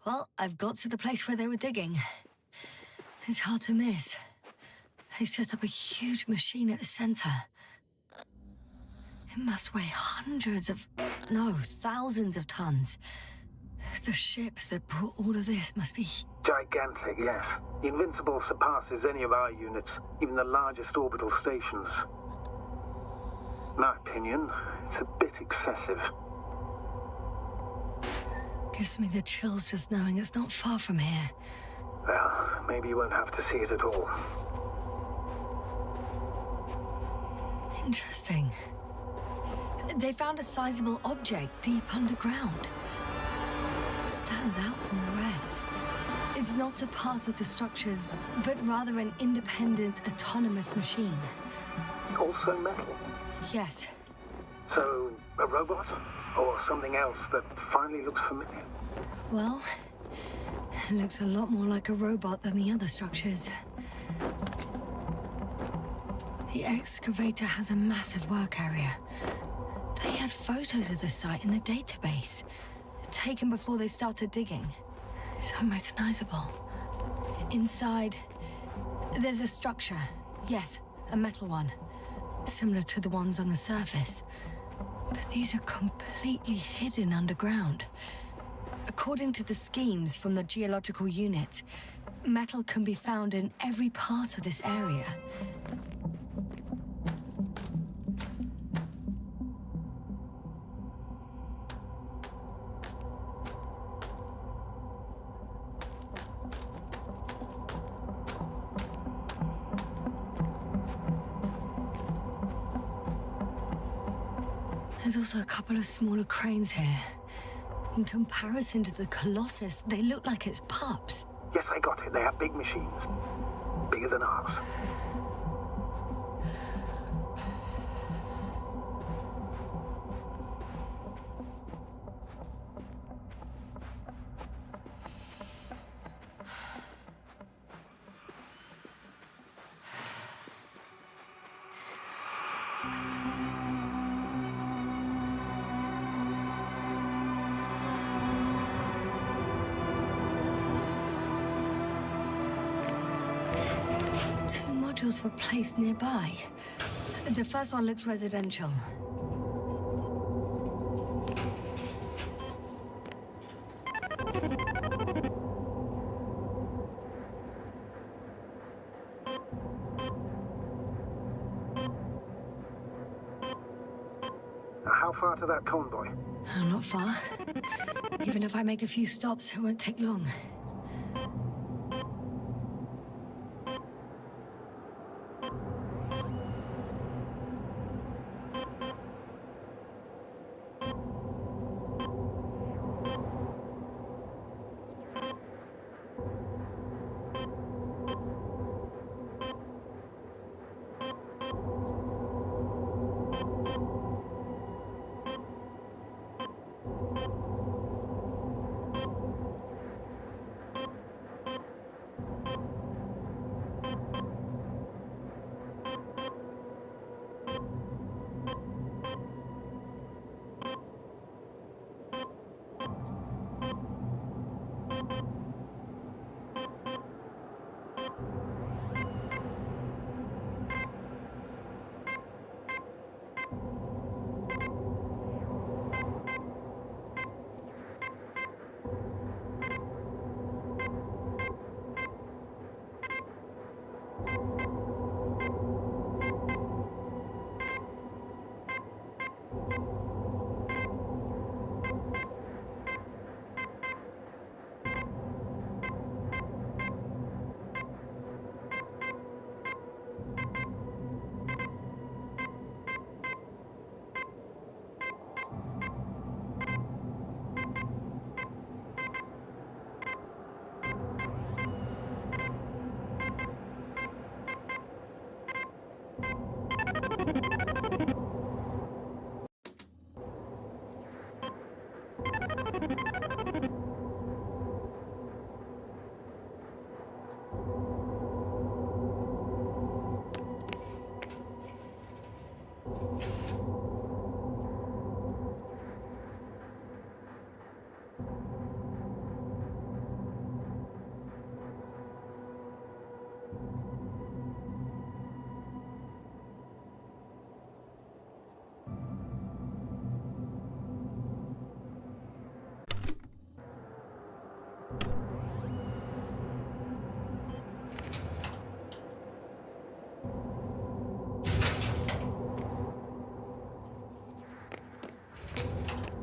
Well, I've got to the place where they were digging. It's hard to miss. They set up a huge machine at the center. It must weigh thousands of tons. The ship that brought all of this must be... Gigantic, yes. The Invincible surpasses any of our units, even the largest orbital stations. In my opinion, it's a bit excessive. Gives me the chills just knowing it's not far from here. Well, maybe you won't have to see it at all. Interesting. They found a sizable object deep underground. Stands out from the rest. It's not a part of the structures, but rather an independent, autonomous machine. Also metal? Yes. So, a robot? Or something else that finally looks familiar? Well, it looks a lot more like a robot than the other structures. The excavator has a massive work area. They had photos of the site in the database, taken before they started digging. It's unrecognizable. Inside, there's a structure. Yes, a metal one. Similar to the ones on the surface. But these are completely hidden underground. According to the schemes from the geological unit, metal can be found in every part of this area. There's also a couple of smaller cranes here. In comparison to the Colossus, they look like it's pups. Yes, I got it. They have big machines. Bigger than ours. Were placed nearby. The first one looks residential. How far to that convoy? Not far. Even if I make a few stops, it won't take long.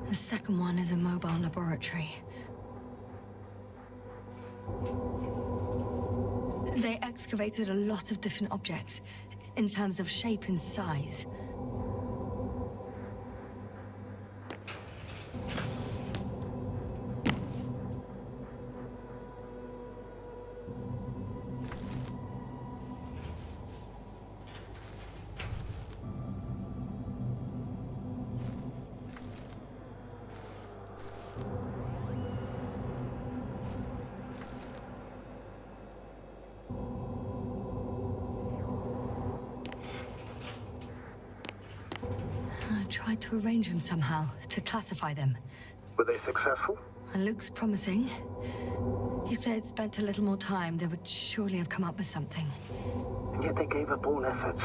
The second one is a mobile laboratory. They excavated a lot of different objects in terms of shape and size. tried to arrange them somehow, to classify them. Were they successful? It looks promising. If they had spent a little more time, they would surely have come up with something. And yet they gave up all efforts.